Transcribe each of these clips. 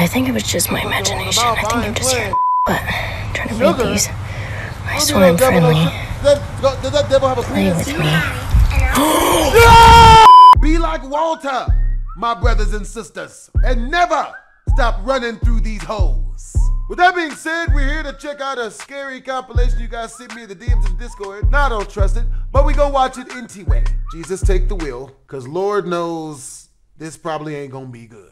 I think it was just my imagination. I think I'm just hearing but I'm trying to read these. I swear I'm friendly. Play with me. Be like Walter, my brothers and sisters, and never stop running through these holes. With that being said, we're here to check out a scary compilation you guys sent me in the DMs and Discord. Now I don't trust it, but we gonna watch it anyway. Jesus, take the wheel, cause Lord knows this probably ain't gonna be good.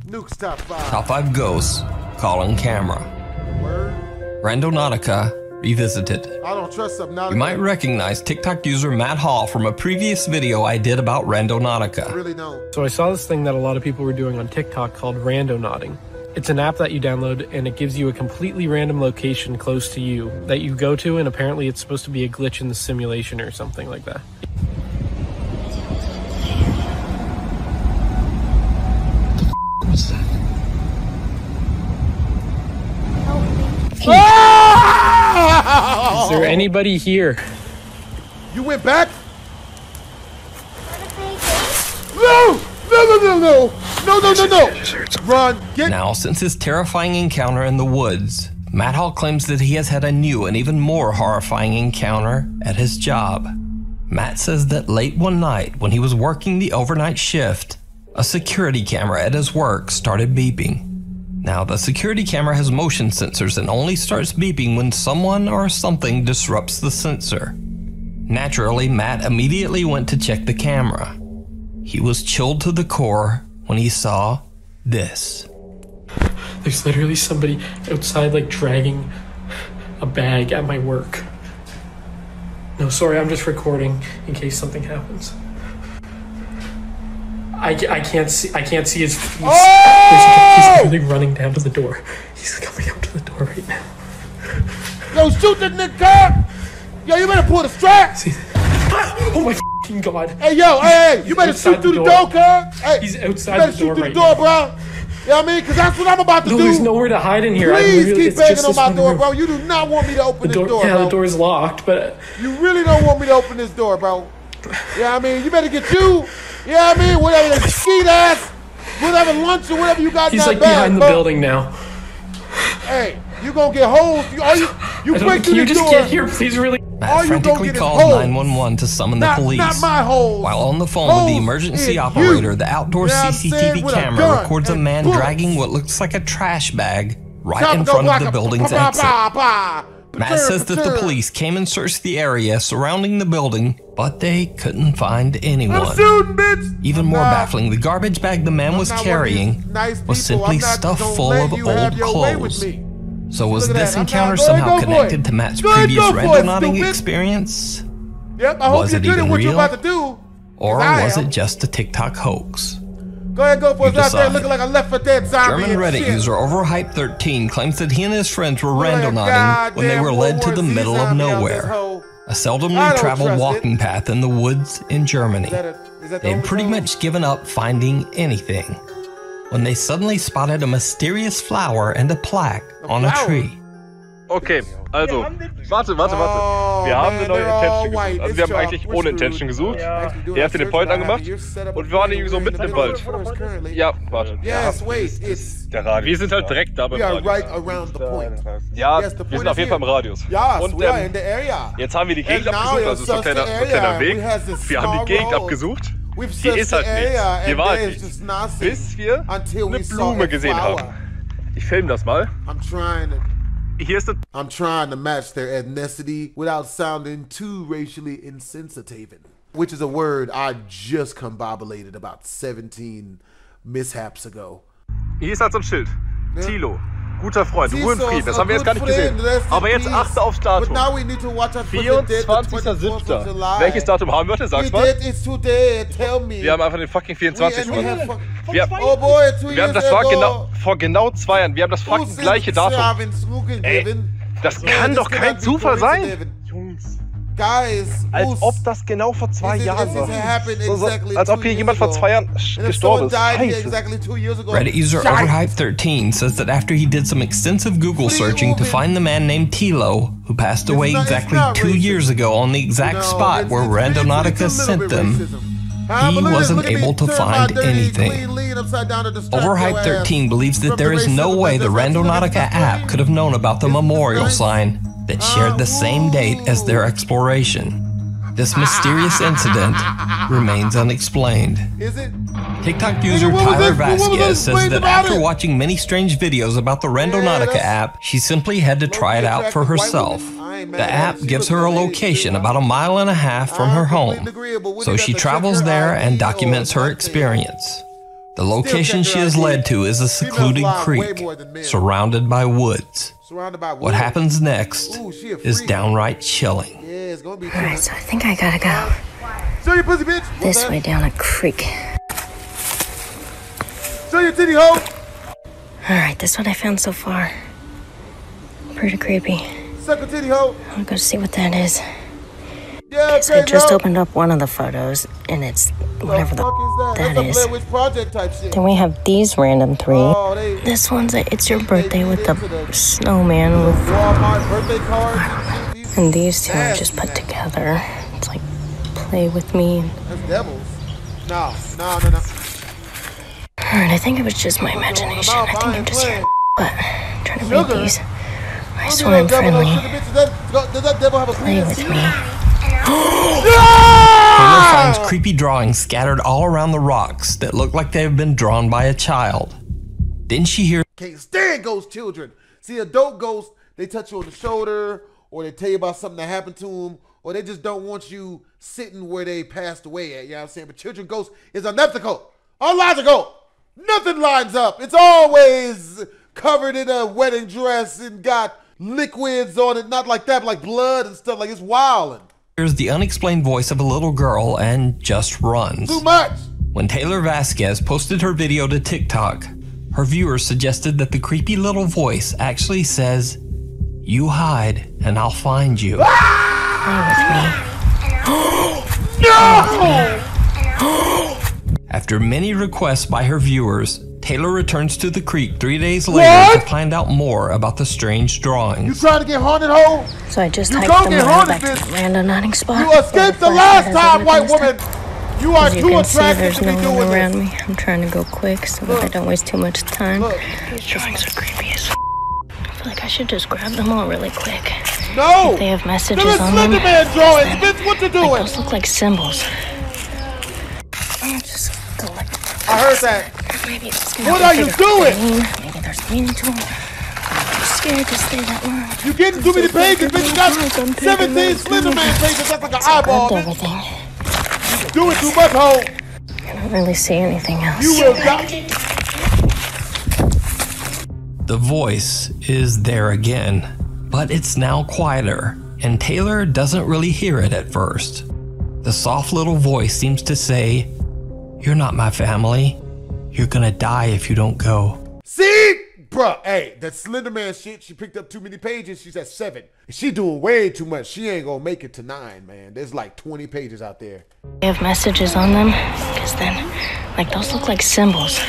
Nuke's top 5. Top 5 ghosts calling camera. Word? Randonautica Revisited. I don't trust Subnautica. You might recognize TikTok user Matt Hall from a previous video I did about Randonautica. I really don't. So I saw this thing that a lot of people were doing on TikTok called Randonauting. It's an app that you download and it gives you a completely random location close to you that you go to, and apparently it's supposed to be a glitch in the simulation or something like that. What's that? Is there anybody here? You went back? No! No! Run, get. Now, since his terrifying encounter in the woods, Matt Hall claims that he has had a new and even more horrifying encounter at his job. Matt says that late one night, when he was working the overnight shift, a security camera at his work started beeping. Now, the security camera has motion sensors and only starts beeping when someone or something disrupts the sensor. Naturally, Matt immediately went to check the camera. He was chilled to the core when he saw this. There's literally somebody outside, like, dragging a bag at my work. No, sorry, I'm just recording in case something happens. I can't see his face. Oh! He's really running down to the door. He's coming up to the door right now. Yo, shoot that nigga, car! Yo, you better pull the strap! Oh my f***ing god. Hey, yo, hey, you better shoot through the door, car! Hey, he's outside the door right now. You better shoot through the door, bro. You know what I mean? Because that's what I'm about to do. No, there's nowhere to hide in here. Please keep banging on my door, bro. You do not want me to open this door, bro. Yeah, the door's locked, but... You really don't want me to open this door, bro. You know what I mean? You better get you. You know what I mean? Whatever, the skeet ass, whatever lunch or whatever you got in that bag. He's like behind the building now. Hey, you gonna get holes. You break through the door. Can you just get here, please, really? Matt frantically called 911 to summon the police. Not my holes. While on the phone with the emergency operator, the outdoor CCTV camera records a man dragging what looks like a trash bag right in front of the building's exit. Matt says that the police came and searched the area surrounding the building, but they couldn't find anyone. Even more baffling, the garbage bag the man was carrying was simply stuffed full of old clothes. So was this encounter somehow connected to Matt's previous randonauting experience? Was it even real? Or was it just a TikTok hoax? Go ahead, go for it out there looking like a Left 4 Dead zombie. German Reddit user Overhype13 claims that he and his friends were randonauting when they were led to the middle of nowhere, a seldomly traveled walking path in the woods in Germany. They had pretty much given up finding anything when they suddenly spotted a mysterious flower and a plaque on a tree. Okay, also, warte. Wir haben eine neue Intention gesucht. Also wir haben eigentlich ohne Intention gesucht. Er hat den Point angemacht und wir waren irgendwie so mitten im Wald. Ja, warte. Der Radius. Wir sind halt direkt da beim Radius. Ja, wir sind auf jeden Fall im Radius. Und jetzt haben wir die Gegend abgesucht, also so ein kleiner Weg. Wir haben die Gegend abgesucht. Hier ist halt nichts. Hier war halt nichts. Bis wir eine Blume gesehen haben. Ich filme das mal. I'm trying to match their ethnicity without sounding too racially insensitive, which is a word I just combobulated about 17 mishaps ago. Hier ist halt so ein Schild. Thilo, guter Freund, Ruhe und Frieden. Das haben wir jetzt gar nicht gesehen. Aber jetzt achte aufs Datum. 24.07. Welches Datum haben wir heute? Sag's mal. Wir haben einfach den fucking 24. Wir haben das vor genau 2 Jahren. Wir haben das fucking gleiche Datum. Ey, das kann doch kein Zufall sein. Jungs. Als ob das genau vor 2 Jahren war. So, als ob hier jemand vor 2 Jahren gestorben ist. Reddit user Overhype13 says that after he did some extensive Google searching to find the man named Thilo, who passed away exactly 2 years ago on the exact spot where Randonautica sent them, He wasn't able to find anything. Overhype 13 believes that there is no way the Randonautica app could have known about the memorial sign that shared the same date as their exploration. This mysterious incident remains unexplained. Is it? TikTok user Tyler Vasquez says that after watching many strange videos about the Randonautica app, she simply had to try it out for herself. The app gives her a location about 1.5 miles from her home, so she travels there and documents her experience. The location she is led to is a secluded creek, surrounded by woods. What happens next is downright chilling. Alright, so I think I gotta go Show your pussy, bitch. this way down a creek. Show your titty hole. Alright, this is what I found so far. Pretty creepy. Suck a titty hole. I'll go see what that is. Yeah, So I just opened up one of the photos, and it's whatever the that is. Then we have these random three. This one's a It's Your Birthday with the snowman with Walmart birthday card. and these two are just put together. It's like play with me. That's devils. No. Alright, I think it was just my imagination. I think I'm just here, but trying to read these. I swear I'm friendly. Play with me. Taylor finds creepy drawings scattered all around the rocks that look like they have been drawn by a child. Then she hears Can't stand ghost children. See, adult ghosts, they touch you on the shoulder, or they tell you about something that happened to them, or they just don't want you sitting where they passed away at. You know what I'm saying? But children ghosts is unethical, illogical. Nothing lines up. It's always covered in a wedding dress and got liquids on it. Not like that, but like blood and stuff. Like it's wilding. the unexplained voice of a little girl and just runs. Too much. When Taylor Vasquez posted her video to TikTok, her viewers suggested that the creepy little voice actually says, "You hide and I'll find you." No! After many requests by her viewers, Taylor returns to the creek 3 days later to find out more about the strange drawings. You trying to get haunted, ho? So I just You hiked go them get all haunted, back to bitch. the randonauting spot. You escaped the last time, white woman. You are As you too can see, attractive there's to be no doing one around this. me. I'm trying to go quick so that I don't waste too much time. Look. These drawings are creepy as I feel like I should just grab them all really quick. No! They have messages Them is on them. Slender Man drawings, bitch. What you doing? Those look like symbols. I'll just collect them. I heard that. Maybe it's just gonna What be are you bigger doing? green. Maybe there's meaning to them. I'm scared to stay that long. You getting too many pages, bitch. You got I'm 17 Slender Man pages. That's like an So I eyeball, grabbed bitch. everything. Doing too much, ho. I don't really see anything else. You will die. The voice is there again, but it's now quieter, and Taylor doesn't really hear it at first. The soft little voice seems to say, "You're not my family. You're gonna die if you don't go." See? Bruh, hey, that Slender Man shit, she picked up too many pages. She's at 7. She doing way too much. She ain't gonna make it to 9, man. There's like 20 pages out there. They have messages on them, because then, like, those look like symbols.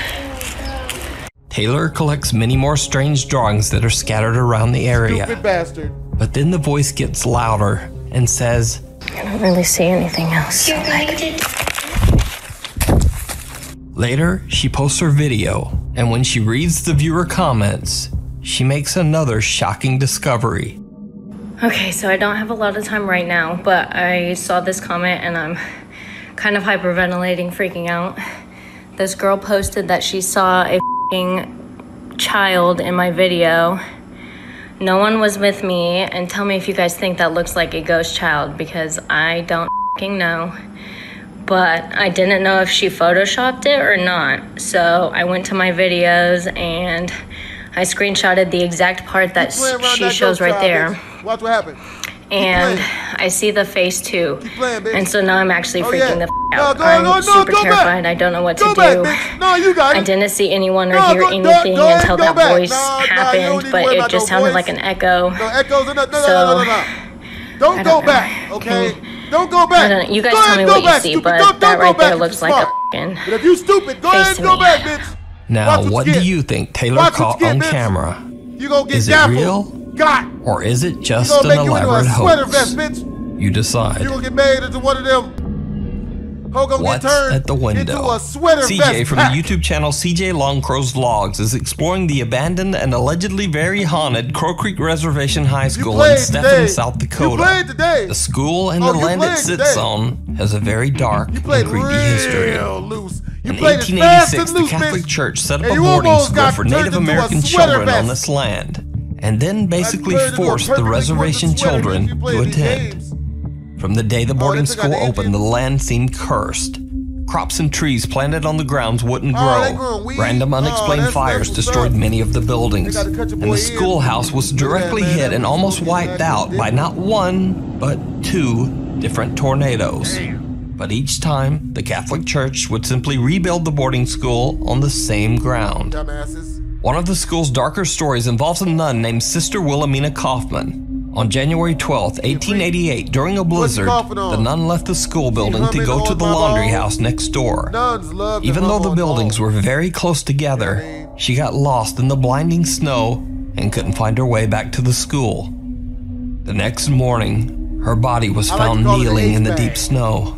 Taylor collects many more strange drawings that are scattered around the area. Stupid bastard. But then the voice gets louder and says, I don't really see anything else. So, like, later, she posts her video, and when she reads the viewer comments, she makes another shocking discovery. okay, so I don't have a lot of time right now, but I saw this comment and I'm kind of hyperventilating, freaking out. This girl posted that she saw a f***ing child in my video. No one was with me, and tell me if you guys think that looks like a ghost child, because I don't f***ing know. But I didn't know if she photoshopped it or not. So I went to my videos and I screenshotted the exact part that she shows right there. Bitch. Watch what happened. And I see the face too. playing, bitch. And so now I'm actually freaking the f out. No, I'm super go terrified. back. I don't know what to Go do. back, bitch. No, you got it. I didn't see anyone or No, hear go anything ahead, until go that back. voice No, you don't happened, need to but worry it about just no sounded voice. like an echo. No echoes. No. So, Don't go know. back, okay? Don't go back. I don't know. You guys Go tell ahead, me go what you back, see, stupid. but Don't that go right back there if looks you're like a smart. f***ing But if you stupid, go ahead and go me. back, bitch. Now, Watch what you do get. you think Taylor Watch what caught you get, on bitch. camera? You gonna get Is it gaffled. real? Got. Or is it You just gonna an make you into a elaborate sweater hoax? vest, bitch. You decide. You gonna get made into one of them What's at the window? CJ from the YouTube channel CJ Longcrow's Vlogs is exploring the abandoned and allegedly very haunted Crow Creek Reservation High School in Stephen, South Dakota. The school and the land it sits on has a very dark and creepy history. In 1886, the Catholic Church set up a boarding school for Native American children on this land, and then basically forced the reservation children to attend. From the day the boarding school opened, the land seemed cursed. Crops and trees planted on the grounds wouldn't grow. Random unexplained fires destroyed many of the buildings. And the schoolhouse was directly hit and almost wiped out by not one, but 2 different tornadoes. But each time, the Catholic Church would simply rebuild the boarding school on the same ground. One of the school's darker stories involves a nun named Sister Wilhelmina Kaufman. On January 12, 1888, during a blizzard, the nun left the school building to go to the laundry house next door. Even though the buildings were very close together, she got lost in the blinding snow and couldn't find her way back to the school. The next morning, her body was found kneeling in the deep snow.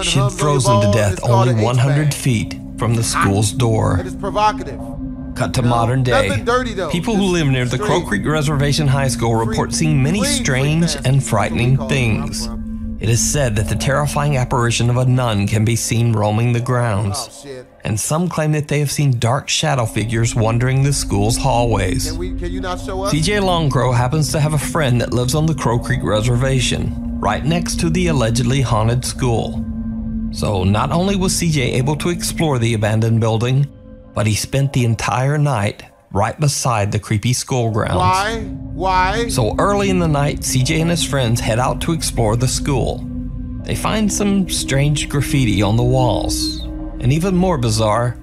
She'd frozen to death only 100 feet from the school's door. Cut to modern day, people who live near the Crow Creek Reservation High School report seeing many strange and frightening things. It is said that the terrifying apparition of a nun can be seen roaming the grounds, and some claim that they have seen dark shadow figures wandering the school's hallways. CJ Longcrow happens to have a friend that lives on the Crow Creek Reservation, right next to the allegedly haunted school. So not only was CJ able to explore the abandoned building, but he spent the entire night right beside the creepy school grounds. Why? So early in the night, CJ and his friends head out to explore the school. They find some strange graffiti on the walls, and even more bizarre,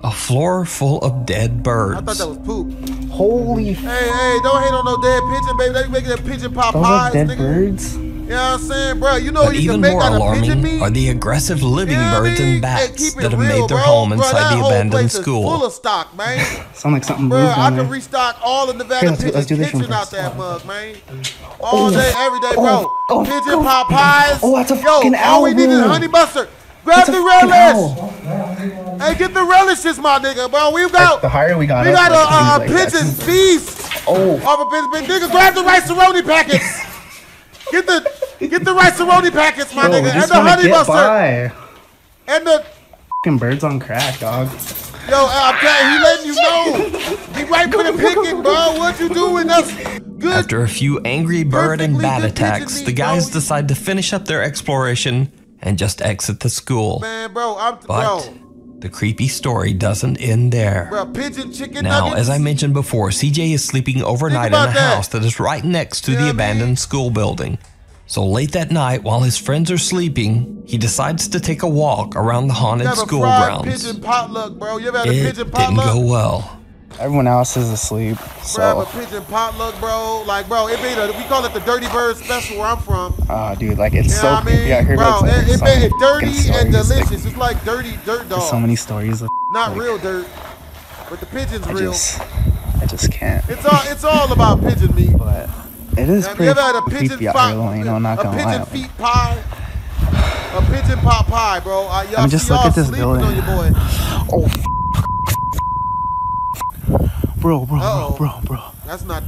a floor full of dead birds. I thought that was poop. Holy Hey, don't hate on no dead pigeon, baby. They making that pigeon pop pies, dead nigga. birds? You know what I'm saying, bro? You know But you even can make more out of pigeon alarming meat. are the aggressive living birds and bats that have made their bro. home Bro, inside that the whole abandoned place is school. full of stock, man. Sound like something Bro, moved I on can there. restock all the Nevada Let's do pigeons this one kitchen out first. that mug, man. All day, every day, bro. Pigeon pop pies. Oh, that's a Yo, fucking all owl, we need is bro. honey mustard. Grab That's a the fucking relish. owl. Hey, get the relishes, my nigga, bro. We've got The higher we got a up, like, pigeon feast. Oh. Off a pigeon. Nigga, grab the rice-a-roni packets. Get the rice-a-roni packets, my nigga, and the honey mustard. And the fucking birds on crack, dog. yo, I'm telling you, he letting you know. He right for the picking, bro. What you doing? That's good. After a few angry bird and bat Perfectly good pigeon attacks, meat, the guys bro. decide to finish up their exploration and just exit the school. Man, bro, But the creepy story doesn't end there. bro, pigeon chicken Now, nuggets. as I mentioned before, CJ is sleeping overnight in about a that. house that is right next to You know the what I mean? abandoned school building. So late that night, while his friends are sleeping, he decides to take a walk around the haunted You have a school fried grounds. pigeon potluck, bro. You ever had a It pigeon didn't potluck? go well. Everyone else is asleep, Grab a so pigeon potluck, bro. Like, bro, it made we call it the Dirty Bird Special where I'm from. dude, like it's You know so what I mean? creepy out here. Bro, but it's it like, made it so dirty many and stories, like, delicious. It's like dirty dirt dog. there's so many stories of Not like, real dirt, but the pigeon's I real. just can't. It's all about pigeon meat. But it is Have you pretty ever had a pigeon creepy out here, though, you know, not a gonna pigeon lie. feet pie? A pigeon pot pie, bro. Y'all, I'm just y'all look at this sleeping building. on your boy. Oh, bro. That's not.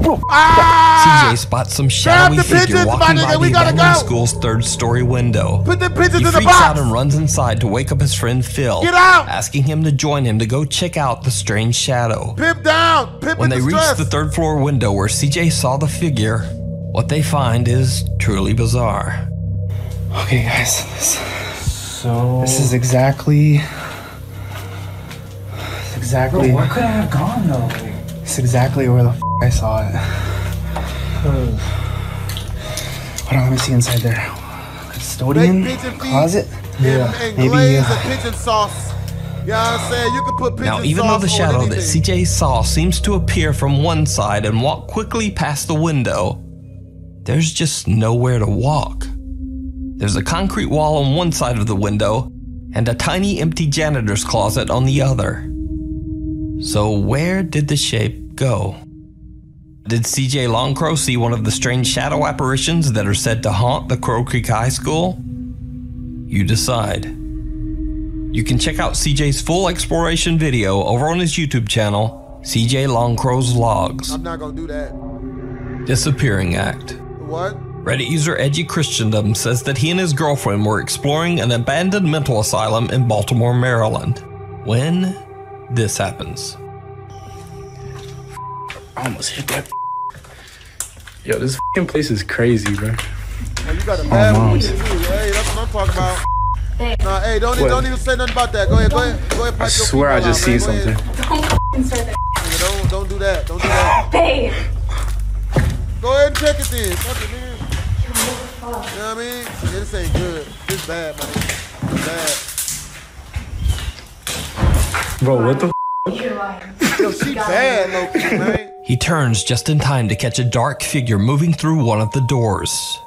CJ spots some shadowy the figure pigeons, my walking by nigga, the we gotta abandoned go. school's third-story window. Put the pigeons He in the freaks box. out and runs inside to wake up his friend Phil, Get out. asking him to join him to go check out the strange shadow. Pimp down. Pimp When in they reach distress. the third-floor window where CJ saw the figure, what they find is truly bizarre. Okay, guys, this is exactly. Bro, where could I have gone though? It's exactly where the I saw it. Hold on, let me see inside there. Custodian Baked pigeon feet. closet. And Maybe, glaze and pigeon sauce. You know what I'm saying? You can put pigeon Now, even sauce though the shadow on that anything. CJ saw seems to appear from one side and walk quickly past the window, there's just nowhere to walk. There's a concrete wall on one side of the window and a tiny empty janitor's closet on the other. So where did the shape go? Did CJ Longcrow see one of the strange shadow apparitions that are said to haunt the Crow Creek High School? You decide. You can check out CJ's full exploration video over on his YouTube channel, CJ Longcrow's Logs. I'm not gonna do that. Disappearing Act. What? Reddit user Edgy Christendom says that he and his girlfriend were exploring an abandoned mental asylum in Baltimore, Maryland, when this happens. I almost hit that. Yo, this place is crazy, bro. Oh, you got a bad one with you, too. Hey, that's what I'm talking about. Nah, hey, don't even say nothing about that. Go ahead. I swear I just seen something. Don't do that. Don't do that. Babe. Go ahead and check it then. Fuck it, man. You know what I mean? Yeah, this ain't good. This bad, man. It's bad. Bro, what the Yo, she bad, low-key, man. He turns just in time to catch a dark figure moving through one of the doors.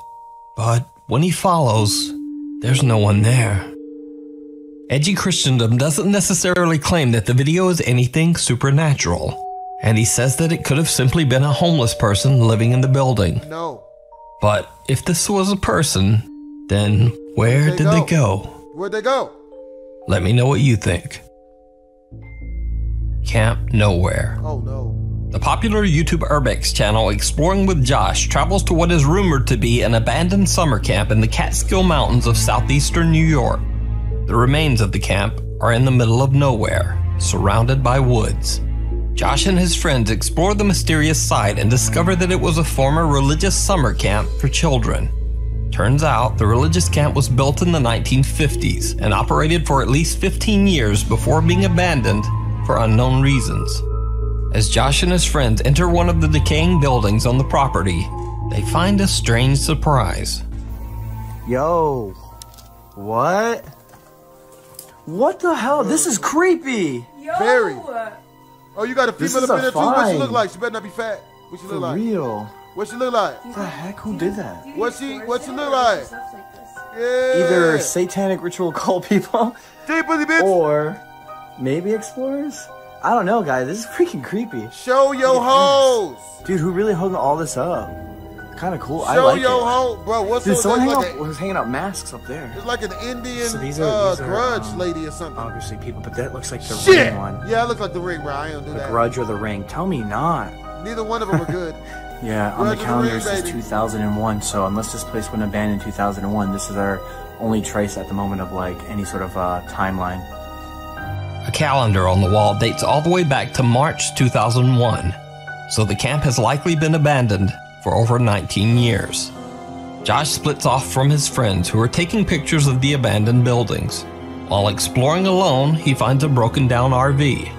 But when he follows, there's no one there. Edgy Christendom doesn't necessarily claim that the video is anything supernatural, and he says that it could have simply been a homeless person living in the building. No. But if this was a person, then where did they go? Where'd they go? Let me know what you think. Camp Nowhere. Oh no. The popular YouTube Urbex channel Exploring with Josh travels to what is rumored to be an abandoned summer camp in the Catskill Mountains of southeastern New York. The remains of the camp are in the middle of nowhere, surrounded by woods. Josh and his friends explore the mysterious site and discover that it was a former religious summer camp for children. Turns out the religious camp was built in the 1950s and operated for at least 15 years before being abandoned for unknown reasons. As Josh and his friends enter one of the decaying buildings on the property, they find a strange surprise. Yo, what? What the hell? This is creepy. Yo. Very. Oh, you got a female up in there too? What she look like? She better not be fat. What she look like? For real. What she look like? What the heck? Who did that? What she look like? Yeah. Either satanic ritual cult people, or maybe explorers. I don't know, guys. This is freaking creepy. Show your hoes, dude. Who really hung all this up? Kind of cool. Show I like your it. hoe, bro. What's dude? up? Someone was hanging out masks up there. It's like an Indian so these are, grudge lady or something. Obviously, people, but that looks like the ring one. Yeah, it looks like the ring, bro. I don't do that. The grudge or the ring? Tell me not. Neither one of them are good. Yeah, on the calendar it says 2001. So unless this place went abandoned in 2001, this is our only trace at the moment of like any sort of timeline. A calendar on the wall dates all the way back to March 2001, so the camp has likely been abandoned for over 19 years. Josh splits off from his friends who are taking pictures of the abandoned buildings. While exploring alone, he finds a broken down RV.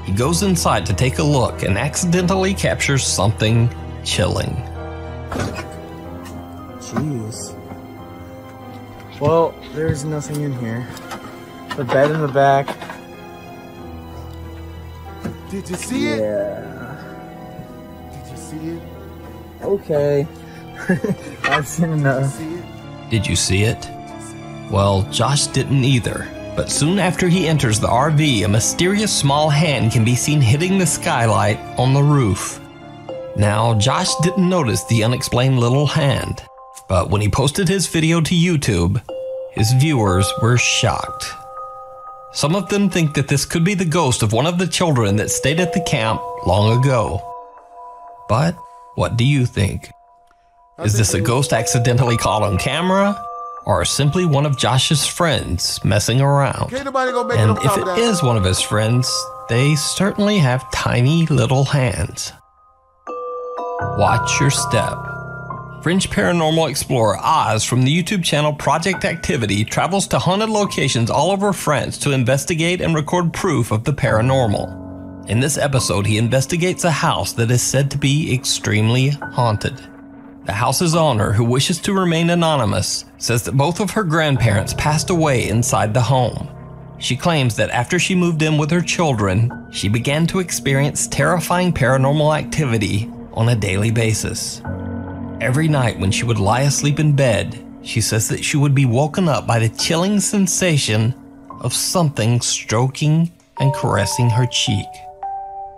He goes inside to take a look and accidentally captures something chilling. Jeez. Well, there's nothing in here. The bed in the back. Did you see it? Yeah. Did you see it? Okay. I've seen enough. Did you see it? Well, Josh didn't either. But soon after he enters the RV, a mysterious small hand can be seen hitting the skylight on the roof. Now, Josh didn't notice the unexplained little hand, but when he posted his video to YouTube, his viewers were shocked. Some of them think that this could be the ghost of one of the children that stayed at the camp long ago. But what do you think? Is this a ghost accidentally caught on camera? Or simply one of Josh's friends messing around? And if it is one of his friends, they certainly have tiny little hands. Watch your step. French paranormal explorer Oz from the YouTube channel Project Activity travels to haunted locations all over France to investigate and record proof of the paranormal. In this episode, he investigates a house that is said to be extremely haunted. The house's owner, who wishes to remain anonymous, says that both of her grandparents passed away inside the home. She claims that after she moved in with her children, she began to experience terrifying paranormal activity on a daily basis. Every night when she would lie asleep in bed, she says that she would be woken up by the chilling sensation of something stroking and caressing her cheek.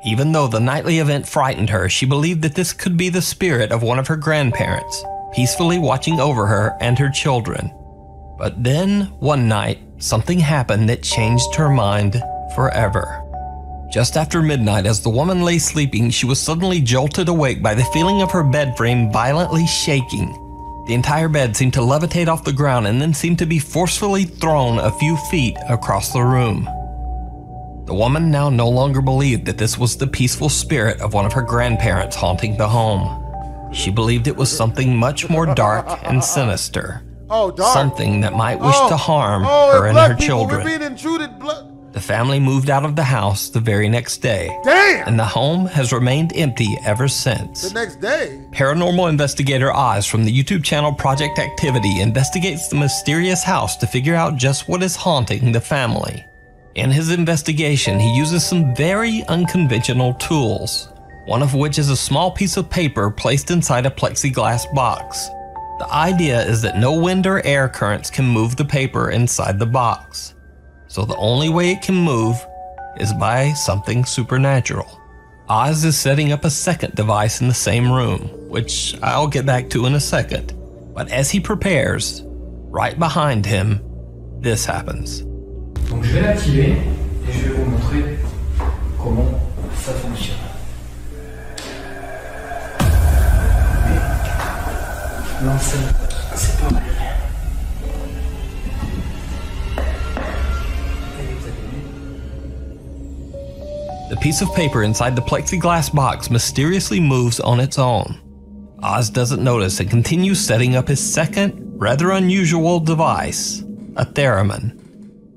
Even though the nightly event frightened her, she believed that this could be the spirit of one of her grandparents, peacefully watching over her and her children. But then, one night, something happened that changed her mind forever. Just after midnight, as the woman lay sleeping, she was suddenly jolted awake by the feeling of her bed frame violently shaking. The entire bed seemed to levitate off the ground and then seemed to be forcefully thrown a few feet across the room. The woman now no longer believed that this was the peaceful spirit of one of her grandparents haunting the home. She believed it was something much more dark and sinister. Something that might wish to harm her and her children. The family moved out of the house the very next day. And the home has remained empty ever since. The next day? Paranormal investigator Oz from the YouTube channel Project Activity investigates the mysterious house to figure out just what is haunting the family. In his investigation, he uses some very unconventional tools, one of which is a small piece of paper placed inside a plexiglass box. The idea is that no wind or air currents can move the paper inside the box. So the only way it can move is by something supernatural. Oz is setting up a second device in the same room, which I'll get back to in a second. But as he prepares, right behind him, this happens. Donc je vais l'activer et je vais vous montrer comment ça fonctionne. L'enceinte, c'est pareil. The piece of paper inside the plexiglass box mysteriously moves on its own. Oz doesn't notice and continues setting up his second, rather unusual device, a theremin.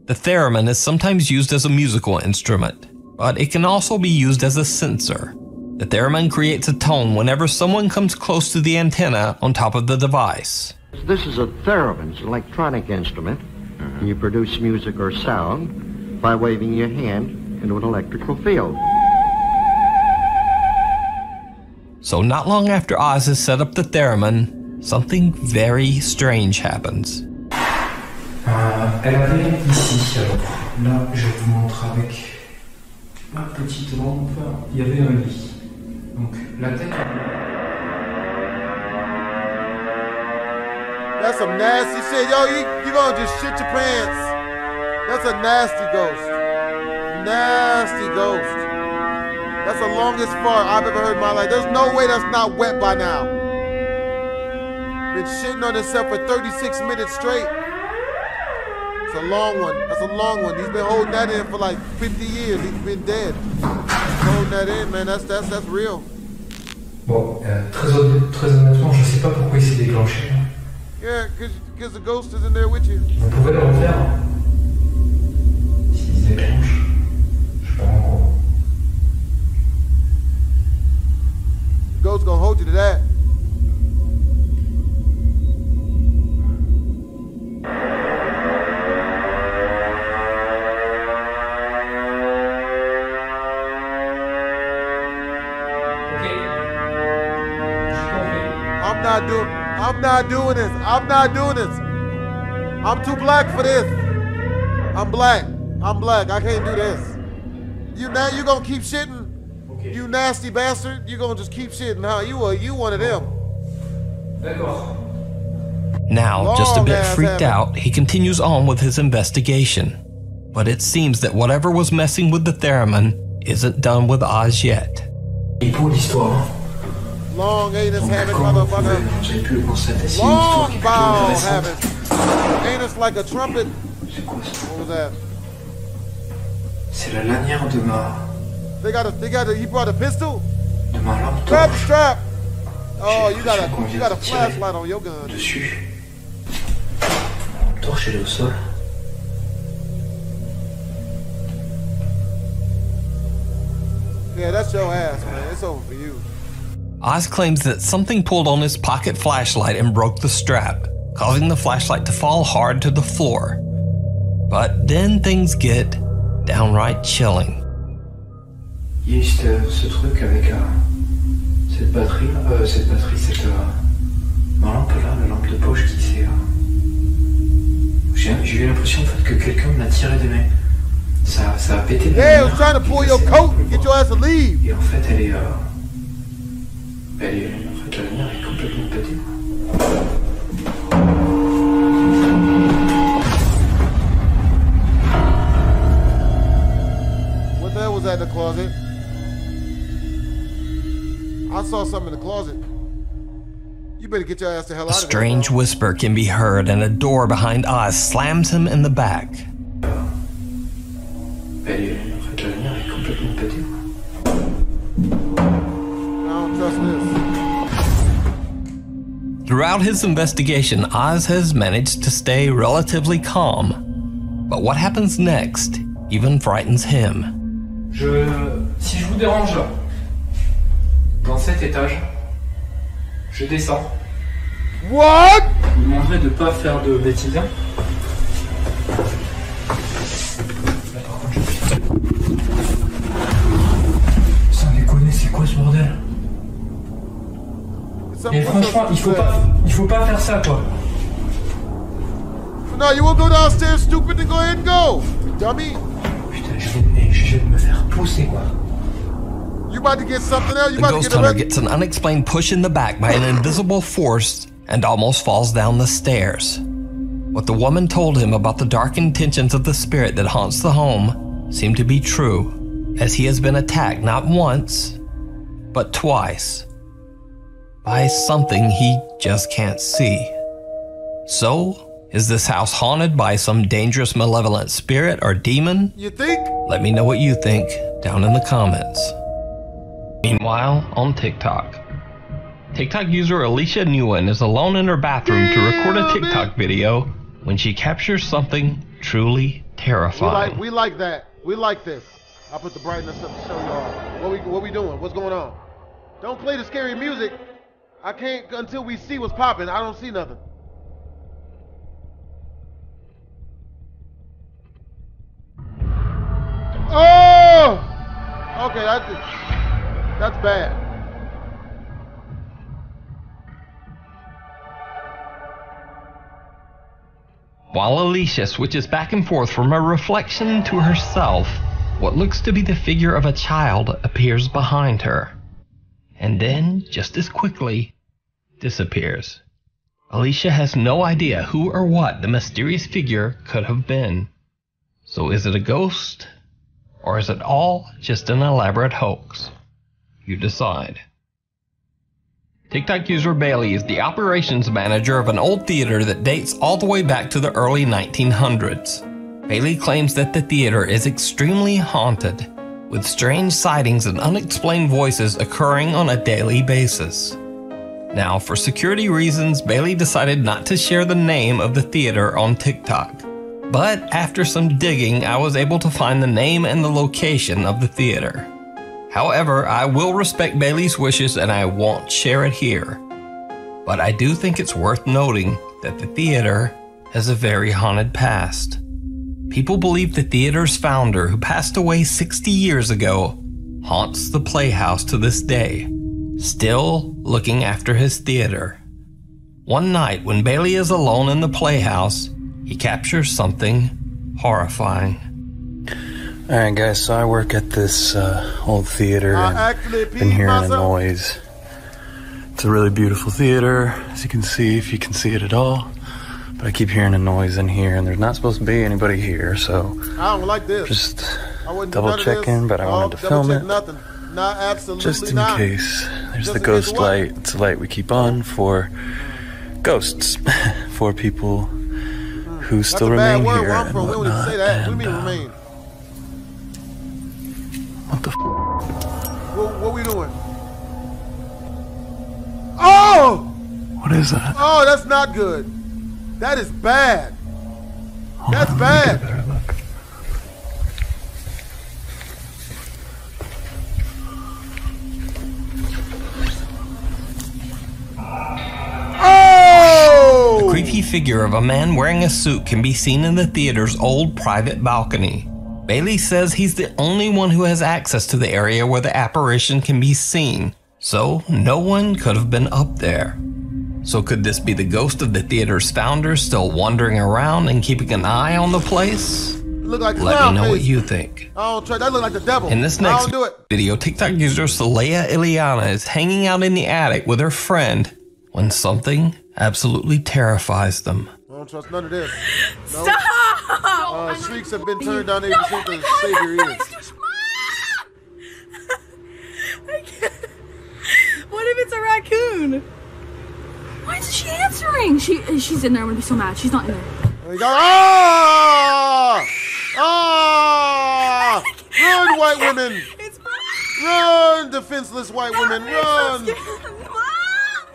The theremin is sometimes used as a musical instrument, but it can also be used as a sensor. The theremin creates a tone whenever someone comes close to the antenna on top of the device. This is a theremin, it's an electronic instrument, and you produce music or sound by waving your hand into an electrical field. So not long after Oz has set up the theremin, something very strange happens. Elle avait ici, alors là je vous montre avec ma petite lampe, il y avait un lit. Donc la tête... That's some nasty shit. Yo, you gonna just shit your pants. That's a nasty ghost. Nasty ghost. That's the longest fart I've ever heard in my life. There's no way that's not wet by now. Been shitting on himself for 36 minutes straight. It's a long one. That's a long one. He's been holding that in for like 50 years. He's been dead. Holding that in, man. That's real. Bon, très honnêtement, je sais pas pourquoi il s'est déclenché. Yeah, because the ghost is in there with you. Vous pouvez le refaire. S'il se déclenche, je sais pas en gros. The ghost gonna hold you to that. I'm not doing this. I'm not doing this. I'm too black for this. I'm black. I can't do this. You gonna keep shitting? Okay. You nasty bastard. You gonna just keep shitting, huh? You one of them. Now, just a bit freaked out, he continues on with his investigation. But it seems that whatever was messing with the theremin isn't done with Oz yet. Et pour l'histoire, long anus having motherfucker. Long ball having. Anus like a trumpet. What was that? C'est la lanière de ma... He brought a pistol? De ma lampe Grab the strap. Oh, you got a flashlight on your gun. Dessus. Ma lampe torche est au sol. Yeah, that's your ass, man. It's over for you. Oz claims that something pulled on his pocket flashlight and broke the strap, causing the flashlight to fall hard to the floor. But then things get downright chilling. Il y a eu ce truc avec cette batterie, ma lampe là, la lampe de poche qui s'est... J'ai eu l'impression en fait que quelqu'un me l'a tiré des mains. Ça a pété. Yeah, I was trying to pull your coat and get your ass to leave. Et en fait, en fait, la lumière est complètement pétée. What the hell was that in the closet? I saw something in the closet. You better get your ass the hell out of here. A strange whisper can be heard, and a door behind Oz slams him in the back. En fait, la lumière est complètement pétée. I don't trust this. Throughout his investigation, Oz has managed to stay relatively calm. But what happens next even frightens him. Si je vous dérange là, dans cet étage, je descends. What? Je vous demanderai de pas faire de bêtises. Sans déconner, c'est quoi ce bordel? Et franchement, il faut pas faire ça, quoi. No, you won't go downstairs, stupid, then go ahead and go, dummy. Putain, je vais me faire pousser, quoi. You about to get something else? You The about to ghost get hunter arrested? gets an unexplained push in the back by an invisible force and almost falls down the stairs. What the woman told him about the dark intentions of the spirit that haunts the home seemed to be true, as he has been attacked not once, but twice, by something he just can't see. So, is this house haunted by some dangerous malevolent spirit or demon? You think? Let me know what you think down in the comments. Meanwhile, on TikTok. TikTok user Alicia Nguyen is alone in her bathroom to record a TikTok video when she captures something truly terrifying. We like that. We like this. I'll put the brightness up to show y'all. What we doing? What's going on? Don't play the scary music. I can't until we see what's popping. I don't see nothing. Oh! Okay, that's bad. While Alicia switches back and forth from a reflection to herself, what looks to be the figure of a child appears behind her, and then, just as quickly, disappears. Alicia has no idea who or what the mysterious figure could have been. So is it a ghost? Or is it all just an elaborate hoax? You decide. TikTok user Bailey is the operations manager of an old theater that dates all the way back to the early 1900s. Bailey claims that the theater is extremely haunted, with strange sightings and unexplained voices occurring on a daily basis. Now, for security reasons, Bailey decided not to share the name of the theater on TikTok. But after some digging, I was able to find the name and the location of the theater. However, I will respect Bailey's wishes and I won't share it here. But I do think it's worth noting that the theater has a very haunted past. People believe the theater's founder, who passed away 60 years ago, haunts the Playhouse to this day, still looking after his theater. One night when Bailey is alone in the Playhouse, he captures something horrifying. Alright guys, so I work at this old theater and been hearing a noise. It's a really beautiful theater, as you can see, if you can see it at all. But I keep hearing a noise in here and there's not supposed to be anybody here, so I don't like this. Just double checking, but I wanted to film it. Nothing. Not absolutely just in not. case. There's Just the in ghost case what? light. It's a light we keep on for ghosts, for people who still remain here Where I'm and from, we don't even whatnot. say that. What do you And, mean remain? what the f? What we doing? Oh! What is that? Oh, that's not good. That is bad. That's Let me get a bad. better look. Oh! The creepy figure of a man wearing a suit can be seen in the theater's old private balcony. Bailey says he's the only one who has access to the area where the apparition can be seen, so no one could have been up there. So could this be the ghost of the theater's founder still wandering around and keeping an eye on the place? Look like Let me know what you think. I don't trust. That look like the devil. In this next video, TikTok user Saleha Ileana is hanging out in the attic with her friend when something absolutely terrifies them. I don't trust none of this. Nope. Stop! Shrieks have been turned down every single to save your ears. What if it's a raccoon? Why isn't she answering? She's in there. I'm gonna be so mad. She's not in there. There you go. Ah! Ah! Run, white women! Run, defenseless white women! Run!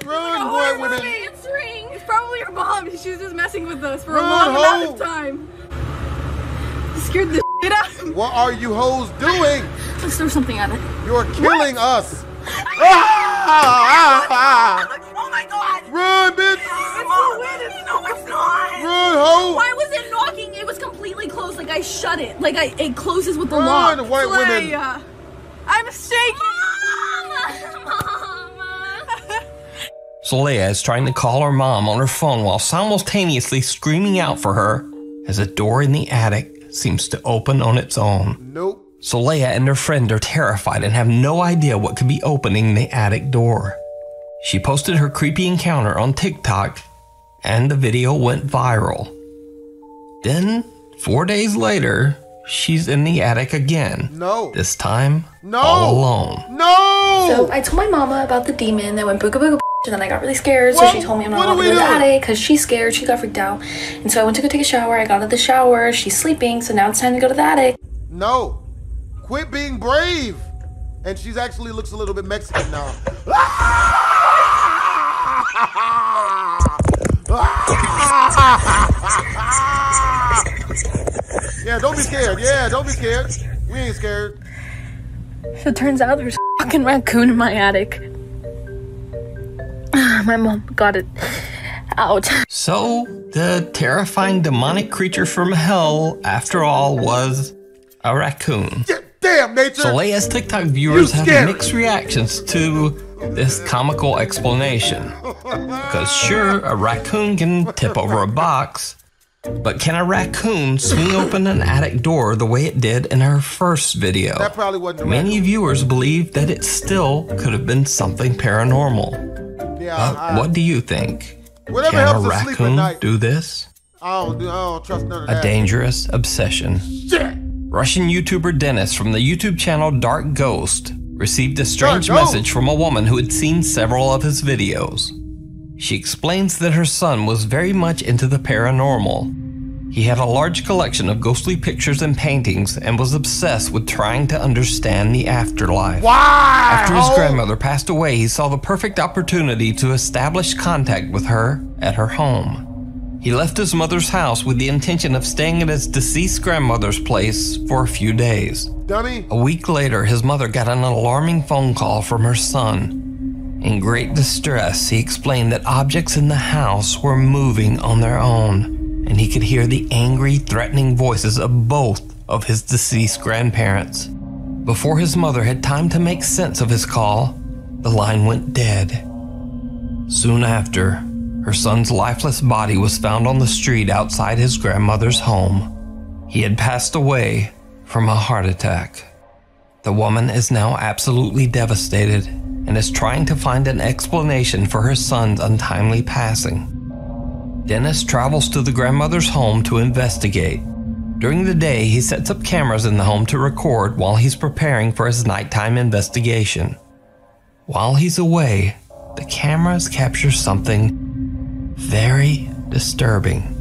Run, white women! Answering. It's probably her mom. She was just messing with us for a long amount of time. You scared the shit out of me. What are you hoes doing? Let's throw something at it. You're killing us. Oh my god! Run, bitch! No, it's not! Run, ho! Why was it knocking? It was completely closed. Like I shut it. Like it closes with the lock. Run, white women! I'm shaking! Saleha is trying to call her mom on her phone while simultaneously screaming out for her as a door in the attic seems to open on its own. Nope. Saleha and her friend are terrified and have no idea what could be opening the attic door. She posted her creepy encounter on TikTok and the video went viral. Then, 4 days later, she's in the attic again. No. This time, all alone. No! So I told my mama about the demon that went booga booga and then I got really scared, so she told me I'm not allowed to go to the attic because she's scared, she got freaked out. And so I went to go take a shower, I got out of the shower, she's sleeping, so now it's time to go to the attic. No. Quit being brave. And she's actually looks a little bit Mexican now. Yeah, don't be scared. Yeah, don't be scared. We ain't scared. So it turns out there's a fucking raccoon in my attic. My mom got it out. So, the terrifying demonic creature from hell, after all, was a raccoon. Damn, nature! Saleha's TikTok viewers have mixed reactions to this comical explanation. Because sure, a raccoon can tip over a box, but can a raccoon swing open an attic door the way it did in her first video? That probably wasn't Many viewers believe that it still could have been something paranormal. Yeah, what do you think? Whatever Can a helps us sleep at raccoon night. do this? I don't trust none of that. A dangerous obsession. Shit! Russian YouTuber Dennis from the YouTube channel Dark Ghost received a strange message from a woman who had seen several of his videos. She explains that her son was very much into the paranormal. He had a large collection of ghostly pictures and paintings and was obsessed with trying to understand the afterlife. Why? After his grandmother passed away, he saw the perfect opportunity to establish contact with her at her home. He left his mother's house with the intention of staying at his deceased grandmother's place for a few days. Dummy. A week later, his mother got an alarming phone call from her son. In great distress, he explained that objects in the house were moving on their own, and he could hear the angry, threatening voices of both of his deceased grandparents. Before his mother had time to make sense of his call, the line went dead. Soon after, her son's lifeless body was found on the street outside his grandmother's home. He had passed away from a heart attack. The woman is now absolutely devastated and is trying to find an explanation for her son's untimely passing. Dennis travels to the grandmother's home to investigate. During the day, he sets up cameras in the home to record while he's preparing for his nighttime investigation. While he's away, the cameras capture something very disturbing.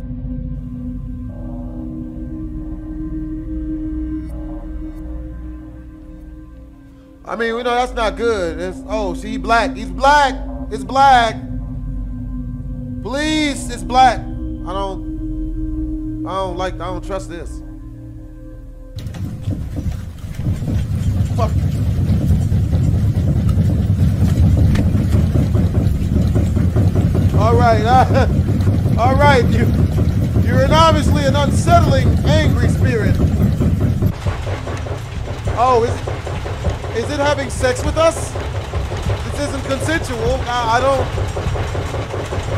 I mean, we know that's not good. He's black. He's black. It's black. Please, it's black. I don't trust this. Fuck. All right, all right. You're obviously an unsettling, angry spirit. Oh, is it having sex with us? This isn't consensual. I don't.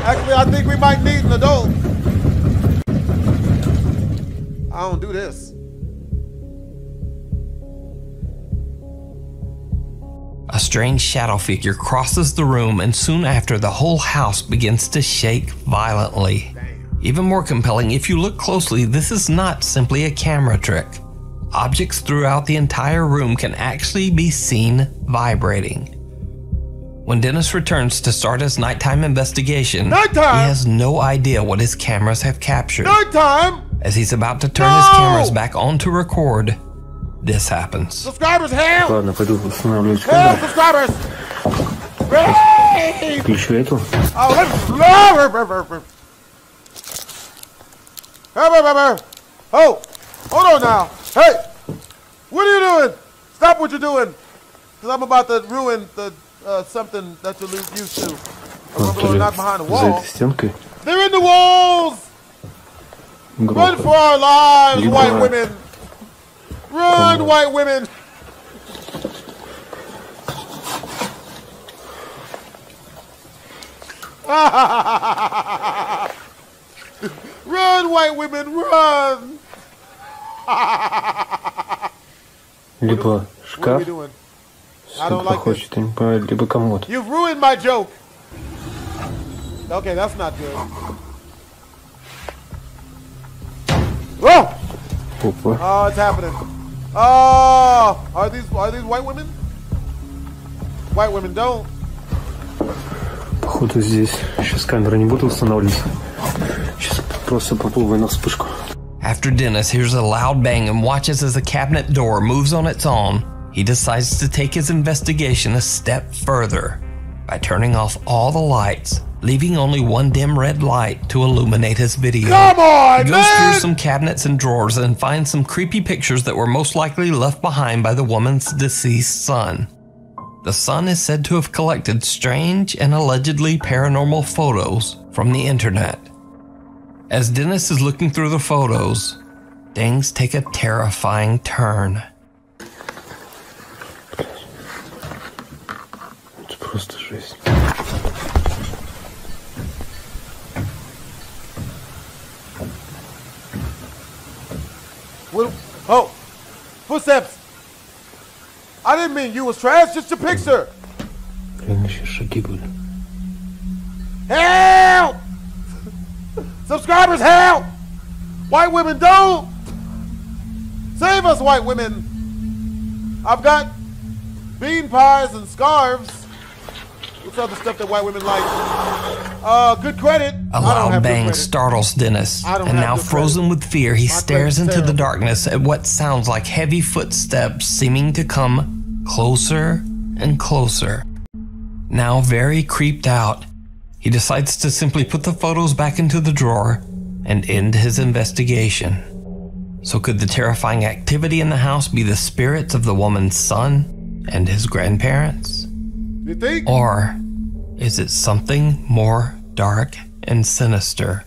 Actually, I think we might need an adult. I don't do this. A strange shadow figure crosses the room, and soon after, the whole house begins to shake violently. Even more compelling, if you look closely, this is not simply a camera trick. Objects throughout the entire room can actually be seen vibrating. When Dennis returns to start his nighttime investigation, he has no idea what his cameras have captured. As he's about to turn his cameras back on to record, this happens. Subscribers, help! Ладно, пойду устанавливать Help, камеру. subscribers! Включу эту. Oh, hold on now. Hey, what are you doing? Stop what you're doing. Because I'm about to ruin the something that you're used to. I'm not behind the wall. They're in the walls. Run for our lives, white women. Run, white women. Run, white women, run. Либо шкаф, судя хочет, либо комод. You've ruined my joke. Okay, that's not good. Oh! Oh, it's happening. Oh, are these white women? White women don't. Походу здесь сейчас камеры не буду устанавливать. Сейчас просто попробую на вспышку. After Dennis hears a loud bang and watches as the cabinet door moves on its own, he decides to take his investigation a step further by turning off all the lights, leaving only one dim red light to illuminate his video. Come on, he goes through some cabinets and drawers and finds some creepy pictures that were most likely left behind by the woman's deceased son. The son is said to have collected strange and allegedly paranormal photos from the internet. As Dennis is looking through the photos, things take a terrifying turn. Это просто жесть. What? Oh, footsteps. I didn't mean you was trash, just your picture. Реально сейчас шаги были. Help! Subscribers, help! White women, don't! Save us, white women! I've got bean pies and scarves. What's other stuff that white women like? Good credit. A loud bang startles Dennis, and now frozen with fear, he stares into the darkness at what sounds like heavy footsteps seeming to come closer and closer. Now very creeped out, he decides to simply put the photos back into the drawer and end his investigation. So could the terrifying activity in the house be the spirits of the woman's son and his grandparents? You think? Or is it something more dark and sinister?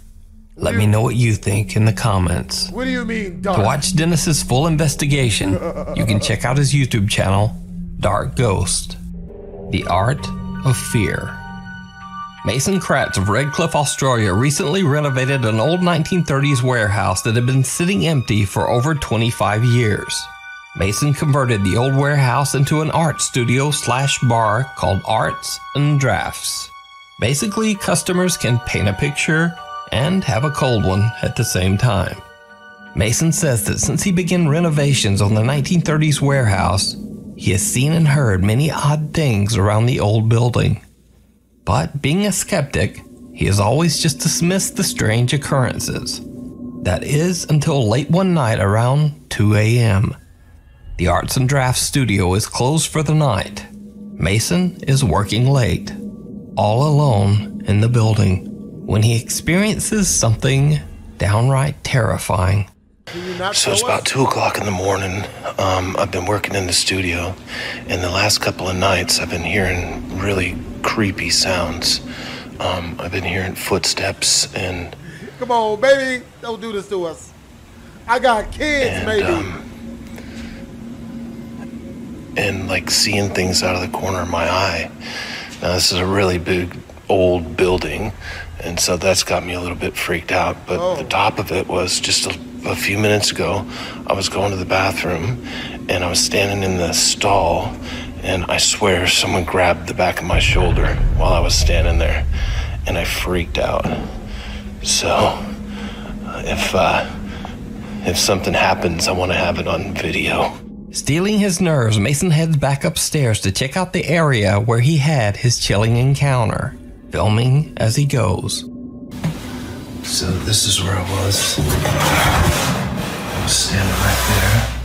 Let me know what you think in the comments. What do you mean, dark? To watch Dennis's full investigation, you can check out his YouTube channel, Dark Ghost, The Art of Fear. Mason Kratz of Redcliffe, Australia recently renovated an old 1930s warehouse that had been sitting empty for over 25 years. Mason converted the old warehouse into an art studio / bar called Arts and Drafts. Basically, customers can paint a picture and have a cold one at the same time. Mason says that since he began renovations on the 1930s warehouse, he has seen and heard many odd things around the old building. But being a skeptic, he has always just dismissed the strange occurrences. That is until late one night around 2 a.m. The Arts and Drafts studio is closed for the night. Mason is working late, all alone in the building, when he experiences something downright terrifying. So it's about 2 o'clock in the morning. I've been working in the studio, and the last couple of nights I've been hearing really creepy sounds. I've been hearing footsteps and... Come on, baby, don't do this to us. I got kids, baby. And like seeing things out of the corner of my eye. Now this is a really big old building, and so that's got me a little bit freaked out. But the top of it was just a few minutes ago, I was going to the bathroom and I was standing in the stall, and I swear someone grabbed the back of my shoulder while I was standing there, and I freaked out. So, if something happens, I want to have it on video. Stealing his nerves, Mason heads back upstairs to check out the area where he had his chilling encounter, filming as he goes. So this is where I was. I was standing right there.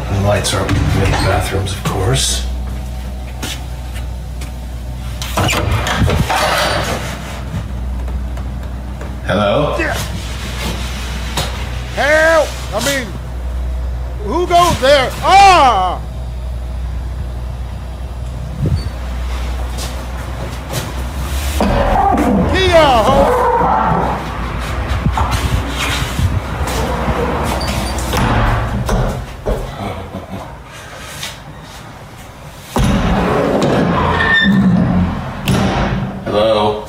The lights are up in the main bathrooms, of course. Hello? Help! I mean, who goes there? Ah! Kia, ho! Hello?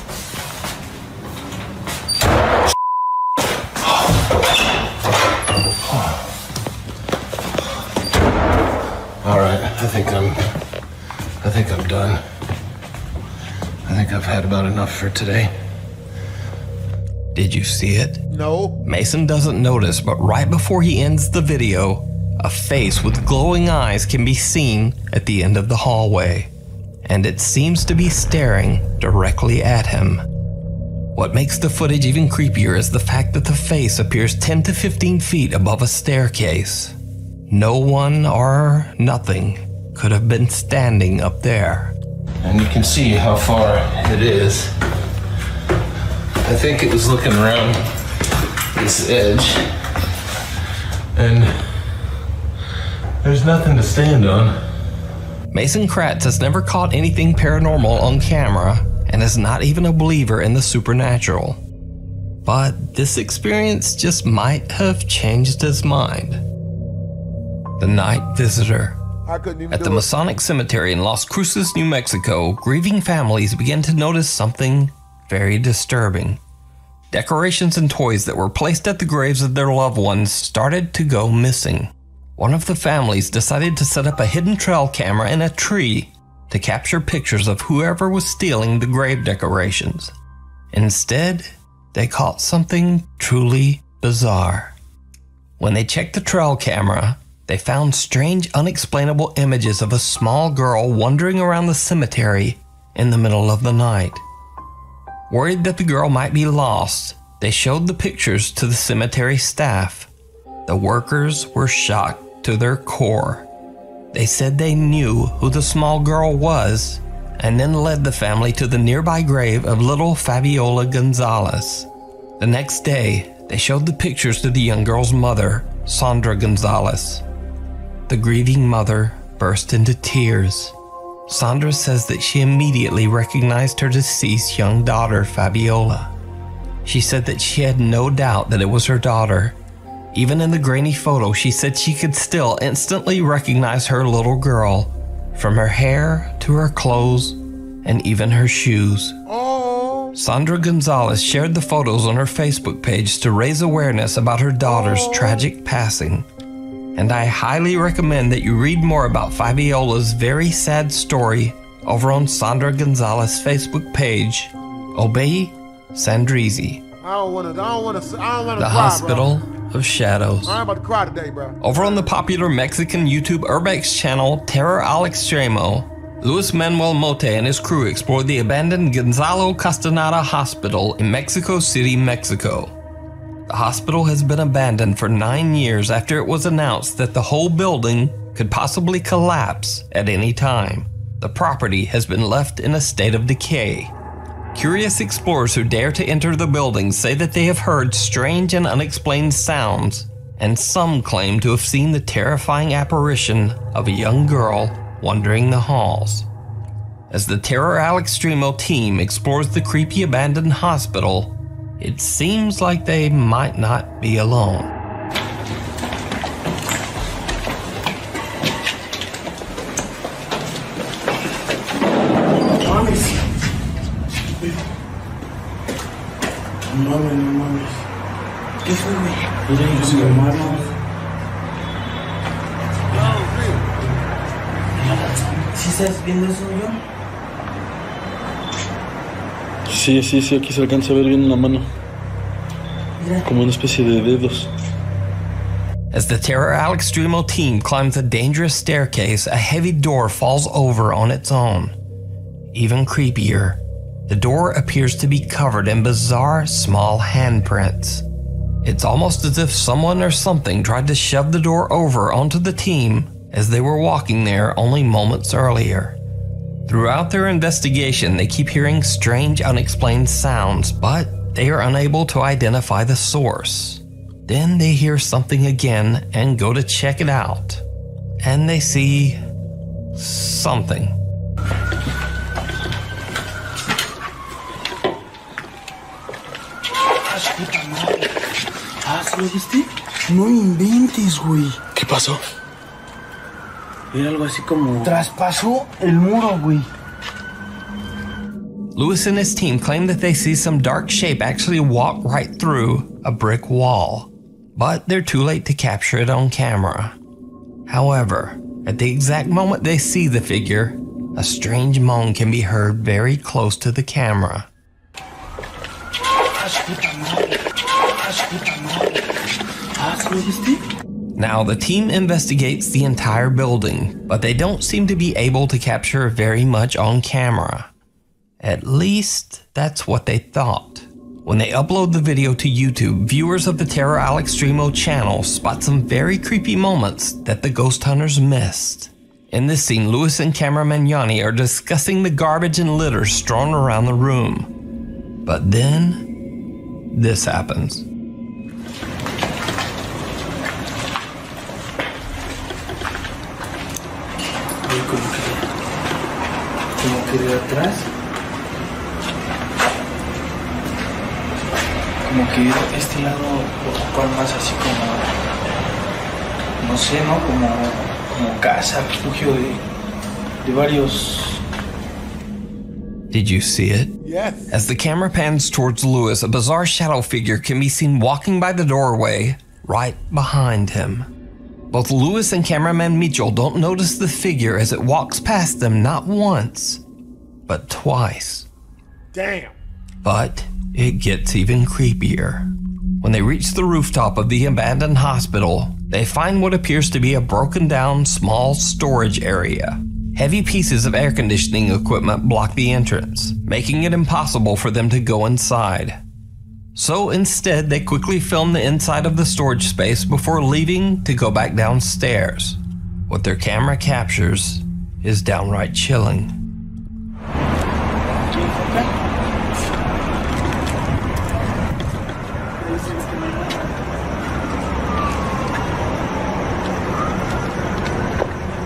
I think I'm done. I think I've had about enough for today. Did you see it? No. Mason doesn't notice, but right before he ends the video, a face with glowing eyes can be seen at the end of the hallway, and it seems to be staring directly at him. What makes the footage even creepier is the fact that the face appears 10 to 15 feet above a staircase. No one or nothing could have been standing up there. And you can see how far it is. I think it was looking around this edge, and there's nothing to stand on. Mason Kratz has never caught anything paranormal on camera and is not even a believer in the supernatural. But this experience just might have changed his mind. The Night Visitor. At the Masonic Cemetery in Las Cruces, New Mexico, grieving families began to notice something very disturbing. Decorations and toys that were placed at the graves of their loved ones started to go missing. One of the families decided to set up a hidden trail camera in a tree to capture pictures of whoever was stealing the grave decorations. Instead, they caught something truly bizarre. When they checked the trail camera, they found strange, unexplainable images of a small girl wandering around the cemetery in the middle of the night. Worried that the girl might be lost, they showed the pictures to the cemetery staff. The workers were shocked to their core. They said they knew who the small girl was, and then led the family to the nearby grave of little Fabiola Gonzalez. The next day, they showed the pictures to the young girl's mother, Sandra Gonzalez. The grieving mother burst into tears. Sandra says that she immediately recognized her deceased young daughter, Fabiola. She said that she had no doubt that it was her daughter. Even in the grainy photo, she said she could still instantly recognize her little girl, from her hair to her clothes and even her shoes. Sandra Gonzalez shared the photos on her Facebook page to raise awareness about her daughter's tragic passing. And I highly recommend that you read more about Fabiola's very sad story over on Sandra Gonzalez's Facebook page, Obey Sandrizi. The Hospital of Shadows. I'm about to cry today, bro. Over on the popular Mexican YouTube Urbex channel Terror al Extremo, Luis Manuel Mote and his crew explored the abandoned Gonzalo Castaneda Hospital in Mexico City, Mexico. The hospital has been abandoned for 9 years after it was announced that the whole building could possibly collapse at any time. The property has been left in a state of decay. Curious explorers who dare to enter the building say that they have heard strange and unexplained sounds, and some claim to have seen the terrifying apparition of a young girl wandering the halls. As the Terror al Extremo team explores the creepy abandoned hospital, it seems like they might not be alone. mames. ¿Qué fue, güey? Mira, y su hermano. ¿Sí estás viendo eso, yo? Sí, aquí se alcanza a ver bien una mano. Mira. Como una especie de dedos. As the Terror Al Extremo team climbs a dangerous staircase, a heavy door falls over on its own. Even creepier, the door appears to be covered in bizarre small handprints. It's almost as if someone or something tried to shove the door over onto the team as they were walking there only moments earlier. Throughout their investigation, they keep hearing strange, unexplained sounds, but they are unable to identify the source. Then they hear something again and go to check it out. And they see something. ¿Sí lo viste? No inventes, güey. ¿Qué pasó? Era algo así como... traspasó el muro, güey. Lewis and his team claim that they see some dark shape actually walk right through a brick wall, but they're too late to capture it on camera. However, at the exact moment they see the figure, a strange moan can be heard very close to the camera. Now, the team investigates the entire building, but they don't seem to be able to capture very much on camera. At least, that's what they thought. When they upload the video to YouTube, viewers of the Terror Al Extremo channel spot some very creepy moments that the ghost hunters missed. In this scene, Lewis and cameraman Yanni are discussing the garbage and litter strewn around the room. But then, this happens. Como que de atrás. Como que este lado ocupan más así como, no sé, ¿no? Como casa, refugio de varios. Did you see it? Yes. As the camera pans towards Lewis, a bizarre shadow figure can be seen walking by the doorway right behind him. Both Lewis and cameraman Mitchell don't notice the figure as it walks past them not once, but twice. Damn. But it gets even creepier. When they reach the rooftop of the abandoned hospital, they find what appears to be a broken down small storage area. Heavy pieces of air conditioning equipment block the entrance, making it impossible for them to go inside. So instead, they quickly film the inside of the storage space before leaving to go back downstairs. What their camera captures is downright chilling.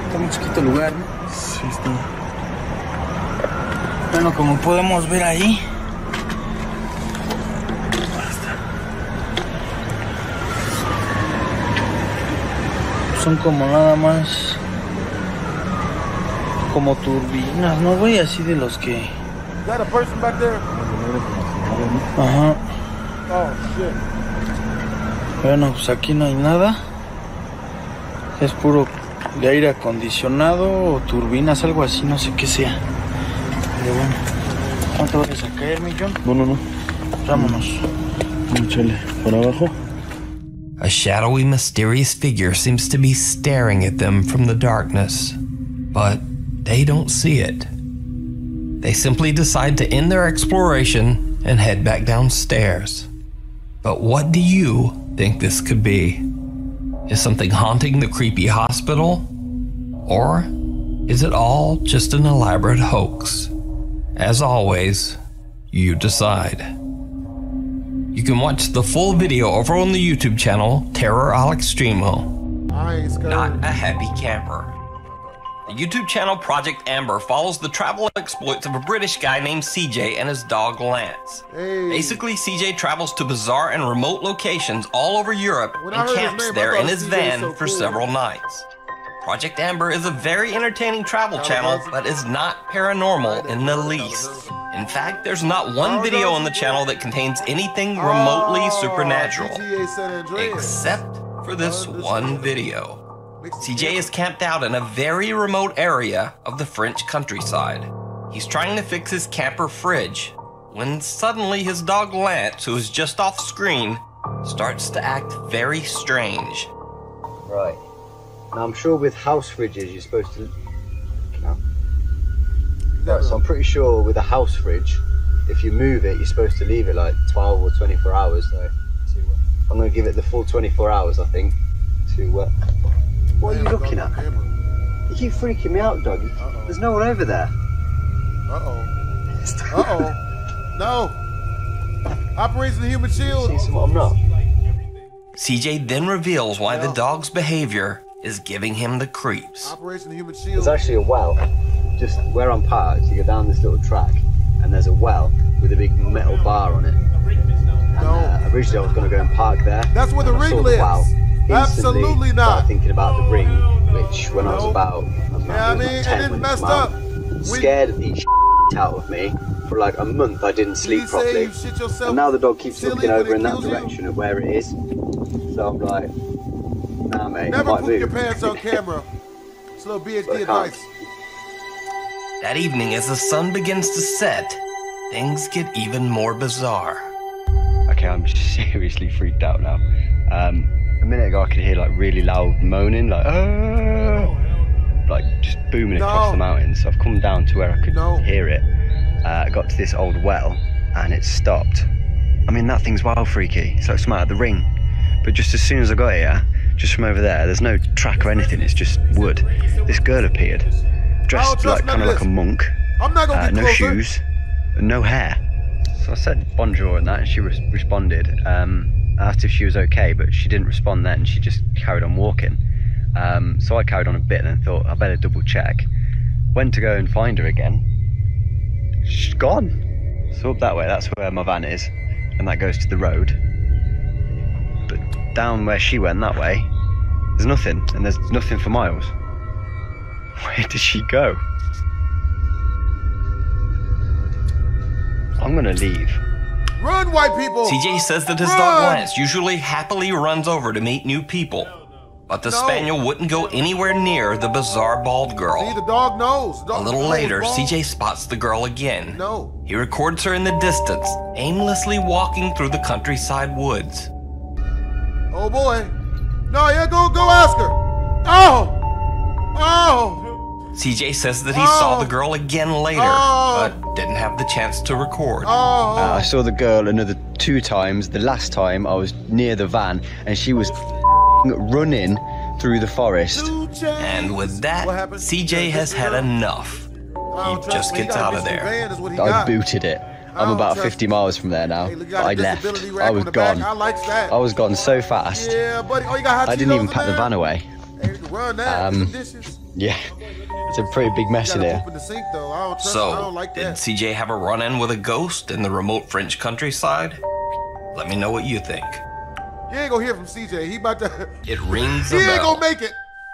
Está muy chiquito el lugar, ¿no? Sí, está. Bueno, como podemos ver ahí. Son como nada más como turbinas, ¿no, güey? Así de los que... Ajá. Bueno, pues aquí no hay nada. Es puro de aire acondicionado o turbinas, algo así, no sé qué sea. Pero bueno, ¿no te vayas a caer, mi John? No. Vámonos. Échale por abajo. A shadowy, mysterious figure seems to be staring at them from the darkness, but they don't see it. They simply decide to end their exploration and head back downstairs. But what do you think this could be? Is something haunting the creepy hospital? Or is it all just an elaborate hoax? As always, you decide. You can watch the full video over on the YouTube channel, Terror Al Extremo. Not a happy camper. The YouTube channel Project Amber follows the travel exploits of a British guy named CJ and his dog Lance. Basically, CJ travels to bizarre and remote locations all over Europe and camps there in his van for several nights. Project Amber is a very entertaining travel channel, but is not paranormal in the least. In fact, there's not one video on the channel that contains anything remotely supernatural, except for this one video. CJ is camped out in a very remote area of the French countryside. He's trying to fix his camper fridge, when suddenly his dog Lance, who is just off screen, starts to act very strange. Right. Now I'm sure with house fridges you're supposed to... Right, so I'm pretty sure with a house fridge, if you move it, you're supposed to leave it like 12 or 24 hours though. I'm going to give it the full 24 hours, I think, to... What are you looking at? You keep freaking me out, dog. There's no one over there. No. Operation Human Shield. I'm not. CJ then reveals why the dog's behavior is giving him the creeps. Operation Human Shield. There's actually a well, just where I'm parked. You go down this little track, and there's a well with a big metal bar on it. And originally I was going to go and park there. That's where the ring lives. Absolutely not. Started thinking about the ring, which when I was about, it didn't messed up. Scared the shit out of me. For like a month I didn't sleep properly, and now the dog keeps looking over in that direction of where it is. So I'm like, nah mate, never I might poop move. your pants on camera. It's a little BHD advice. That evening, as the sun begins to set, things get even more bizarre. Okay, I'm seriously freaked out now. A minute ago I could hear like really loud moaning, like just booming across the mountains. So I've come down to where I could hear it. I got to this old well and it stopped. I mean, that thing's wild freaky. It's like something out of the Ring. But just as soon as I got here, just from over there's no track or anything, it's just wood. This girl appeared, dressed like kind of like a monk. I'm not gonna get no closer. shoes, and no hair. So I said bonjour and that, and she responded. I asked if she was okay, but she didn't respond then. She just carried on walking. So I carried on a bit and then thought I better double check. Went to go and find her again. She's gone. So up that way, that's where my van is, and that goes to the road. But down where she went that way, there's nothing, and there's nothing for miles. Where did she go? I'm gonna leave. Run, white people! CJ says that his dog Lance usually happily runs over to meet new people, but the spaniel wouldn't go anywhere near the bizarre bald girl. See, the dog knows. A little later, CJ spots the girl again. He records her in the distance, aimlessly walking through the countryside woods. Oh boy. No, yeah, go ask her. Oh! CJ says that he saw the girl again later, but didn't have the chance to record. I saw the girl another 2 times. The last time I was near the van and she was running through the forest. And with that, CJ has had enough. He just gets out of there. I booted it. I'm about 50 miles from there now. But I left. I was gone. I was gone so fast. I didn't even pack the van away. Yeah, it's a pretty big mess in here. So, did CJ have a run-in with a ghost in the remote French countryside? Let me know what you think. You ain't gonna hear from CJ. He about to... It rings a He bell. ain't gonna make it.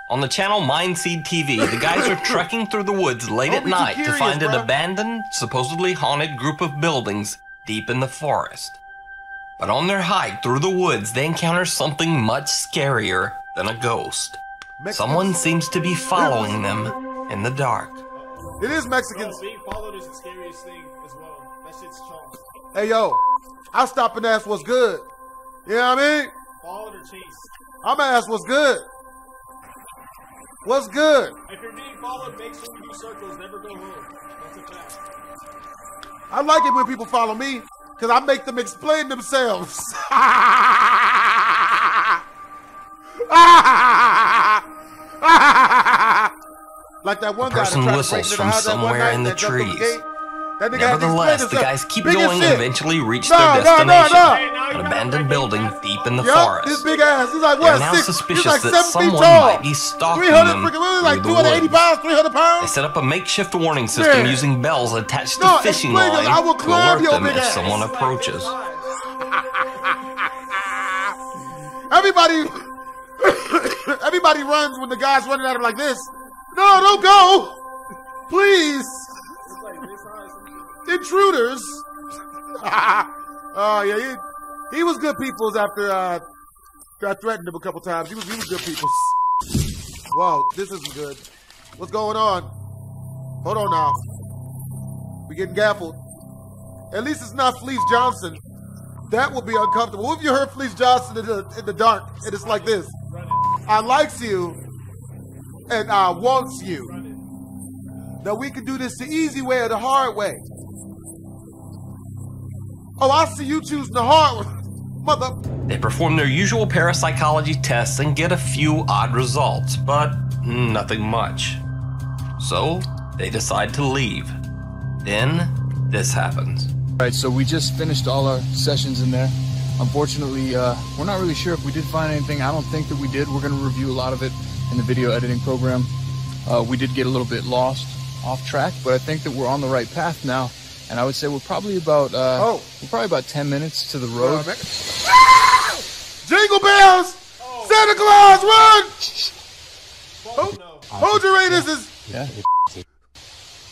On the channel Mindseed TV, the guys are trekking through the woods late at night to find an abandoned, supposedly haunted group of buildings deep in the forest. But on their hike through the woods, they encounter something much scarier than a ghost. Someone seems to be following them in the dark. It is Mexicans. Being followed is the scariest thing as well. That shit's chalk. Hey, yo, I'll stop and ask what's good. You know what I mean? Followed or chased. I'm gonna ask what's good. What's good? If you're being followed, make sure you do circles. Never go home. That's a fact. I like it when people follow me because I make them explain themselves. Like that one A person guy whistles from somewhere in the trees. Nevertheless, the guys keep going and eventually reach their destination, an abandoned building deep in the forest. This big ass, he's like, what, They're now suspicious like that someone might be stalking them like through the 280 woods. pounds, 300 pounds. They set up a makeshift warning system Man. using bells attached to No, fishing explain it. line I will to climb alert your them big if ass. someone approaches. Everybody, Everybody runs when the guy's running at him like this. No, don't go! Please! Intruders! Oh, yeah, he was good peoples after I threatened him a couple times. He was good peoples. Wow, this isn't good. What's going on? Hold on now. We getting gaffled. At least it's not Fleece Johnson. That would be uncomfortable. What if you heard Fleece Johnson in the dark and it's like this? I likes you and I wants you. Now we can do this the easy way or the hard way. Oh, I see you choosing the hard one. Mother. They perform their usual parapsychology tests and get a few odd results, but nothing much. So they decide to leave. Then this happens. Right, so we just finished all our sessions in there. Unfortunately, we're not really sure if we did find anything. I don't think that we did. We're going to review a lot of it in the video editing program. We did get a little bit lost, off track, but I think that we're on the right path now. And I would say we're probably about 10 minutes to the road. Jingle bells! Santa Claus, run! Hold your radiuses! Yeah.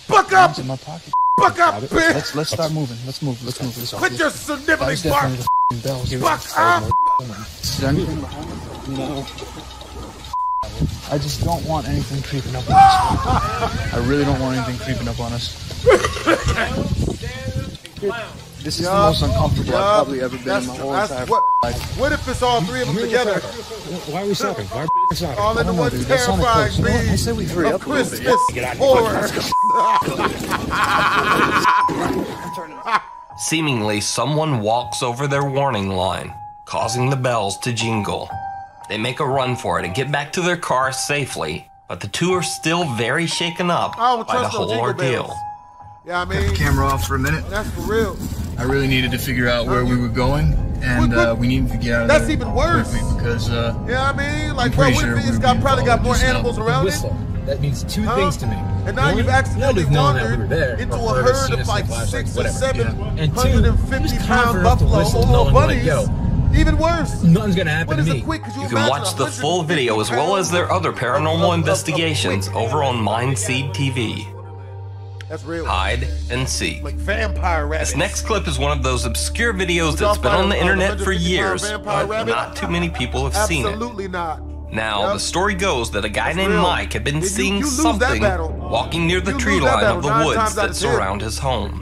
Buck up! In my pocket. Buck up, bitch! Let's start moving. Let's move. Quit your sniveling bark! Buck up! Is there anything behind me? No. I just don't want anything creeping up on us. I really don't want anything creeping up on us. This is the most uncomfortable I've probably ever been in my whole entire life. What if it's all three of them together? Why are we stopping? Why are we stopping? All in the one terrifying being I said we hurry up a little bit. Christmas horror. Seemingly, someone walks over their warning line, causing the bells to jingle. They make a run for it and get back to their car safely, but the two are still very shaken up by the whole ordeal. Yeah, I mean, cut the camera off for a minute. That's for real. I really needed to figure out where we were going, and we needed to get out of there. That's even worse. Because yeah, I mean, like, bro, what if it's probably got more animals around it? That means two things to me. And now you've accidentally wandered into a herd of like 6 or 750-pound buffalo or little bunnies. Even worse. Nothing's gonna happen to me. You can watch the full video as well as their other paranormal investigations over on Mindseed TV. That's real. Hide and seek. Like vampire rabbits. This next clip is one of those obscure videos that's been on the internet for years, but not too many people have seen it. Absolutely not. Now, the story goes that a guy named Mike had been seeing something walking near the tree line of the woods that surround his home.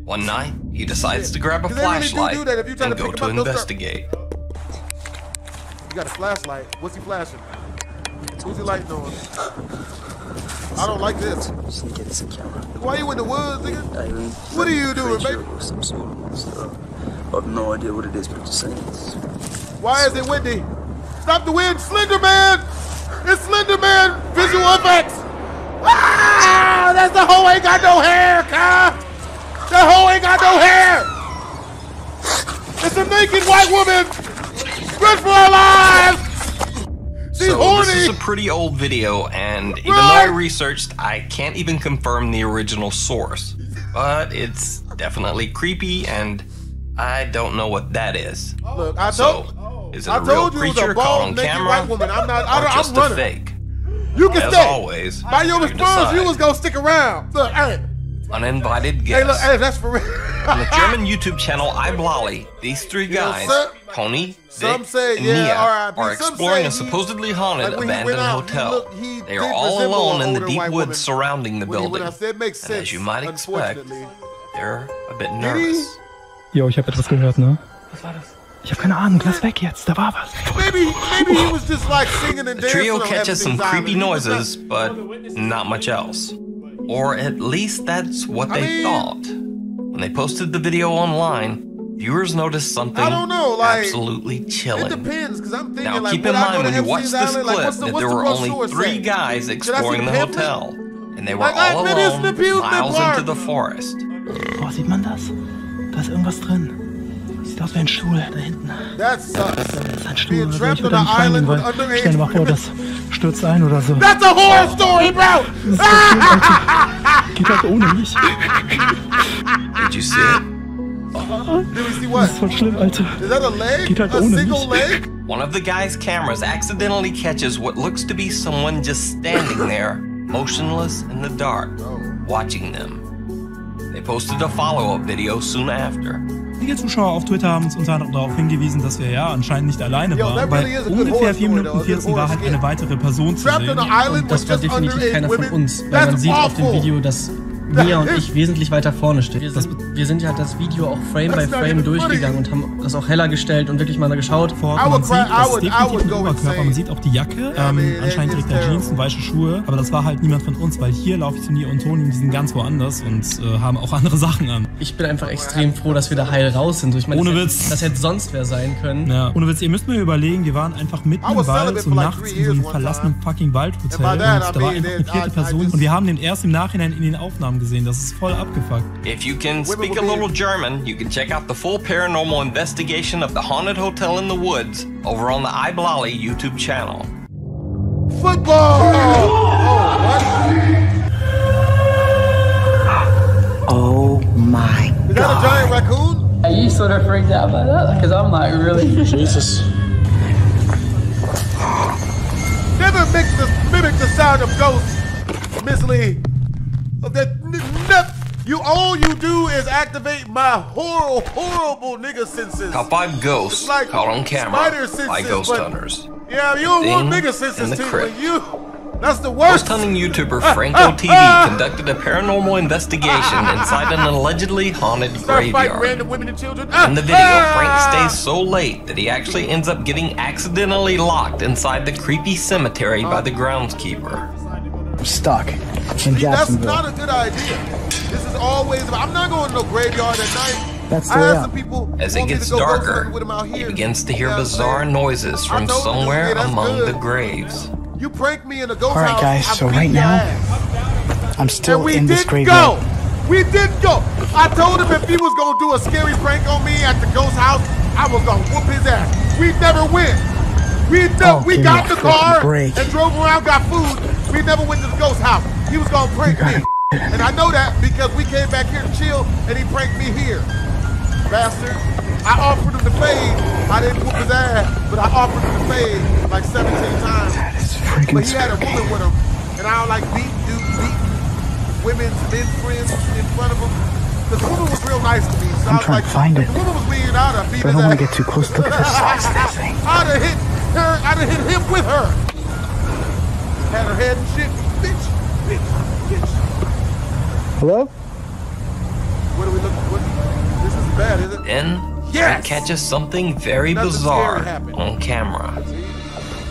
One night, he decides to grab a flashlight and go to investigate. You got a flashlight. What's he flashing? Who's he lighting on? I don't like this. Why are you in the woods, nigga? What are you doing, baby? I have no idea what it is, but just saying it's... Why is it windy? Stop the wind! Slender Man! It's Slender Man! Visual effects! Ah! That's the hoe ain't got no hair, Kyle! That hoe ain't got no hair! It's a naked white woman! Run for our lives! She's horny! This is a pretty old video, and even though I researched, I can't even confirm the original source. But it's definitely creepy, and I don't know what that is. Look, is it a real creature caught on camera, or just a fake? You can As stay. Always, by your response, you was gonna stick around. Look, hey. Uninvited guest. Hey, look, hey, that's for real. On the German YouTube channel iBlolly, these three guys, Tony, Vic, and Mia, are exploring a supposedly haunted abandoned hotel. They are all alone in the deep woods surrounding the building. And as you might expect, they're a bit nervous. Jo, ich habe etwas gehört, ne? Was war das? Ich habe keine Ahnung, lass weg jetzt, da war was. Maybe he was just like singing and dancing. The trio catches some creepy noises, but not much else. Or at least that's what they thought. When they posted the video online, viewers noticed something absolutely chilling. It depends, because I'm thinking, now keep in mind when you watch this clip that there were only 3 guys exploring the hotel, and they were all alone miles into the forest. Oh, sieht man das? Da ist irgendwas drin. Sieht aus wie ein Stuhl da hinten. That sucks. Das ist ein Stuhl oder so. Ich würde da nicht reingehen, weil stell dir mal vor, das stürzt ein oder so. That's a horror story, bro! Das ist so schlimm, Alter. Geht halt ohne mich. Did you see it? Did we see what? Das ist voll schlimm, Alter. Is that a leg? Geht halt a ohne single mich. leg? One of the guy's cameras accidentally catches what looks to be someone just standing there, motionless in the dark, watching them. They posted a follow-up video soon after. Viele Zuschauer auf Twitter haben uns unter anderem darauf hingewiesen, dass wir ja anscheinend nicht alleine waren, weil ungefähr 4 Minuten 14 war halt eine weitere Person zu sehen. Und das war definitiv keiner von uns, weil man sieht auf dem Video, dass Mia und ich wesentlich weiter vorne stehen. Wir sind ja das Video auch Frame by Frame durchgegangen und haben das auch heller gestellt und wirklich mal geschaut. Man sieht, das ist definitiv ein Oberkörper, man sieht auch die Jacke, anscheinend trägt er Jeans und weiße Schuhe, aber das war halt niemand von uns, weil hier laufe ich zu Nia und Toni, die sind ganz woanders und haben auch andere Sachen an. Ich bin einfach extrem froh, dass wir da heil raus sind. Ich meine, ohne Witz. Das hätte sonst wer sein können. Ja, ohne Witz, ihr müsst mir überlegen, wir waren einfach mitten im Wald, so nachts in so einem verlassenen fucking Waldhotel und da war einfach eine 4. Person und wir haben den erst im Nachhinein in den Aufnahmen gesehen, das ist voll abgefuckt. If you can speak a little German, you can check out the full paranormal investigation of the haunted hotel in the woods over on the iBlolly YouTube channel. Football! Oh my God. Is that a giant raccoon? Are you sort of freaked out by that? Because I'm like, really? Jesus. Never mimic the sound of ghosts, Miss Lee. All you do is activate my horrible nigga senses. Top 5 ghosts like caught on camera by ghost hunters. Yeah, you don't want nigga senses too, but you. That's the worst. Ghost hunting YouTuber Franco TV conducted a paranormal investigation inside an allegedly haunted graveyard. Random women and children. In the video, Frank stays so late that he actually ends up getting accidentally locked inside the creepy cemetery by the groundskeeper. I'm stuck in Jacksonville. That's not a good idea. This is always about, I'm not going to no graveyard at night. That's the way. As it gets darker, he begins to hear bizarre noises from somewhere among the graves. You prank me in a ghost house. Alright guys, so right now, I'm still in this graveyard. We didn't go. I told him if he was going to do a scary prank on me at the ghost house, I was going to whoop his ass. We never went. We got the car and drove around, got food. We never went to the ghost house. He was going to prank me. And I know that because we came back here to chill and he pranked me here. Bastard. I offered him to fade. I didn't whoop his ass, but I offered him to fade like 17 times. That is freaking But he had a woman with him. And I don't like beat women's men friends in front of him. The woman was real nice to me. So I'm trying to find it. The woman was bleeding out. I beat his ass. I don't want to get too close. Look at the size of this thing. I'd have hit him with her. Had her head and shit. Bitch. Hello? What are we looking for? This is bad, is it? Then, Frank catches something very bizarre on camera.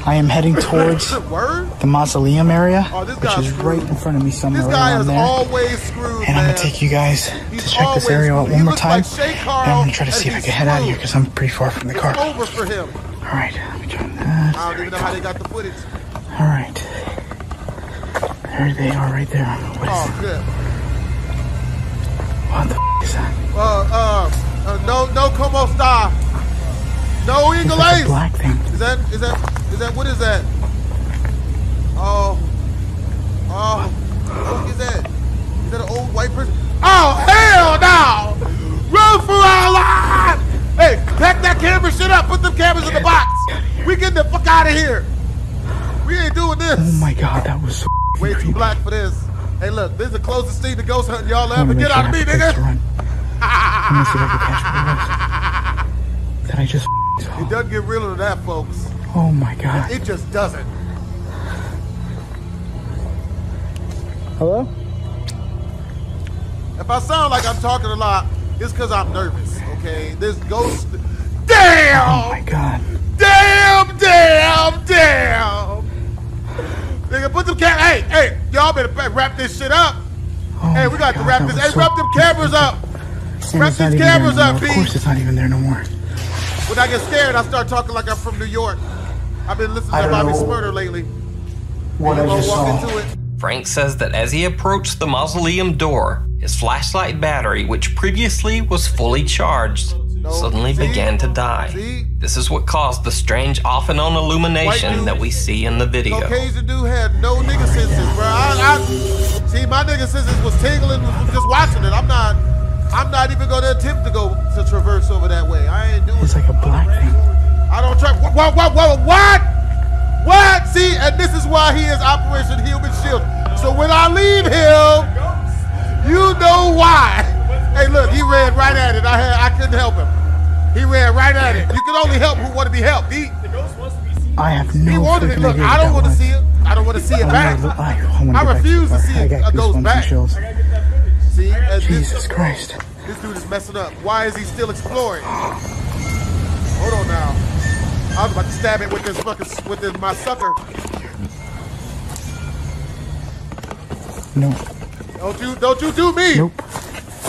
I am heading towards the mausoleum area, which is right in front of me somewhere around there. And I'm going to take you guys to check this area out one more time. And I'm going to try to see if I can head out of here because I'm pretty far from the car. Alright, let me turn that. I don't even know how they got the footage. Alright. There they are right there. What is it? Good. What the f is that? No como esta. No English. Like a black thing. Is that, what is that? What is that? Is that an old white person? Oh, hell no! Run for our lives! Hey, pack that camera shit up. Put them cameras in the box. We getting the fuck out of here. We ain't doing this. Oh my God, that was so way too black for this. Hey, look, this is the closest thing to ghost hunting y'all ever get out of me, nigga. Let me see if I can catch what it was. That I just saw. It doesn't get realer than that, folks. Oh my God. It just doesn't. Hello? If I sound like I'm talking a lot, it's because I'm nervous, okay? This ghost... Damn! Oh my God. Damn! Nigga, put them hey, y'all better wrap this shit up. Oh hey, we got to wrap this. Hey, so wrap them cameras up. Wrap these cameras up, B. Of course it's not even there no more. When I get scared, I start talking like I'm from New York. I've been listening to Bobby Smurder lately. What I just saw. Frank says that as he approached the mausoleum door, his flashlight battery, which previously was fully charged, suddenly began to die. This is what caused the strange off and on illumination that we see in the video. Caucasian dude had no nigga senses, bro. See, my nigga senses was tingling just watching it. I'm not even gonna attempt to go to traverse over that way. I ain't doing it. It's like a black thing. I don't trust. What? What? See, and this is why he is Operation Human Shield. So when I leave him, you know why. Hey, look, he ran right at it. I couldn't help him. He ran right at it. You can only help who want to be helped. I have no He wanted it. Look, I don't want to see it. I don't want to see it back. I refuse to see it goes back. See, Jesus Christ. This dude is messing up. Why is he still exploring? Hold on now. I was about to stab it with this my sucker. No. Don't you do me. Nope.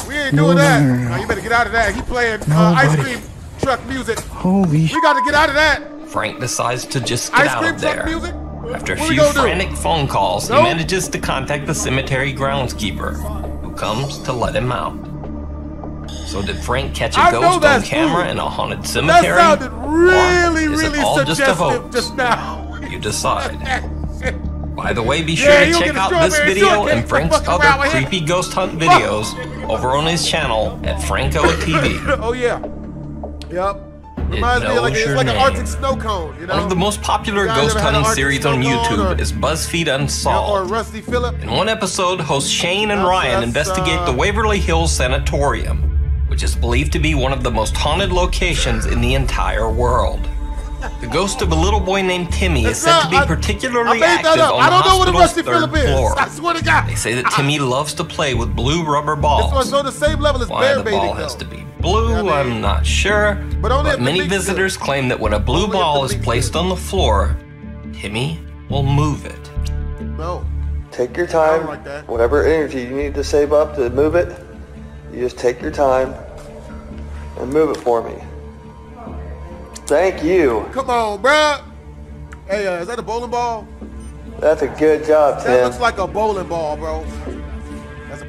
We ain't doing that. No. Now you better get out of that. He playing ice cream truck music. Holy shit. We got to get out of that. Frank decides to just get out of there. Music? After a few frantic phone calls, he manages to contact the cemetery groundskeeper, who comes to let him out. So did Frank catch a ghost on camera in a haunted cemetery? That sounded really, or is really it all just a suggestive hoax? just now. You decide. By the way, be sure to check out this video and Frank's other creepy ghost hunt videos over on his channel at Franco TV. Oh yeah. Yep. Reminds me of it's like an Arctic snow cone, you know? One of the most popular ghost hunting series on YouTube is BuzzFeed Unsolved. Or Rusty Phillip. In one episode, hosts Shane and Ryan investigate the Waverly Hills Sanatorium, which is believed to be one of the most haunted locations in the entire world. The ghost of a little boy named Timmy is said to be particularly active on the hospital's third floor. I swear to God. They say that Timmy loves to play with blue rubber balls. This one's on the same level as Why the ball has to be blue, I'm not sure. But many visitors claim that when a blue ball is placed on the floor, Timmy will move it. No. Take your time. Whatever energy you need to save up to move it, you just take your time and move it for me. Thank you. Come on, bruh. Hey, is that a bowling ball? That's a good job, Tim. That looks like a bowling ball, bro.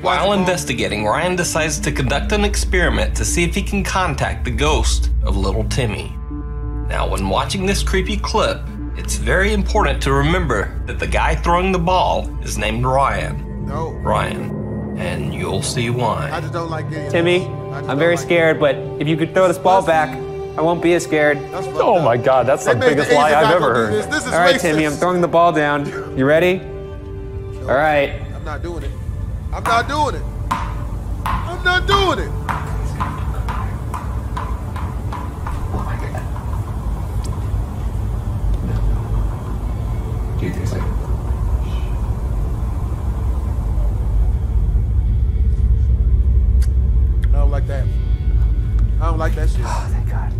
While investigating, Ryan decides to conduct an experiment to see if he can contact the ghost of little Timmy. Now, when watching this creepy clip, it's very important to remember that the guy throwing the ball is named Ryan. No. Ryan. And you'll see why. I just don't like it. Timmy, I'm very scared, but if you could throw this ball back, I won't be as scared. Oh my God, that's the biggest lie I've ever heard. All right, Timmy, I'm throwing the ball down. You ready? All right. I'm not doing it. I'm not doing it. I'm not doing it. I don't like that. I don't like that shit. Oh, thank God.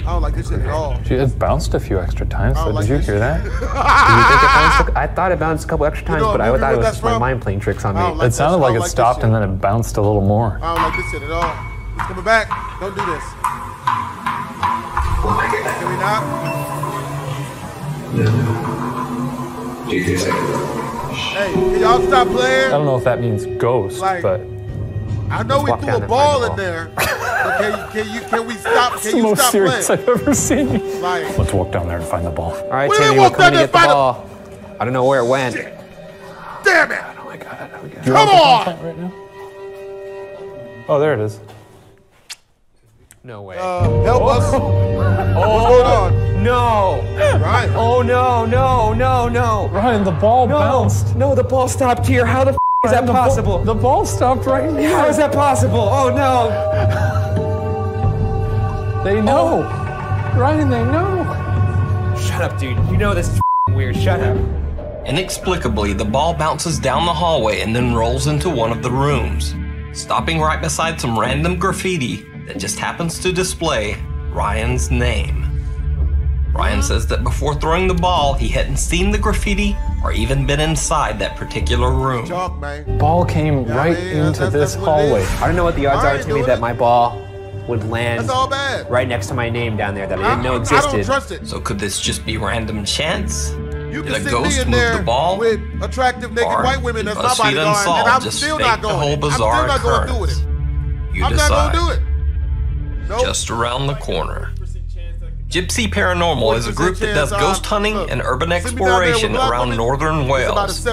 I don't like this shit at all. It bounced a few extra times, so did you hear that? Do you think it bounced? I thought it bounced a couple extra times, but I thought it was just my mind playing tricks on me. It sounded like it stopped and then it bounced a little more. I don't like this shit at all. He's coming back. Don't do this. Can we not? Hey, can y'all stop playing? I don't know if that means ghost, but I know we threw a ball in there. But can we stop? It's the most serious I've ever seen. Like, let's walk down there and find the ball. All right, Timmy, we're coming to get the ball. I don't know where it went. Damn it! Oh my God! Come on! Right now? Oh, there it is. No way. Help us! What's going on? No! Ryan. Oh no! Ryan, the ball bounced. No, the ball stopped here. How the is that possible? The ball stopped right here. How is that possible? Oh no! They know. Ryan, they know. Shut up, dude. You know this is weird. Shut up. Inexplicably, the ball bounces down the hallway and then rolls into one of the rooms, stopping right beside some random graffiti that just happens to display Ryan's name. Ryan says that before throwing the ball, he hadn't seen the graffiti or even been inside that particular room. Ball came right into this hallway. I don't know what the odds are, Timmy, that my ball would land right next to my name down there that I didn't know existed. I don't trust it. So could this just be random chance? You Did can a sit ghost me in move there the ball? with attractive naked white women that's my bodyguard, and I'm still not going. I'm still not going through with it. You I'm decide. not going to do it. Nope. Just around the corner. Gypsy Paranormal is a group that does ghost hunting and urban exploration around northern Wales.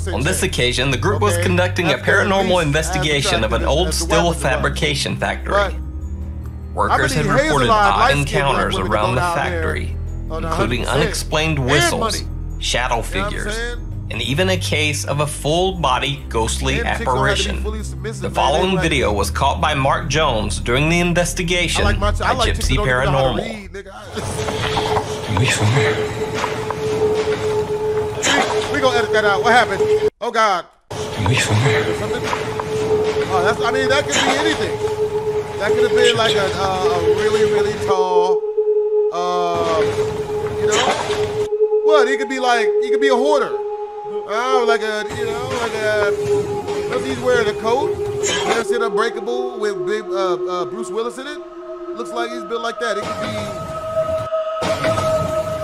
On this occasion, the group was conducting a paranormal investigation of an old steel fabrication factory. Workers had reported odd encounters around the factory, including unexplained whistles, shadow figures, and even a case of a full-body ghostly apparition. The following video was caught by Mark Jones during the investigation by Gypsy Paranormal. We gonna edit that out. What happened? Oh God. Something? Oh, that's. I mean, that could be anything. That could have been like a really, really tall. You know, what? He could be like. He could be a hoarder. Like a. You know, like a. He's wearing a coat. That's it, Unbreakable with big Bruce Willis in it. Looks like he's built like that. It could be.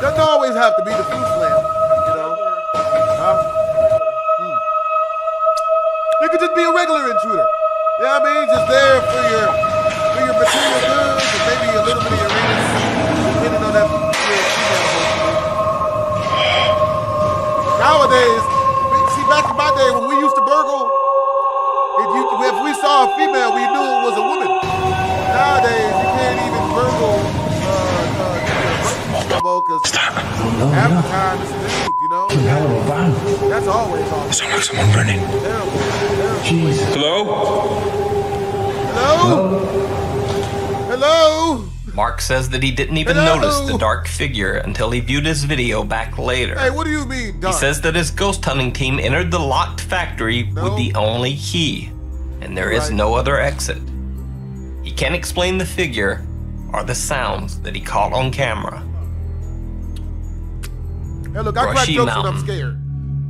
Doesn't always have to be the fruit slam. You know. It could just be a regular intruder. Yeah, I mean, just there for your material goods and maybe a little bit of your anus, depending on that Nowadays, see, back in my day when we used to burgle, if we saw a female, we knew it was a woman. Nowadays, you can't even burgle because half the time it's a dude, you know? That's always awesome. Sounds like someone running. Jeez. Hello? Hello? Hello? Mark says that he didn't even notice the dark figure until he viewed his video back later. Hey, what do you mean, dark? He says that his ghost hunting team entered the locked factory with the only key, and there is no other exit. He can't explain the figure or the sounds that he caught on camera. Hey, look, I crack jokes when I'm scared.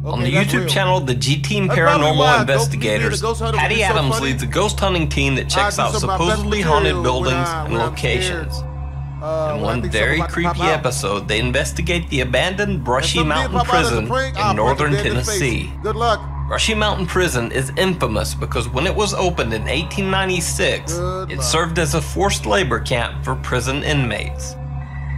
On the YouTube channel, the G-Team Paranormal Investigators, Patty Adams leads a ghost hunting team that checks out supposedly haunted buildings and locations. In one very creepy episode, they investigate the abandoned Brushy Mountain Prison in northern Tennessee. Good luck. Brushy Mountain Prison is infamous because when it was opened in 1896, it served as a forced labor camp for prison inmates.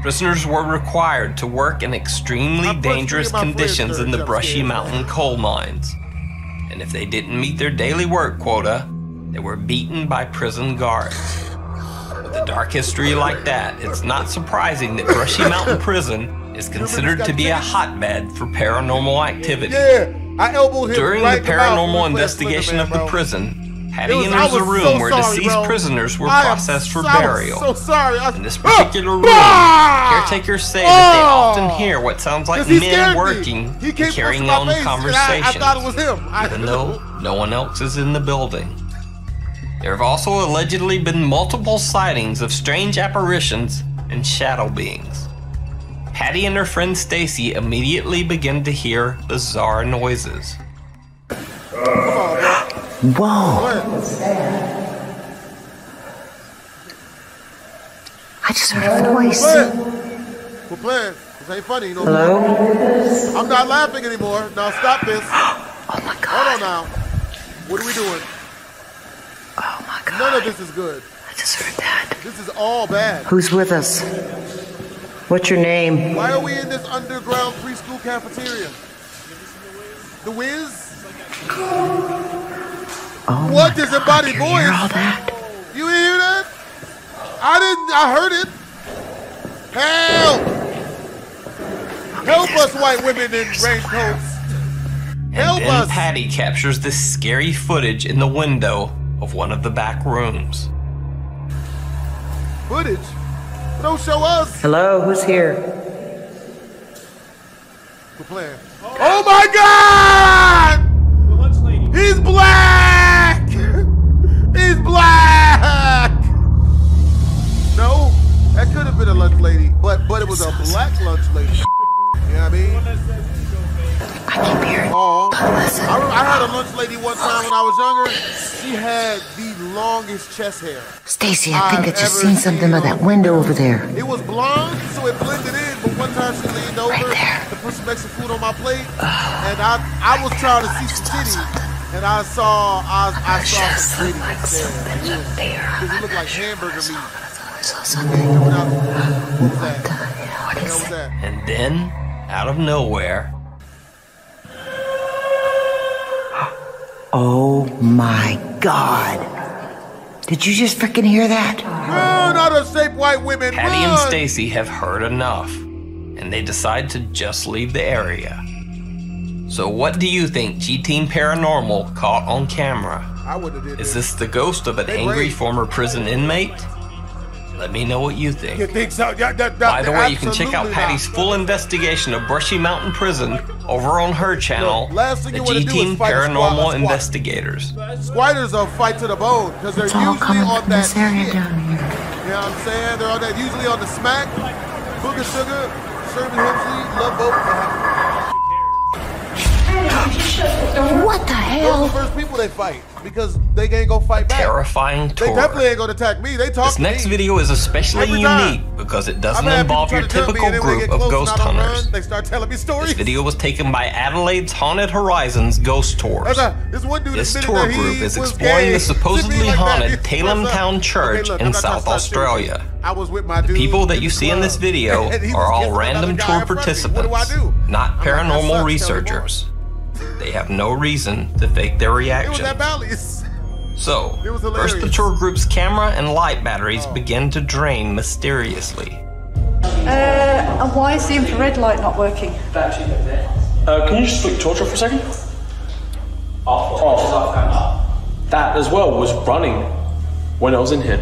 Prisoners were required to work in extremely dangerous conditions in the Brushy Mountain coal mines. And if they didn't meet their daily work quota, they were beaten by prison guards. With a dark history like that, it's not surprising that Brushy Mountain Prison is considered to be a hotbed for paranormal activity. During the paranormal investigation of the prison, Patty enters a room where deceased prisoners were processed for burial. In this particular room, caretakers say that they often hear what sounds like men working and carrying on conversations, even though no one else is in the building. There have also allegedly been multiple sightings of strange apparitions and shadow beings. Patty and her friend Stacy immediately begin to hear bizarre noises. Whoa. I just heard a voice. We're playing. This ain't funny, you know. Hello? I'm not laughing anymore. Now stop this. Oh my God. Hold on now. What are we doing? Oh my God. None of this is good. I just heard that. This is all bad. Who's with us? What's your name? Why are we in this underground preschool cafeteria? The Wiz? Oh what does embodied voice? Hear all that? You hear that? I heard it. Help! Help us, white women in raincoats. Help us! us! Patty captures this scary footage in the window of one of the back rooms. Footage? Don't show us. Hello, who's here? We're playing. Oh my God! He's black! He's black! No, that could have been a lunch lady, but it was a black lunch lady. You know what I mean? I keep hearing. Oh, I had a lunch lady one time when I was younger. She had the longest chest hair. Stacy, I think I just seen something by that window over there. It was blonde, so it blended in. But one time she leaned over to put some extra food on my plate, and I was trying to see some titties. And I saw some titties like something's up there. Because it looked like hamburger meat. I saw something. What was that? What is that? And then, out of nowhere... Oh my God. Did you just freaking hear that? Run out of shape, white women. Patty run. and Stacy have heard enough, and they decide to just leave the area. So what do you think G-Team Paranormal caught on camera? Is this the ghost of an angry former prison inmate? Let me know what you think. You think so? By the way, you can check out Patty's full investigation of Brushy Mountain Prison over on her channel, the G-Team Paranormal Investigators. Squiders will fight to the bone because they're usually on that shit. You know what I'm saying? They're on that, usually on the smack. Booger Sugar, Sherman Hemsley, Love Boat. What the hell? Those are the first people they fight because they ain't gonna fight back. Terrifying tour. They definitely ain't gonna attack me. They talk This to me. next video is especially unique because it doesn't involve your typical group of ghost hunters. They start telling me stories. This video was taken by Adelaide's Haunted Horizons Ghost Tours. This tour group is exploring the supposedly haunted Talem Town Church in South Australia. The people that you see in this video are all random tour participants, not paranormal researchers. They have no reason to fake their reaction. So, first the tour group's camera and light batteries begin to drain mysteriously. And why is the infrared light not working? Can you just flick the torch off for a second? Off. That as well was running when I was in here.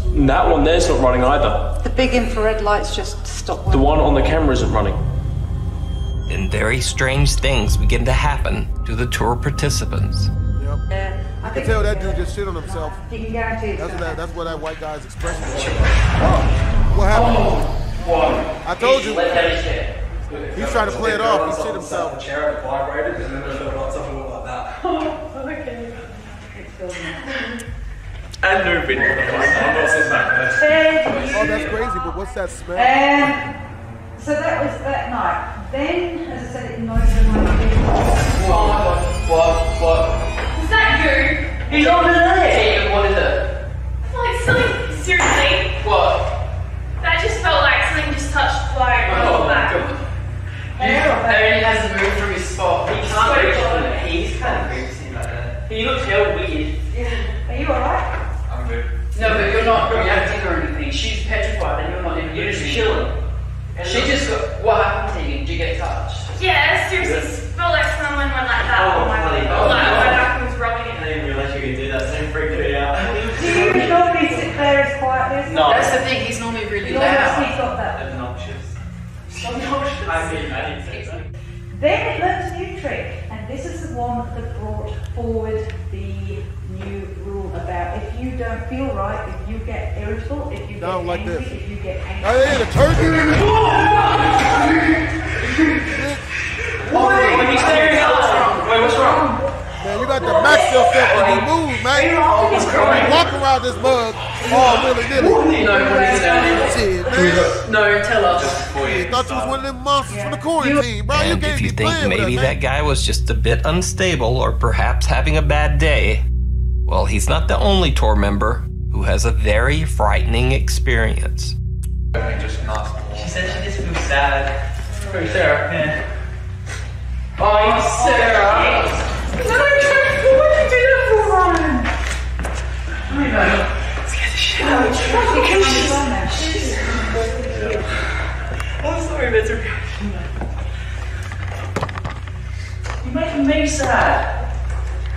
And that one there's not running either. The big infrared lights just stopped working. The one on the camera isn't running. And very strange things begin to happen to the tour participants. Yep. I can tell that dude just shit on himself. You can guarantee it. That's what that white guy's expression was. What happened? I told you. He's trying to play it off. He shit himself. And moving. Oh, that's crazy, but what's that smell? So that was that night. Then, as I said, it noised in my head. What? Is that you? He's over there! What is it? Like something, seriously? What? That just felt like something just touched my back. He hasn't moved from his spot. He can't reach on it. He's kind of crazy like that. He looks hell weird. Yeah. Are you alright? I'm good. No, but you're not reacting or anything. She's petrified and you're not even. You're just chilling. She just got. What happened to you? Did you get touched? Yeah, seriously, felt like someone went like that on my body. Like my back was rubbing it. I didn't realize you could do that, so it freaked me out. Do you normally sit there as quietly as no. that? That's the thing, he's normally really loud. He's got that. Obnoxious. I didn't say so. Then it learned a new trick, and this is the one that brought forward the new rule about if you don't feel right, if you get irritable, if you get angry, if you get angry. Oh, yeah, the turkey! What are you staring at? Wait, what's wrong? Man, you got to max yourself when you move, man. He's crying. Walk around this mug all willy-nilly. No, tell us. I thought you was one of them monsters from the quarantine, bro. And if you think maybe that guy was just a bit unstable or perhaps having a bad day, well, he's not the only tour member who has a very frightening experience. She said she just feels sad. Who's Sarah? Yeah. Oh, Sarah! No, what did you do that for, Ryan? I know. Scared the shit out of me. I'm sorry, that's okay. You're making me sad.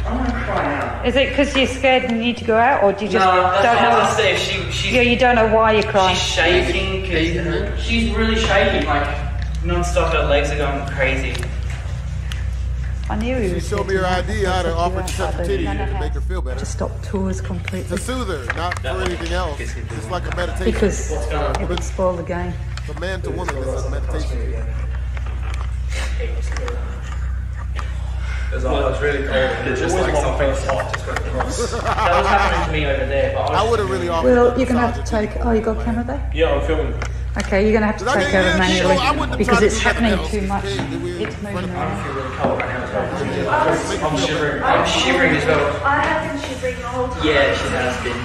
I'm gonna cry now. Is it because you're scared and need to go out, or do you just don't know? I say she's yeah, you don't know why you're crying. She's shaking. She's really shaking, like non-stop. Her legs are going crazy. I knew he was. She showed me her ID how to offer to touch her titty to make her feel better. To stop tours completely. To soothe her, not for anything else. It's like a meditation. Because it would spoil the game. From man to woman, this is a meditation. It was really cold. It's just like something soft just went across. That was happening to me over there. But I would have really offered. Well, you're going to have to take. Oh, you got a camera there? Yeah, I'm filming. Okay, you're going to have to take care of it manually because it's happening too much. It's moving around. I'm shivering. I'm shivering as well. I have been shivering the whole time. Yeah, she has been.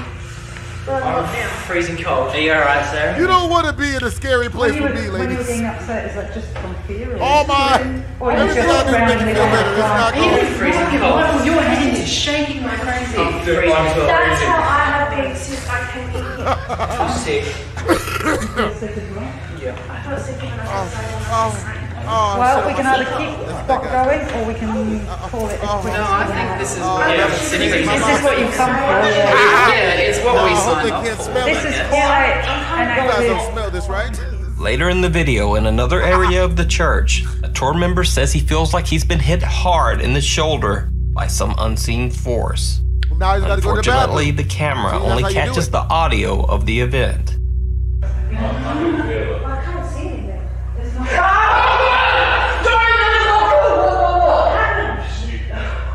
I'm freezing cold. Are you alright, Sarah? You don't want to be in a scary place with me, ladies. When you're getting upset, is that just from fear? Oh my! Or you just randomly I'm freezing cold. Your hand is shaking like crazy. I'm freezing cold. That's how I have since I came in here. I'm sick. Yeah. I felt sick when I was outside. Well, we can either keep the spot going or we can call it a quit. No, I think this is This is what you come for. Yeah, it's what we signed up for. This is quiet and active. You guys don't smell this, right? Later in the video, in another area of the church, a tour member says he feels like he's been hit hard in the shoulder by some unseen force. Unfortunately, the camera only catches the audio of the event. I can't see anything. There's no...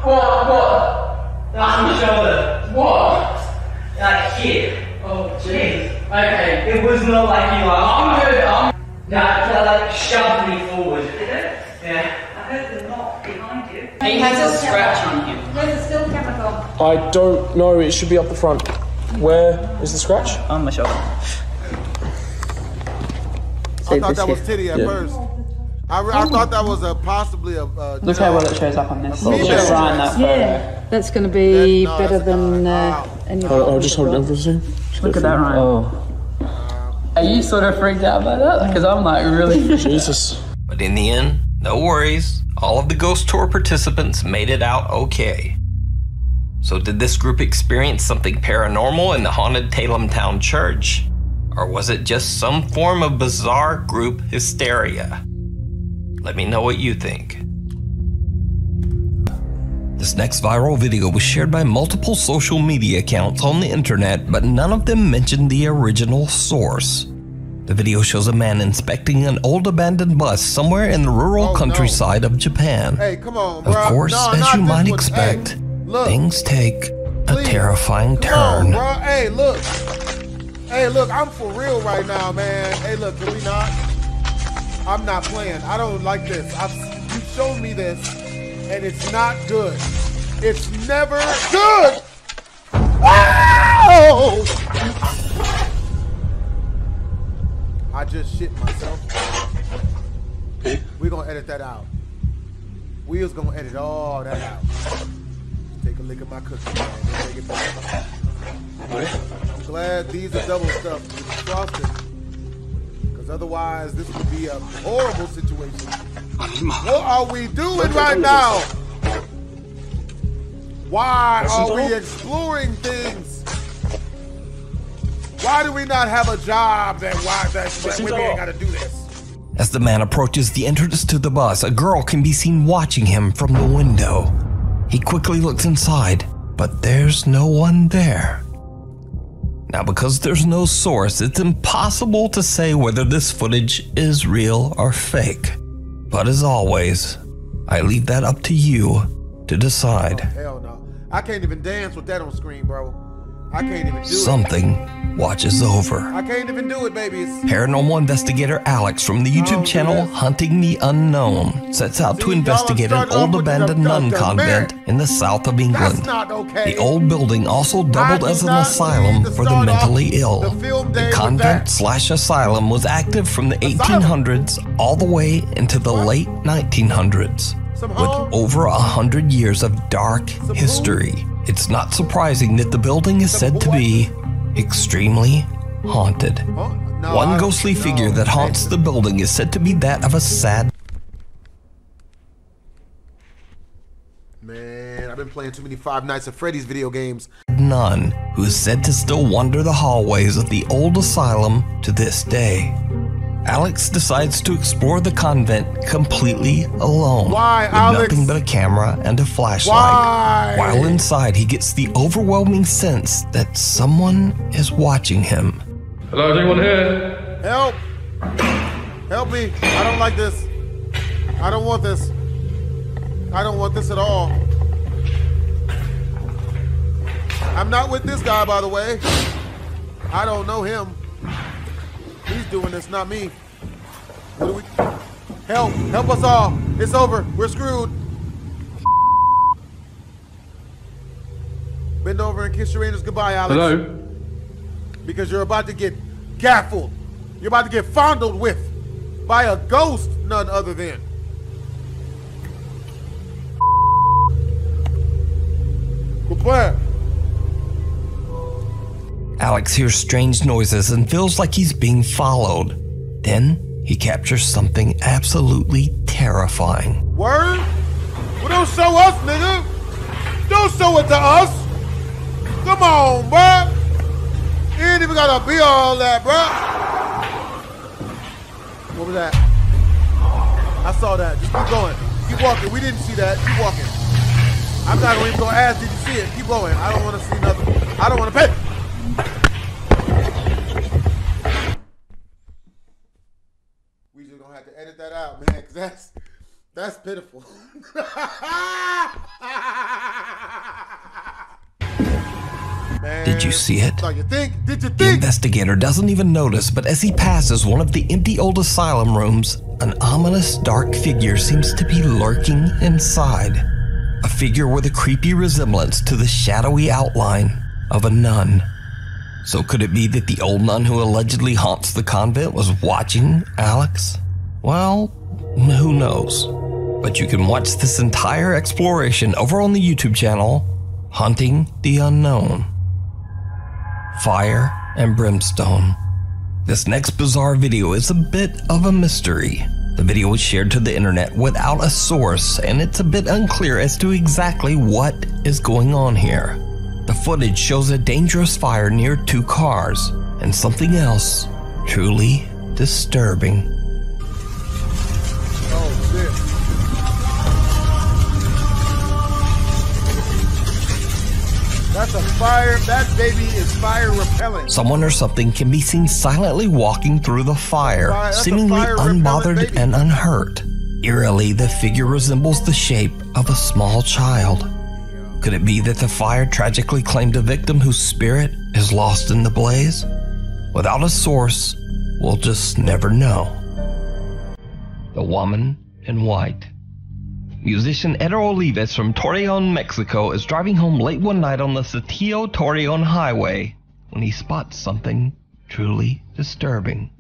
What? That's my shoulder. What? Like here. Oh, jeez. Okay, it was not like you are. I'm good. That like shoved me forward. Did it? Yeah. I heard the knock behind you. He has a scratch on him. There's a still camera on. I don't know. It should be up the front. Where is the scratch? On my shoulder. I thought that was titty at first. I thought that was possibly a. Look how well it shows up on this. Just right in that photo. Yeah, that's going to be better than any of I'll just hold it down for a second. Look at that, Ryan. Oh. Are you sort of freaked out by that? Because I'm like, really? Jesus. But in the end, no worries. All of the ghost tour participants made it out okay. So did this group experience something paranormal in the haunted Talem Town Church? Or was it just some form of bizarre group hysteria? Let me know what you think. This next viral video was shared by multiple social media accounts on the internet, but none of them mentioned the original source. The video shows a man inspecting an old abandoned bus somewhere in the rural countryside of Japan. Hey, come on, bro. Of course, as you might expect, things take a terrifying turn. Bro. Hey, look. Hey, look, I'm for real right now, man. Hey, look, can we not? I'm not playing. I don't like this. You showed me this, and it's not good. It's never good. Oh! I just shit myself. We're gonna edit that out. We was gonna edit all that out. Take a lick of my cookie, man. Take it back. I'm glad these are double stuffed with frosting. Otherwise, this would be a horrible situation. What are we doing right now? Why are we exploring things? Why do we not have a job that we ain't gotta do this? As the man approaches the entrance to the bus, a girl can be seen watching him from the window. He quickly looks inside, but there's no one there. Now, because there's no source, it's impossible to say whether this footage is real or fake. But as always, I leave that up to you to decide. Oh, hell no. I can't even dance with that on screen, bro. I can't even do it. Something watches over. I can't even do it, babies. Paranormal investigator Alex from the YouTube channel Hunting the Unknown sets out to investigate an old abandoned nun convent in the south of England. The old building also doubled as an asylum for the mentally ill. The convent/asylum was active from the 1800s all the way into the late 1900s. With over 100 years of dark history, it's not surprising that the building is said to be extremely haunted. One ghostly figure that haunts the building is said to be that of a sad man. I've been playing too many Five Nights at Freddy's video games. nun who is said to still wander the hallways of the old asylum to this day. Alex decides to explore the convent completely alone, with nothing but a camera and a flashlight. While inside, he gets the overwhelming sense that someone is watching him. Hello, is anyone here? Help! Help me! I don't like this. I don't want this. I don't want this at all. I'm not with this guy, by the way. I don't know him. He's doing this, not me. What do we... Help! Help us all! It's over. We're screwed. Bend over and kiss your angels goodbye, Alex. Hello? Because you're about to get gaffled. You're about to get fondled with by a ghost, none other than. Goodbye. Alex hears strange noises and feels like he's being followed. Then he captures something absolutely terrifying. Word? Well, don't show us, nigga. Don't show it to us. Come on, bruh. You ain't even gotta be all that, bruh. What was that? I saw that. Just keep going. Keep walking. We didn't see that. Keep walking. I'm not even gonna ask, did you see it? Keep going. I don't want to see nothing. I don't want to pay. We just gonna have to edit that out, man, because that's pitiful. Man, did you see it? So you think? Did you think? The investigator doesn't even notice, but as he passes one of the empty old asylum rooms, an ominous dark figure seems to be lurking inside. A figure with a creepy resemblance to the shadowy outline of a nun. So could it be that the old nun who allegedly haunts the convent was watching Alex? Well, who knows? But you can watch this entire exploration over on the YouTube channel, Hunting the Unknown. Fire and brimstone. This next bizarre video is a bit of a mystery. The video was shared to the internet without a source, and it's a bit unclear as to exactly what is going on here. The footage shows a dangerous fire near 2 cars, and something else truly disturbing. Oh, shit. That's a fire. That baby is fire repellent. Someone or something can be seen silently walking through the fire, seemingly unbothered and unhurt. Eerily, the figure resembles the shape of a small child. Could it be that the fire tragically claimed a victim whose spirit is lost in the blaze? Without a source, we'll just never know. The Woman in White. Musician Eder Olivas from Torreon, Mexico is driving home late one night on the Saltillo-Torreon highway when he spots something truly disturbing.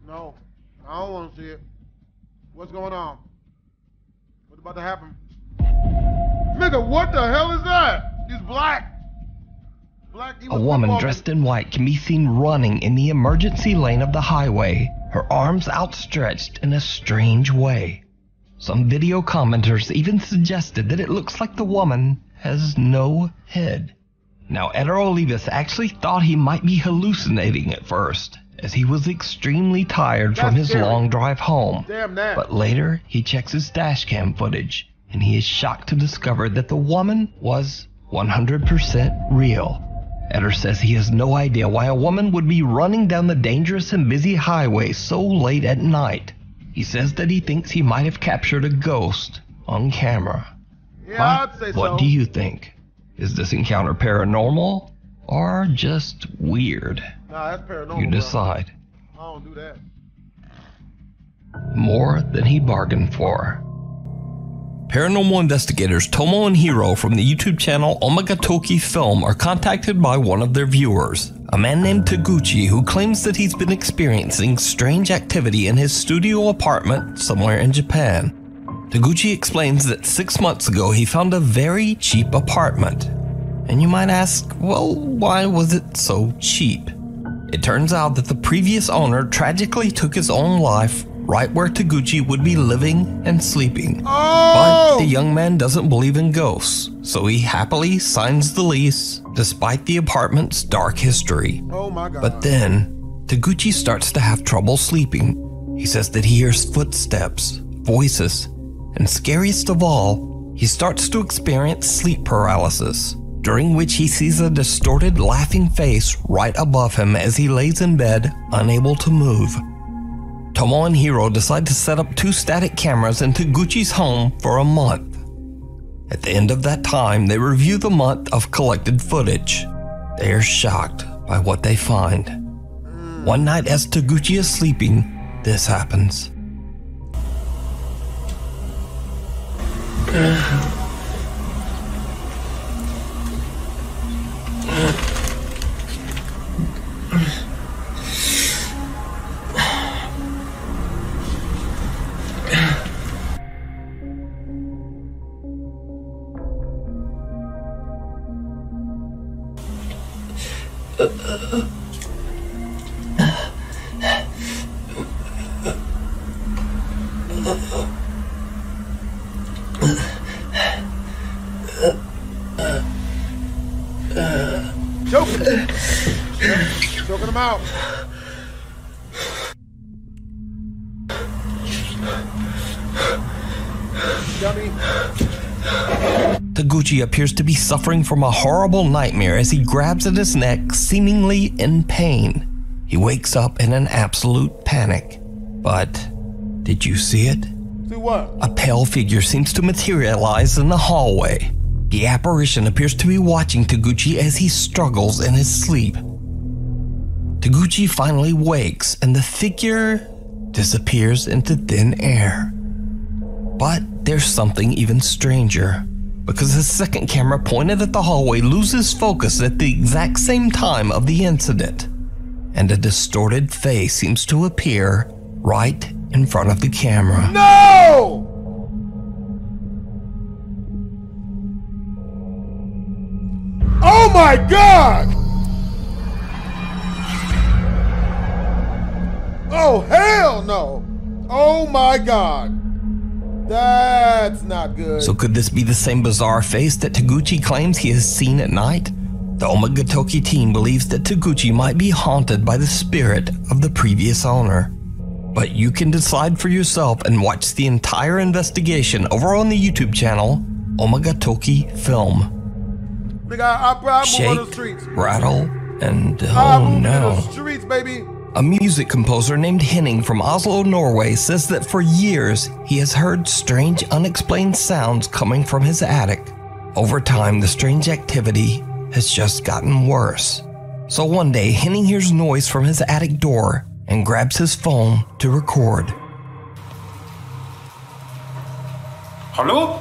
No, I don't want to see it. What's going on? What's about to happen? Nigga, what the hell is that? He's black. A woman dressed in white can be seen running in the emergency lane of the highway, her arms outstretched in a strange way. Some video commenters even suggested that it looks like the woman has no head. Now, Eder Olivas actually thought he might be hallucinating at first, as he was extremely tired from his long drive home. But later, he checks his dashcam footage, and he is shocked to discover that the woman was 100% real. Eder says he has no idea why a woman would be running down the dangerous and busy highway so late at night. He says that he thinks he might have captured a ghost on camera. Yeah, I'd say so. What do you think? Is this encounter paranormal or just weird? Nah, that's paranormal. You decide. Bro. I don't do that. More than he bargained for. Paranormal investigators Tomo and Hiro from the YouTube channel Omagatoki Film are contacted by one of their viewers, a man named Taguchi, who claims that he's been experiencing strange activity in his studio apartment somewhere in Japan. Taguchi explains that 6 months ago he found a very cheap apartment. And you might ask, well, why was it so cheap? It turns out that the previous owner tragically took his own life right where Taguchi would be living and sleeping. But the young man doesn't believe in ghosts, so he happily signs the lease despite the apartment's dark history. Oh my God. But then, Taguchi starts to have trouble sleeping. He says that he hears footsteps, voices, and scariest of all, he starts to experience sleep paralysis, during which he sees a distorted, laughing face right above him as he lays in bed, unable to move. Tomo and Hiro decide to set up 2 static cameras in Taguchi's home for a month. At the end of that time, they review the month of collected footage. They are shocked by what they find. One night as Taguchi is sleeping, this happens. Choking him out. Dummy. Taguchi appears to be suffering from a horrible nightmare as he grabs at his neck, seemingly in pain. He wakes up in an absolute panic. But did you see it? See what? A pale figure seems to materialize in the hallway. The apparition appears to be watching Taguchi as he struggles in his sleep. Taguchi finally wakes and the figure disappears into thin air. But there's something even stranger, because the second camera pointed at the hallway loses focus at the exact same time of the incident, and a distorted face seems to appear right in front of the camera. No! Oh my God! Oh hell no! Oh my God! That's not good. So could this be the same bizarre face that Taguchi claims he has seen at night? The Omagatoki team believes that Taguchi might be haunted by the spirit of the previous owner. But you can decide for yourself and watch the entire investigation over on the YouTube channel, Omagatoki Film. Shake, rattle, and oh no. Streets, baby. A music composer named Henning from Oslo, Norway says that for years he has heard strange unexplained sounds coming from his attic. Over time, the strange activity has just gotten worse. So one day, Henning hears noise from his attic door and grabs his phone to record. Hello?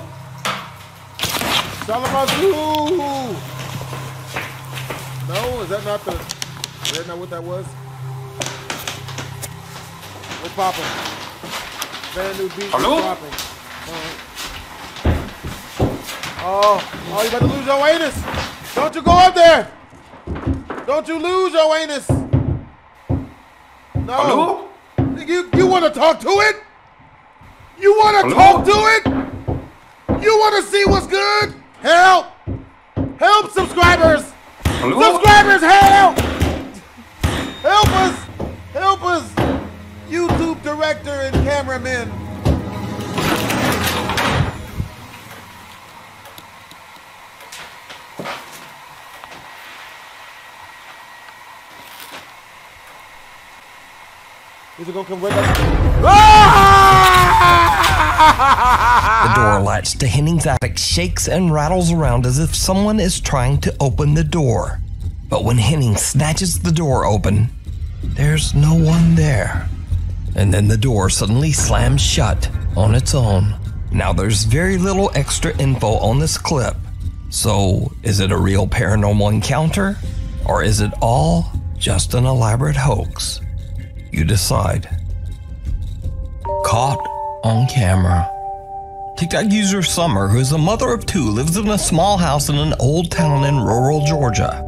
Salamazoo! No, is that not what that was? We're popping. Brand new beat. Hello? Popping. Oh, you about to lose your anus. Don't you go up there. Don't you lose your anus. No. Hello? You want to talk to it? You want to talk to it? You want to see what's good? Help! Help, subscribers! Hello? Subscribers, help! Help us! Help us! YouTube director and cameraman. Is it gonna come right back? The door latched to Henning's attic shakes and rattles around as if someone is trying to open the door. But when Henning snatches the door open, there's no one there. And then the door suddenly slams shut on its own. Now there's very little extra info on this clip. So is it a real paranormal encounter? Or is it all just an elaborate hoax? You decide. Caught on camera. TikTok user Summer, who is a mother of two, lives in a small house in an old town in rural Georgia.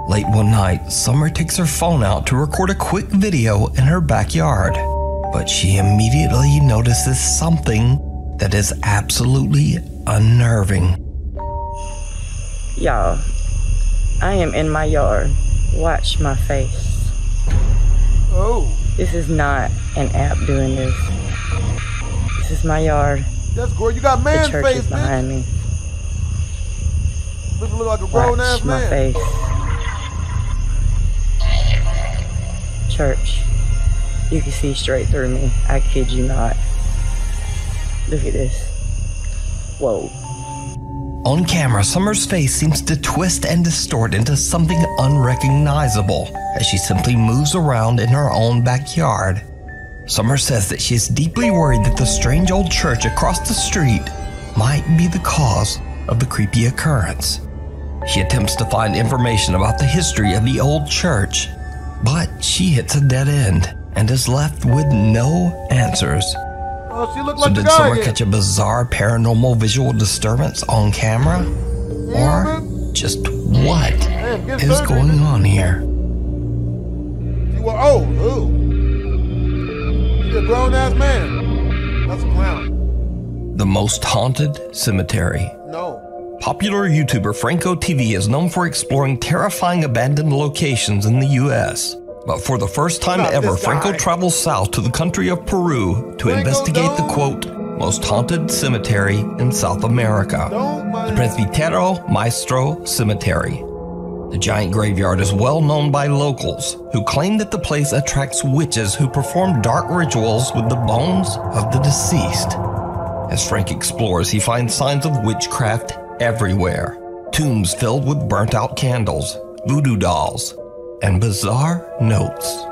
Late one night, Summer takes her phone out to record a quick video in her backyard. But she immediately notices something that is absolutely unnerving. Y'all, I am in my yard. Watch my face. Oh. This is not an app doing this. This is my yard. That's great. You got man the church face, is behind me. Look like a grown ass man. Watch my face. Church. You can see straight through me. I kid you not. Look at this. Whoa. On camera, Summer's face seems to twist and distort into something unrecognizable as she simply moves around in her own backyard. Summer says that she is deeply worried that the strange old church across the street might be the cause of the creepy occurrence. She attempts to find information about the history of the old church, but she hits a dead end and is left with no answers. Oh, she looked So like did the guy Summer again. catch a bizarre paranormal visual disturbance on camera? Or just what is going on here? You were old. Ooh. You're a grown-ass man. That's a clown. The most haunted cemetery. No. Popular YouTuber Franco TV is known for exploring terrifying abandoned locations in the U.S. But for the first time ever, Franco travels south to the country of Peru to investigate the, quote, most haunted cemetery in South America, the Presbítero Maestro Cemetery. The giant graveyard is well known by locals who claim that the place attracts witches who perform dark rituals with the bones of the deceased. As Frank explores, he finds signs of witchcraft everywhere. Tombs filled with burnt-out candles, voodoo dolls, and bizarre notes.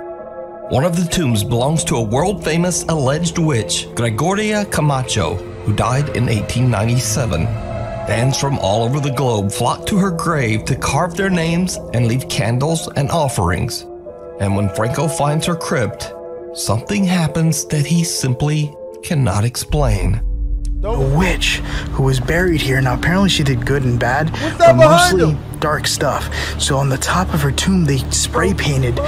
One of the tombs belongs to a world-famous alleged witch, Gregoria Camacho, who died in 1897. Fans from all over the globe flock to her grave to carve their names and leave candles and offerings. And when Franco finds her crypt, something happens that he simply cannot explain. A witch who was buried here. Now apparently she did good and bad, but mostly dark stuff. So on the top of her tomb they spray painted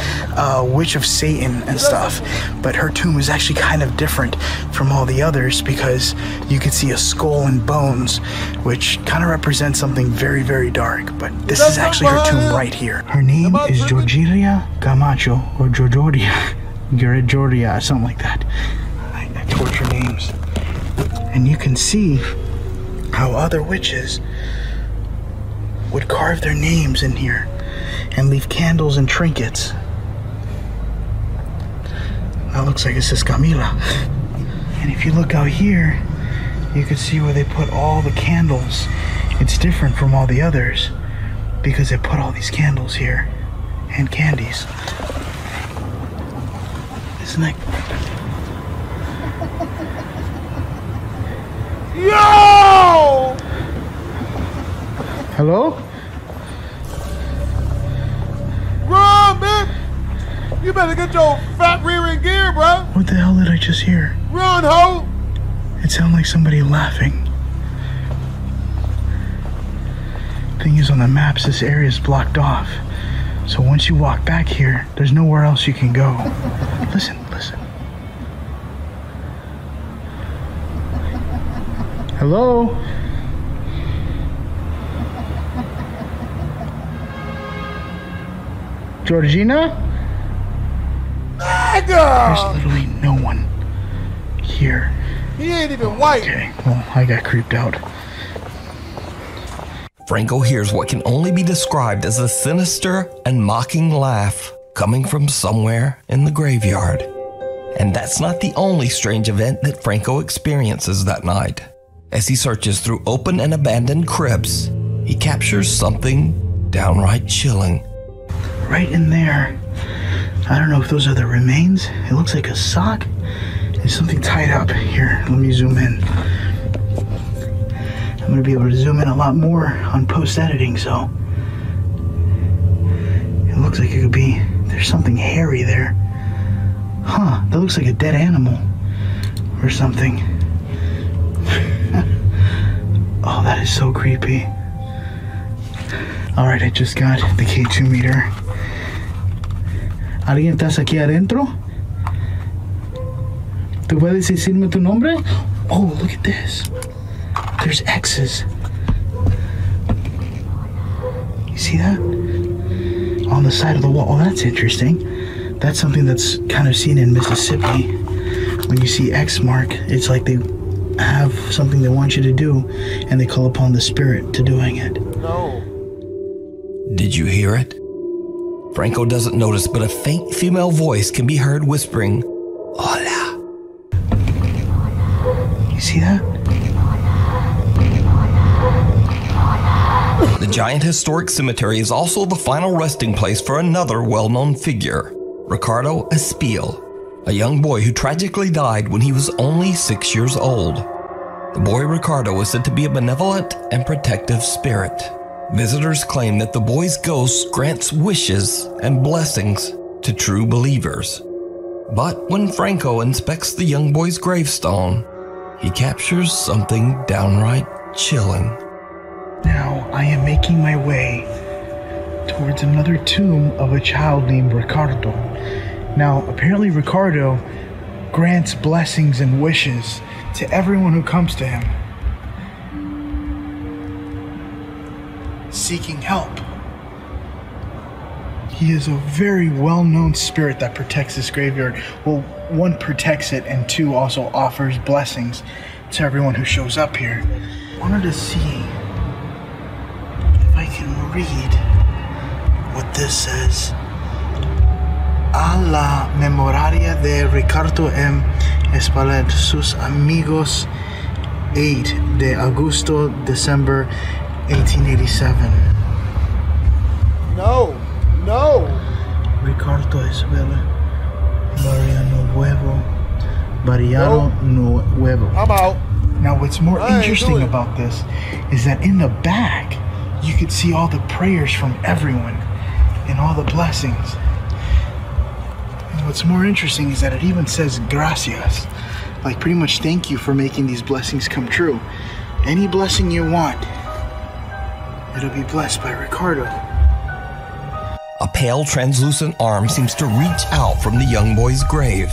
Witch of Satan and stuff. But her tomb is actually kind of different from all the others because you can see a skull and bones, which kind of represents something very, very dark. But this is actually her tomb right here. Her name is Gregoria Camacho or Gregoria, something like that. I torture names. And you can see how other witches would carve their names in here and leave candles and trinkets. That looks like it says Camila. And if you look out here, you can see where they put all the candles. It's different from all the others because they put all these candles here and candies. Isn't that... Yo! Hello? Run, man! You better get your fat rear in gear, bro. What the hell did I just hear? Run, ho! It sounded like somebody laughing. Thing is, on the maps, this area is blocked off. So once you walk back here, there's nowhere else you can go. Listen, listen. Hello? Georgina? There's literally no one here. He ain't even white. Okay, well, I got creeped out. Franco hears what can only be described as a sinister and mocking laugh coming from somewhere in the graveyard. And that's not the only strange event that Franco experiences that night. As he searches through open and abandoned crypts, he captures something downright chilling. Right in there. I don't know if those are the remains. It looks like a sock. There's something tied up. Here, let me zoom in. I'm going to be able to zoom in a lot more on post-editing, so... It looks like it could be... There's something hairy there. Huh, that looks like a dead animal. Or something. Oh, that is so creepy. Alright, I just got the K2 meter. ¿Alguien estás aquí adentro? ¿Tú puedes decirme tu nombre? Oh, look at this. There's X's. You see that? On the side of the wall. Oh, that's interesting. That's something that's kind of seen in Mississippi. When you see X mark, it's like they have something they want you to do, and they call upon the spirit to doing it. No. Did you hear it? Franco doesn't notice, but a faint female voice can be heard whispering, "Hola." You see that? The giant historic cemetery is also the final resting place for another well-known figure, Ricardo Espiel, a young boy who tragically died when he was only 6 years old. The boy Ricardo was said to be a benevolent and protective spirit. Visitors claim that the boy's ghost grants wishes and blessings to true believers. But when Franco inspects the young boy's gravestone, he captures something downright chilling. Now I am making my way towards another tomb of a child named Ricardo. Now, apparently Ricardo grants blessings and wishes to everyone who comes to him, seeking help. He is a very well-known spirit that protects this graveyard. Well, one, protects it, and two, also offers blessings to everyone who shows up here. I wanted to see if I can read what this says. A la memoria de Ricardo M. Espaillat, sus amigos, 8 de agosto, December 1887. No. Ricardo Espaillat, Mariano Nuevo. I'm out. Now, what's more interesting about this is that in the back, you could see all the prayers from everyone and all the blessings. And what's more interesting is that it even says gracias, like pretty much thank you for making these blessings come true. Any blessing you want, it'll be blessed by Ricardo. A pale, translucent arm seems to reach out from the young boy's grave.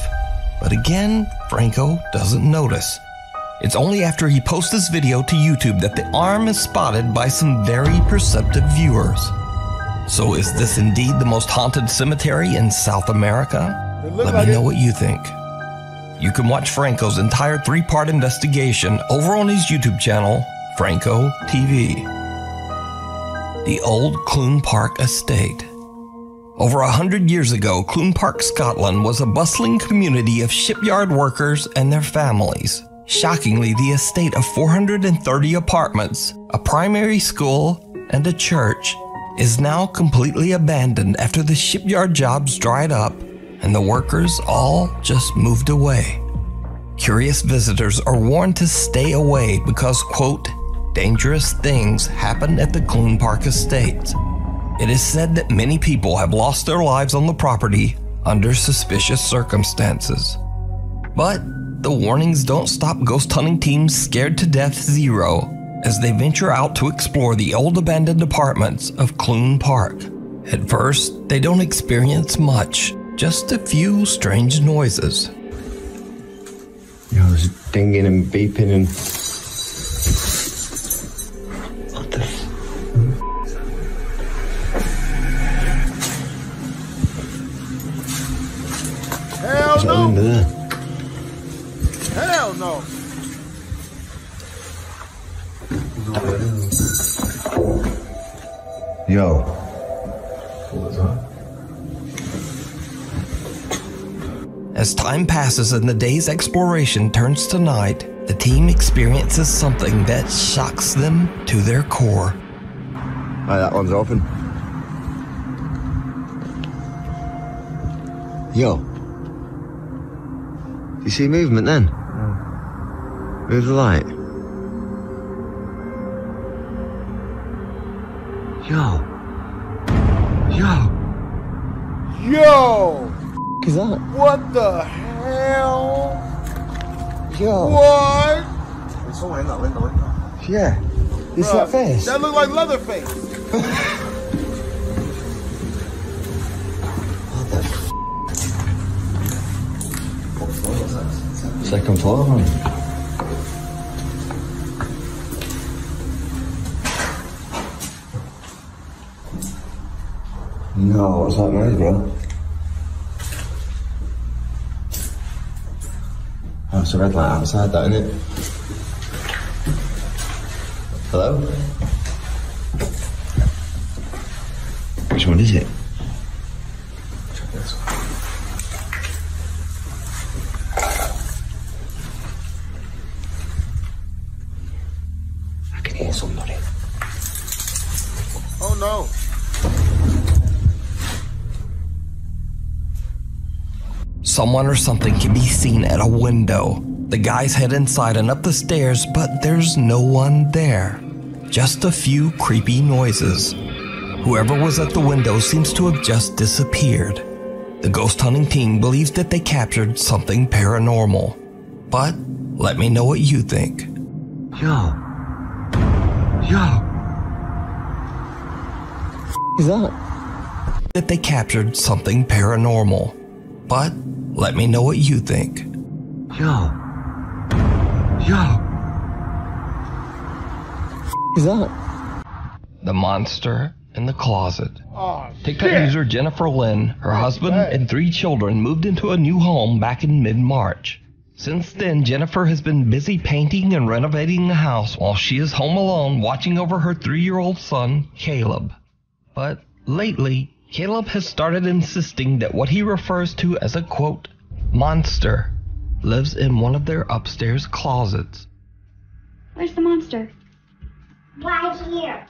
But again, Franco doesn't notice. It's only after he posts this video to YouTube that the arm is spotted by some very perceptive viewers. So is this indeed the most haunted cemetery in South America? Let me know what you think. You can watch Franco's entire 3-part investigation over on his YouTube channel, Franco TV. The old Clune Park Estate. Over 100 years ago, Clune Park, Scotland was a bustling community of shipyard workers and their families. Shockingly, the estate of 430 apartments, a primary school, and a church is now completely abandoned after the shipyard jobs dried up and the workers all just moved away. Curious visitors are warned to stay away because, quote, dangerous things happen at the Clune Park Estate. It is said that many people have lost their lives on the property under suspicious circumstances. But the warnings don't stop ghost hunting teams Scared to Death Zero as they venture out to explore the old abandoned apartments of Clune Park. At first, they don't experience much, just a few strange noises. You know, there's dinging and beeping and... What the f... Hell no! Under there? Hell no! Yo. As time passes and the day's exploration turns to night, the team experiences something that shocks them to their core. Right, that one's open. Yo. Do you see movement then? Move the light. Yo. What is that? What the hell? Yo. What? There's someone in that window. Yeah. Is that face? That look like Leatherface. What the f***? Second floor, man. No, what's that noise, bro? Oh, it's a red light outside, that, isn't it? Hello? Which one is it? Check this one. I can hear somebody. Oh no. Someone or something can be seen at a window. The guys head inside and up the stairs, but there's no one there. Just a few creepy noises. Whoever was at the window seems to have just disappeared. The ghost hunting team believes that they captured something paranormal. But let me know what you think. Yo. Is that? That they captured something paranormal. But let me know what you think. Yo. Is that? The monster in the closet. Oh, TikTok user Jennifer Lynn, her husband, and 3 children moved into a new home back in mid-March. Since then, Jennifer has been busy painting and renovating the house while she is home alone watching over her 3-year-old son, Caleb. But lately, Caleb has started insisting that what he refers to as a, quote, monster lives in one of their upstairs closets. Where's the monster? Right here.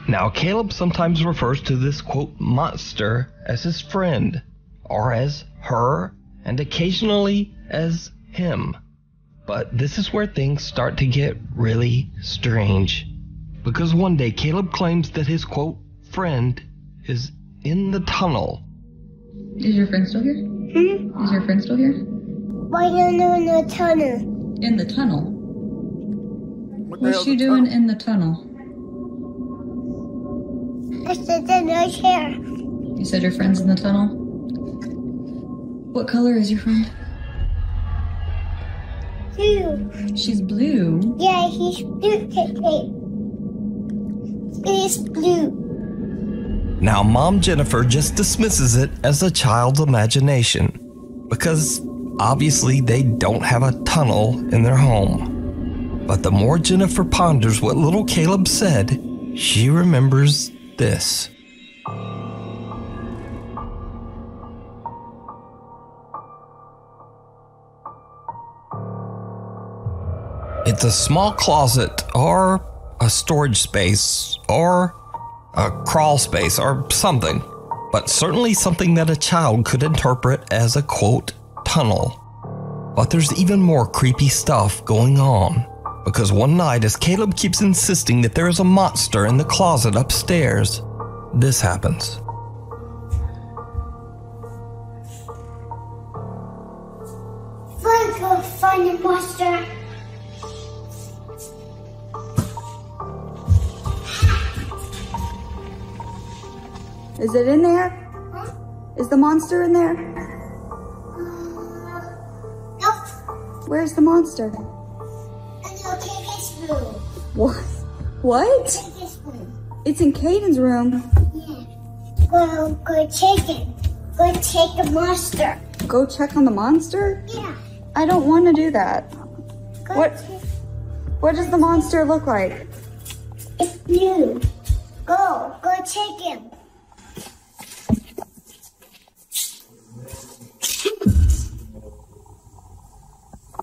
Now, Caleb sometimes refers to this, quote, monster as his friend, or as her, and occasionally as him. But this is where things start to get really strange. Because one day, Caleb claims that his, quote, friend is in the tunnel. Is your friend still here? Is your friend still here? Why are you in the tunnel? In the tunnel? What's she doing in the tunnel? I said in the chair. You said your friend's in the tunnel? What color is your friend? Blue. She's blue? Yeah, he's blue. He's blue. Now, Mom Jennifer just dismisses it as a child's imagination, because obviously they don't have a tunnel in their home. But the more Jennifer ponders what little Caleb said, she remembers this. It's a small closet, or a storage space, or a crawl space, or something. But certainly something that a child could interpret as a, quote, tunnel. But there's even more creepy stuff going on. Because one night, as Caleb keeps insisting that there is a monster in the closet upstairs, this happens. Let's go find the monster. Is it in there? Huh? Is the monster in there? Nope. Where's the monster? What? What? It's in Caden's room. Yeah. Go check it. Go check the monster. Go check on the monster? Yeah. I don't want to do that. Go What does the monster look like? It's blue. Go check him.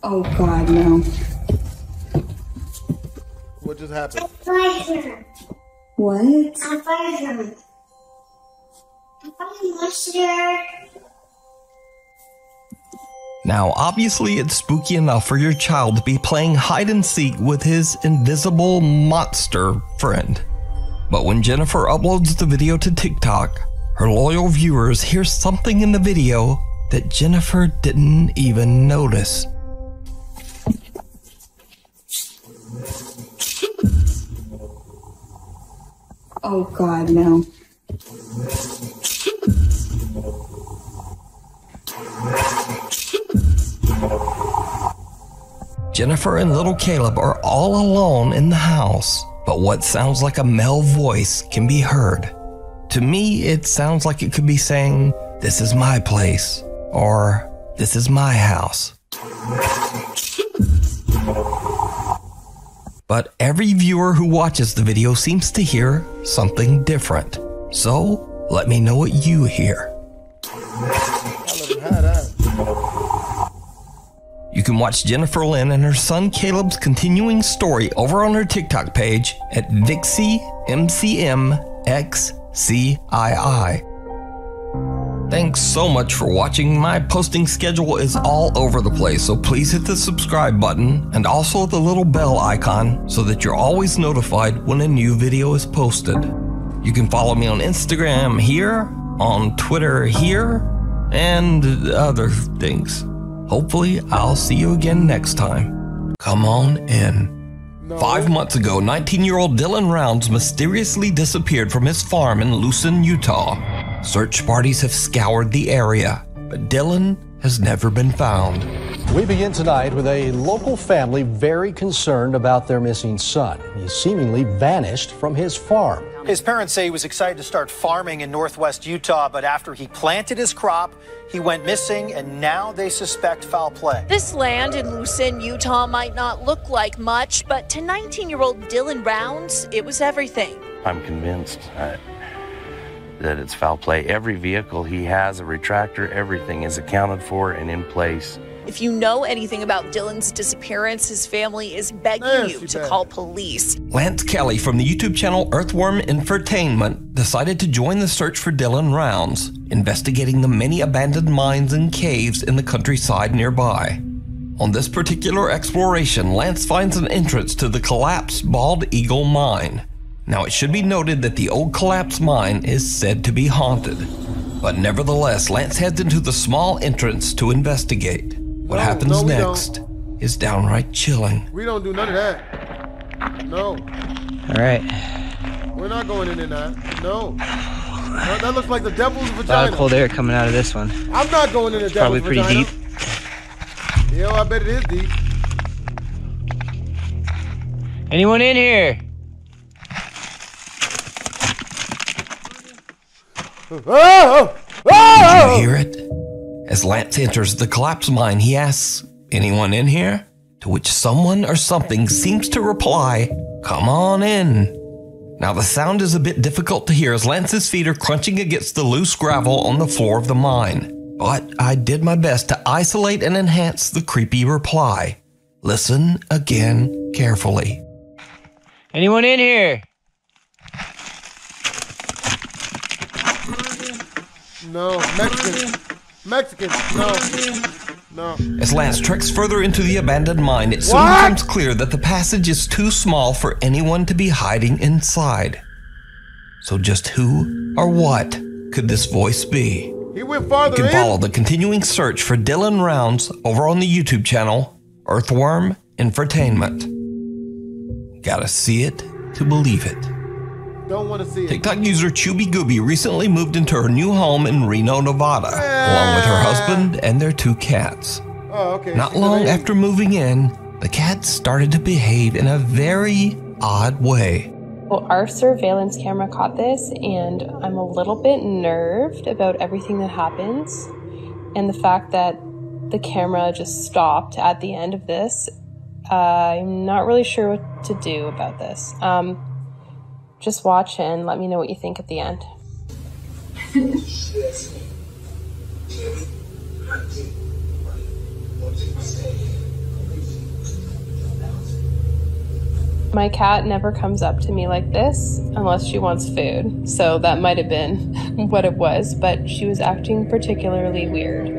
Oh God, no. What just happened? I find her. What? I find her. I find the monster. Now, obviously, it's spooky enough for your child to be playing hide and seek with his invisible monster friend. But when Jennifer uploads the video to TikTok, her loyal viewers hear something in the video that Jennifer didn't even notice. Oh God, no. Jennifer and little Caleb are all alone in the house, but what sounds like a male voice can be heard. To me, it sounds like it could be saying, "This is my place," or "This is my house." But every viewer who watches the video seems to hear something different. So, let me know what you hear. You can watch Jennifer Lynn and her son Caleb's continuing story over on her TikTok page at VixieMCMXCII. Thanks so much for watching. My posting schedule is all over the place, so please hit the subscribe button and also the little bell icon so that you're always notified when a new video is posted. You can follow me on Instagram here, on Twitter here, and other things. Hopefully, I'll see you again next time. Come on in. No. 5 months ago, 19-year-old Dylan Rounds mysteriously disappeared from his farm in Lucin, Utah. Search parties have scoured the area, but Dylan has never been found. We begin tonight with a local family very concerned about their missing son. He seemingly vanished from his farm. His parents say he was excited to start farming in northwest Utah, but after he planted his crop, he went missing, and now they suspect foul play. This land in Lucin, Utah might not look like much, but to 19-year-old Dylan Rounds, it was everything. I'm convinced that it's foul play. Every vehicle he has, a retractor, everything is accounted for and in place. If you know anything about Dylan's disappearance, his family is begging you to call police. Lance Kelly from the YouTube channel Earthworm Infotainment decided to join the search for Dylan Rounds, investigating the many abandoned mines and caves in the countryside nearby. On this particular exploration, Lance finds an entrance to the collapsed Bald Eagle mine. Now, it should be noted that the old collapsed mine is said to be haunted, but nevertheless, Lance heads into the small entrance to investigate. What happens next is downright chilling. We don't do none of that. No. All right. We're not going in there. No. That looks like the devil's A lot vagina. of cold air coming out of this one. I'm not going in the devil's Probably pretty vagina. deep. Yo, I bet it is deep. Anyone in here? Oh! Did you hear it? As Lance enters the collapsed mine, he asks, "Anyone in here?" To which someone or something seems to reply, "Come on in." Now the sound is a bit difficult to hear as Lance's feet are crunching against the loose gravel on the floor of the mine. But I did my best to isolate and enhance the creepy reply. Listen again carefully. Anyone in here? No, Mexicans, no. As Lance treks further into the abandoned mine, it soon becomes clear that the passage is too small for anyone to be hiding inside. So just who or what could this voice be? He went farther You can in. follow the continuing search for Dylan Rounds over on the YouTube channel, Earthworm Infotainment. Gotta see it to believe it. Don't want to see it. TikTok user Chubby Gooby recently moved into her new home in Reno, Nevada, along with her husband and their 2 cats. Oh, okay. Not long after moving in, the cats started to behave in a very odd way. Well, our surveillance camera caught this, and I'm a little bit nerved about everything that happens. And the fact that the camera just stopped at the end of this, I'm not really sure what to do about this. Just watch and let me know what you think at the end. My cat never comes up to me like this unless she wants food, so that might have been what it was, but she was acting particularly weird.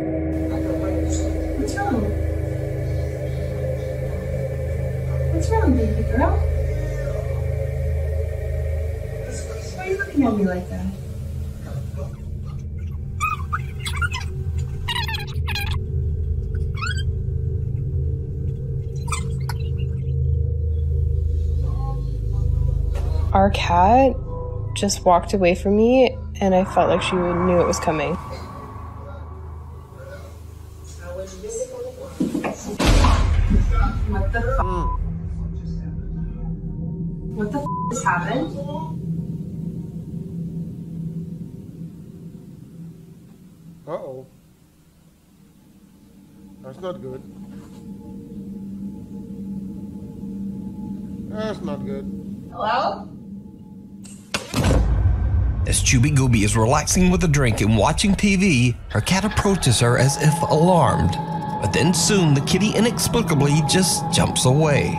What's wrong? What's wrong, baby girl? Why are you looking at me like that? Our cat just walked away from me, and I felt like she knew it was coming. What the f? What the f just happened? Uh-oh. That's not good. That's not good. Hello? As Chubby Gooby is relaxing with a drink and watching TV, her cat approaches her as if alarmed. But then soon the kitty inexplicably just jumps away.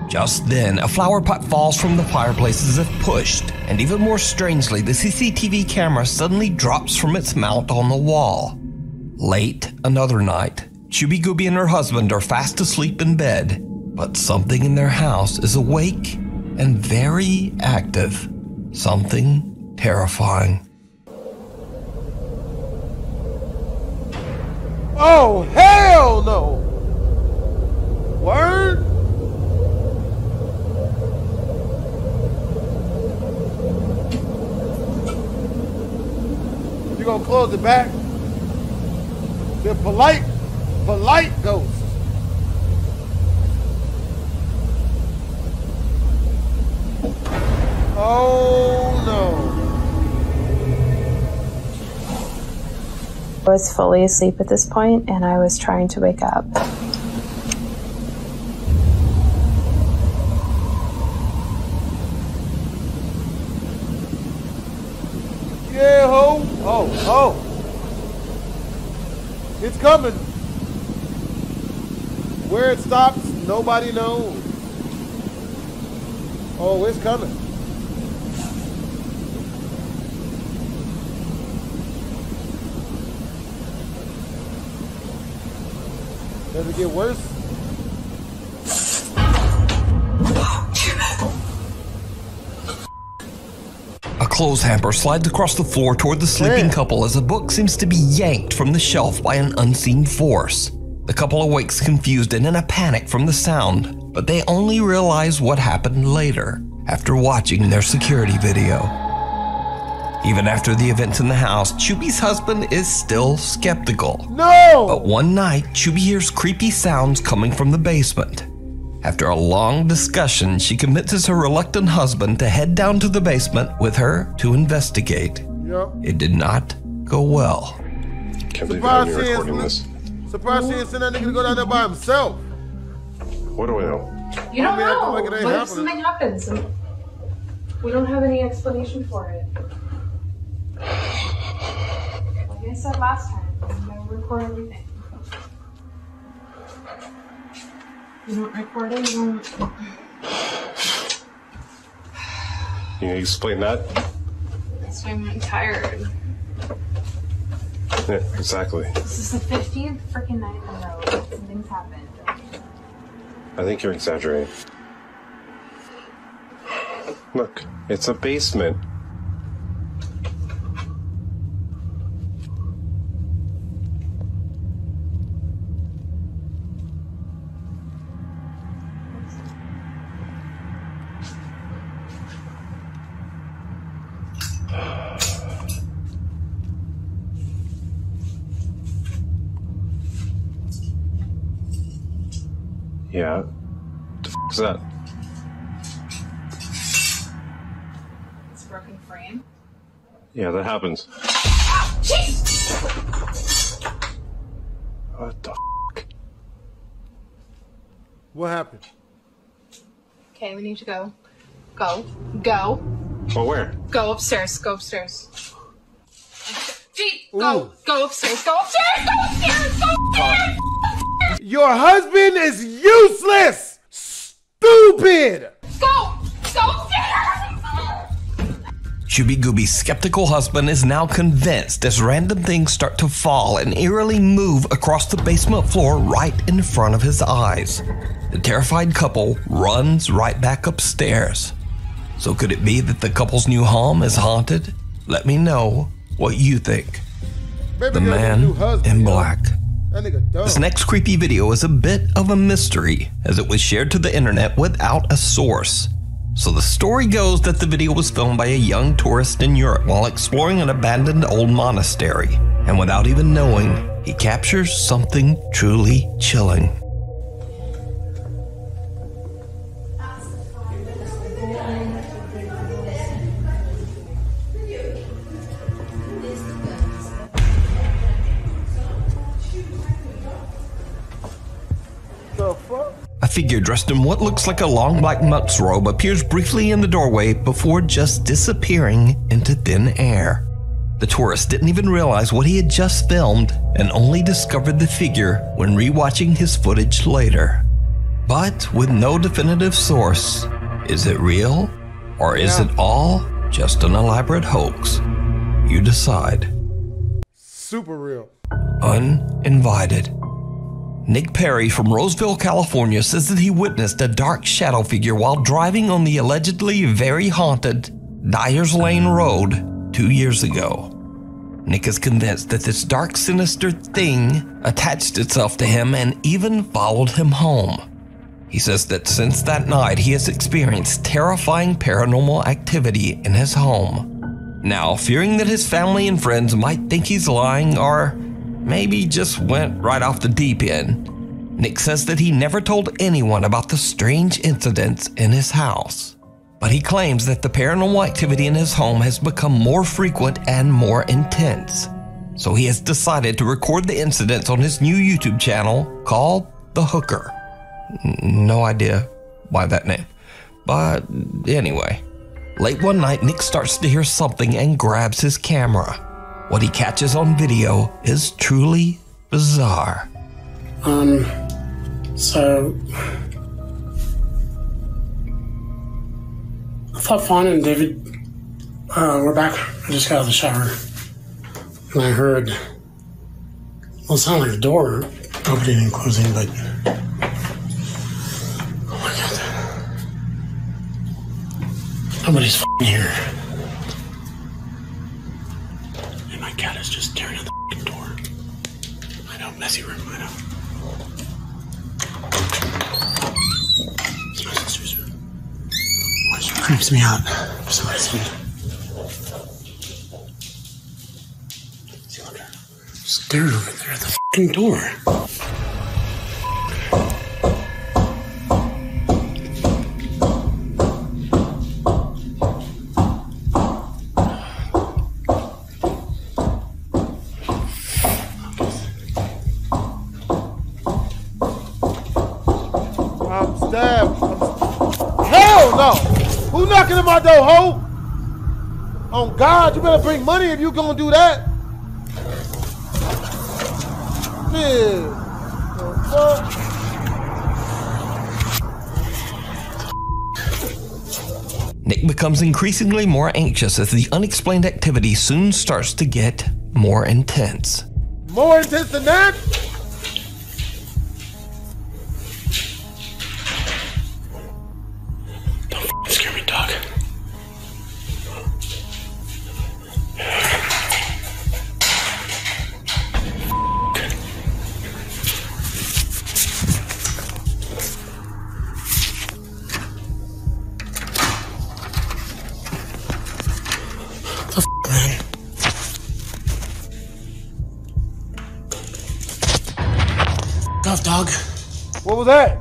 Just then, a flower pot falls from the fireplace as if pushed, and even more strangely, the CCTV camera suddenly drops from its mount on the wall. Late another night, Chubby Gooby and her husband are fast asleep in bed, but something in their house is awake and very active. Something terrifying. Oh, hell no! Word? gonna close it back. The polite ghost. Oh no. I was fully asleep at this point and I was trying to wake up. Yeah, ho. Oh. It's coming. Where it stops, nobody knows. Oh, it's coming. Does it get worse? A clothes hamper slides across the floor toward the sleeping couple as a book seems to be yanked from the shelf by an unseen force. The couple awakes confused and in a panic from the sound, but they only realize what happened later, after watching their security video. Even after the events in the house, Chubby's husband is still skeptical. No! But one night, Chubby hears creepy sounds coming from the basement. After a long discussion, she convinces her reluctant husband to head down to the basement with her to investigate. Yep. It did not go well. Can't believe I'm recording this. Surprised she didn't send that nigga to go down there by himself. What do I know? You don't know. Like What if something happens? We don't have any explanation for it. Like I said last time, I'm gonna record everything. You don't record it, you don't... Can you explain that? That's why I'm tired. Yeah, exactly. This is the 15th freaking night in a row that something's happened. I think you're exaggerating. Look, it's a basement. Yeah. What the f is that? It's a broken frame. Yeah, that happens. Jeez! What the f? What happened? Okay, we need to go. Go. Go. Oh, where? Go upstairs. Go upstairs. Gee, go. Go upstairs. Go upstairs. Go upstairs. Go upstairs. Your husband is useless! Stupid! Go upstairs! Chubby Gooby's skeptical husband is now convinced as random things start to fall and eerily move across the basement floor right in front of his eyes. The terrified couple runs right back upstairs. So could it be that the couple's new home is haunted? Let me know what you think. The Man in Black. This next creepy video is a bit of a mystery, as it was shared to the internet without a source. So the story goes that the video was filmed by a young tourist in Europe while exploring an abandoned old monastery, and without even knowing, he captures something truly chilling. A figure dressed in what looks like a long black monk's robe appears briefly in the doorway before just disappearing into thin air. The tourist didn't even realize what he had just filmed and only discovered the figure when rewatching his footage later. But with no definitive source, is it real or is it all just an elaborate hoax? You decide. Super real. Uninvited. Nick Perry from Roseville, California says that he witnessed a dark shadow figure while driving on the allegedly very haunted Dyers Lane Road 2 years ago. Nick is convinced that this dark, sinister thing attached itself to him and even followed him home. He says that since that night he has experienced terrifying paranormal activity in his home. Now, fearing that his family and friends might think he's lying or maybe just went right off the deep end, Nick says that he never told anyone about the strange incidents in his house. But he claims that the paranormal activity in his home has become more frequent and more intense. So he has decided to record the incidents on his new YouTube channel called The Hooker. No idea why that name. But anyway, late one night, Nick starts to hear something and grabs his camera. What he catches on video is truly bizarre. So I thought Fawn and David were back. I just got out of the shower and I heard, well, it sounded like a door opening and closing, but oh my God, nobody's f***ing here. And my cat is just staring at the f***ing door. I know, messy room, I know. It's my sister's room. Which creeps me out for some reason. See, look at her. Staring over there at the f***ing door. Hell no! Who knocking at my door, ho? On God, you better bring money if you gonna do that. Yeah. Nick becomes increasingly more anxious as the unexplained activity soon starts to get more intense. More intense than that? Don't scare me, dog. The f, man. Off, dog. What was that?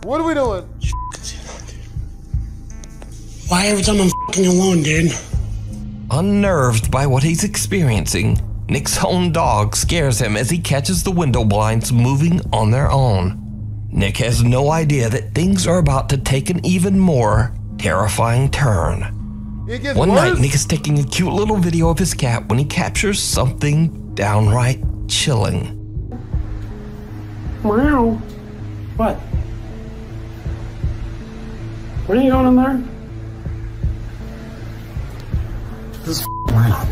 What are we doing? Why every time I'm f***ing alone, dude? Unnerved by what he's experiencing, Nick's own dog scares him as he catches the window blinds moving on their own. Nick has no idea that things are about to take an even more terrifying turn. One night, Nick is taking a cute little video of his cat when he captures something downright chilling. Meow. What? Where are you going in there? This is loud.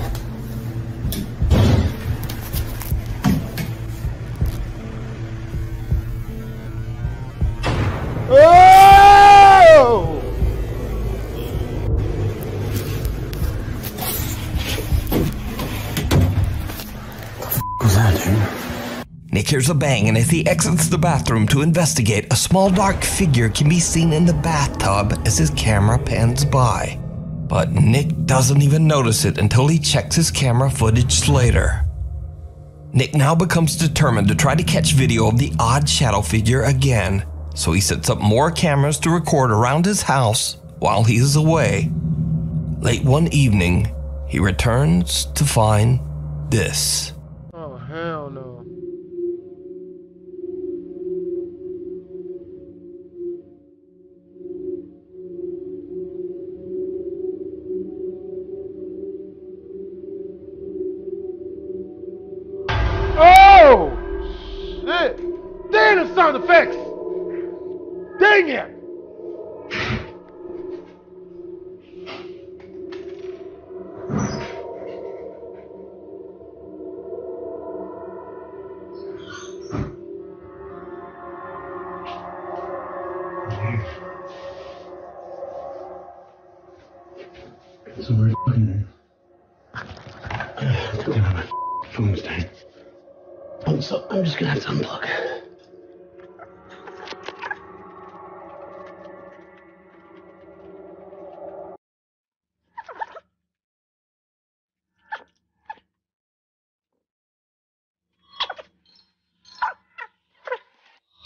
Oh! What was that, dude? Nick hears a bang, and as he exits the bathroom to investigate, a small dark figure can be seen in the bathtub as his camera pans by. But Nick doesn't even notice it until he checks his camera footage later. Nick now becomes determined to try to catch video of the odd shadow figure again, so he sets up more cameras to record around his house while he is away. Late one evening, he returns to find this. Oh, hell no. Oh! Shit! Damn the sound effects! Dang it! So we're fucking there. My phone's dying. So I'm just gonna have to unplug.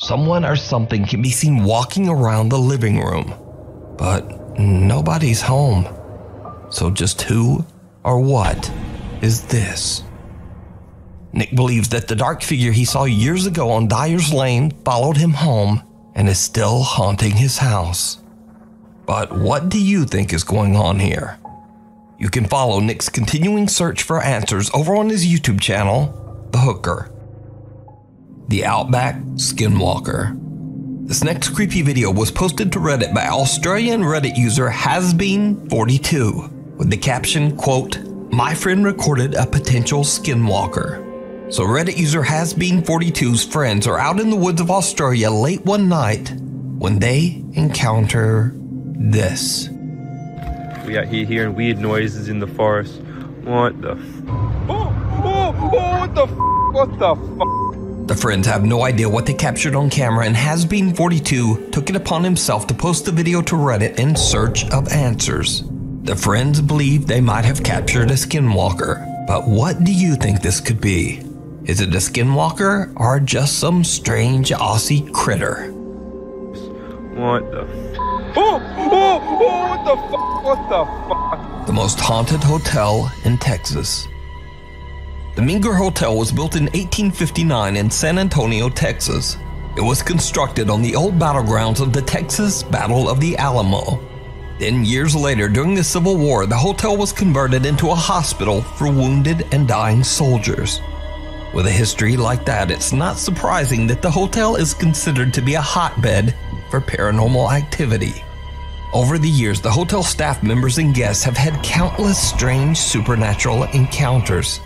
someone or something can be seen walking around the living room, but nobody's home. So just who or what is this? Nick believes that the dark figure he saw years ago on Dyer's Lane followed him home and is still haunting his house. But what do you think is going on here? You can follow Nick's continuing search for answers over on his YouTube channel, The Hooker. The Outback Skinwalker. This next creepy video was posted to Reddit by Australian Reddit user Hasbeen42 with the caption, quote, "My friend recorded a potential skinwalker." So Reddit user Hasbeen42's friends are out in the woods of Australia late one night when they encounter this. We out here hearing weird noises in the forest. What the what the The friends have no idea what they captured on camera, and Hasbeen42 took it upon himself to post the video to Reddit in search of answers. The friends believe they might have captured a skinwalker, but what do you think this could be? Is it a skinwalker or just some strange Aussie critter? What the The most haunted hotel in Texas. The Menger Hotel was built in 1859 in San Antonio, Texas. It was constructed on the old battlegrounds of the Texas Battle of the Alamo. Then years later, during the Civil War, the hotel was converted into a hospital for wounded and dying soldiers. With a history like that, it's not surprising that the hotel is considered to be a hotbed for paranormal activity. Over the years, the hotel staff members and guests have had countless strange supernatural encounters.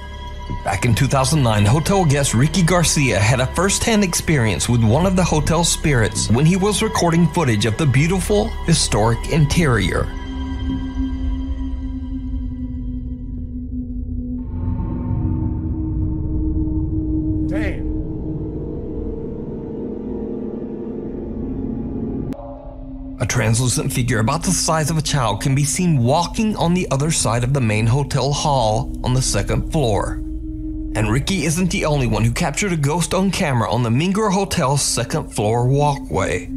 Back in 2009, hotel guest Ricky Garcia had a first-hand experience with one of the hotel spirits when he was recording footage of the beautiful, historic interior. Damn. A translucent figure about the size of a child can be seen walking on the other side of the main hotel hall on the second floor. And Ricky isn't the only one who captured a ghost on camera on the Menger Hotel's second floor walkway.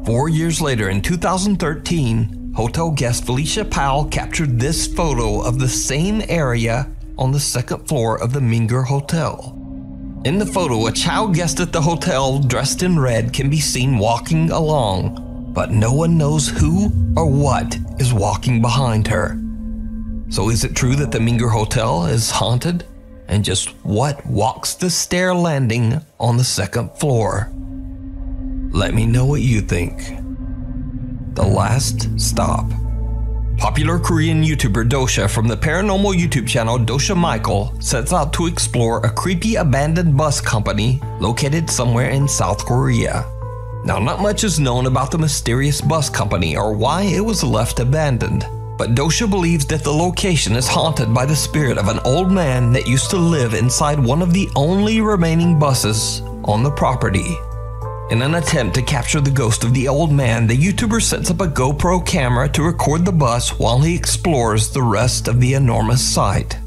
4 years later, in 2013, hotel guest Felicia Powell captured this photo of the same area on the second floor of the Menger Hotel. In the photo, a child guest at the hotel dressed in red can be seen walking along, but no one knows who or what is walking behind her. So is it true that the Menger Hotel is haunted? And just what walks the stair landing on the second floor? Let me know what you think. The Last Stop. Popular Korean YouTuber Dosha from the paranormal YouTube channel Dosha Michael sets out to explore a creepy abandoned bus company located somewhere in South Korea. Now, not much is known about the mysterious bus company or why it was left abandoned. But Dosha believes that the location is haunted by the spirit of an old man that used to live inside one of the only remaining buses on the property. In an attempt to capture the ghost of the old man, the YouTuber sets up a GoPro camera to record the bus while he explores the rest of the enormous site.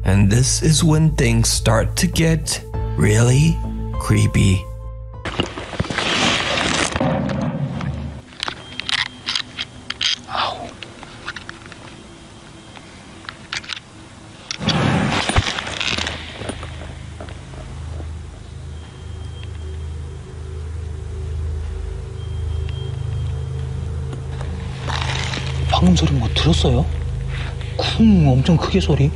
And this is when things start to get really creepy. 방금 소리 뭐 들었어요? 쿵 엄청 크게 소리.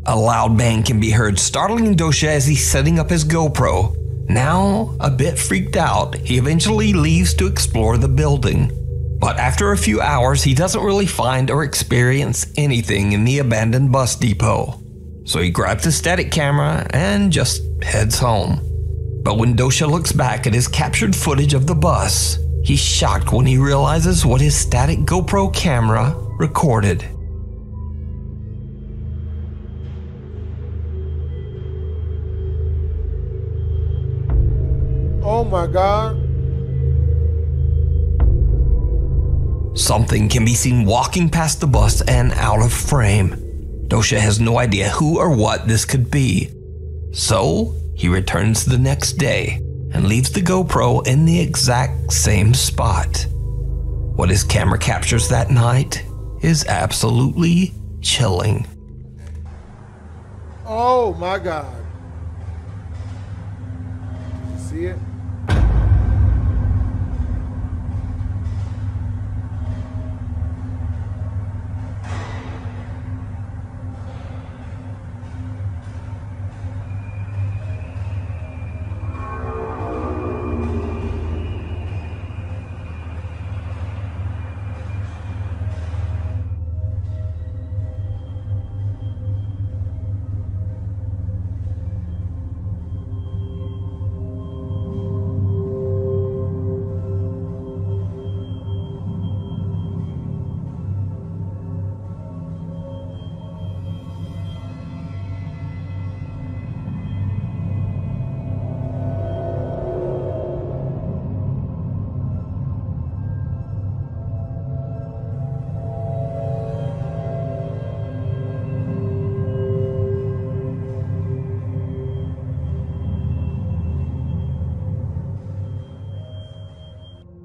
A loud bang can be heard, startling Dosha as he's setting up his GoPro. Now, a bit freaked out, he eventually leaves to explore the building. But after a few hours, he doesn't really find or experience anything in the abandoned bus depot. So he grabs his static camera and just heads home. But when Dosha looks back at his captured footage of the bus, he's shocked when he realizes what his static GoPro camera recorded. Oh my God. Something can be seen walking past the bus and out of frame. Dosha has no idea who or what this could be. So he returns the next day and leaves the GoPro in the exact same spot. What his camera captures that night is absolutely chilling. Oh my God. You see it?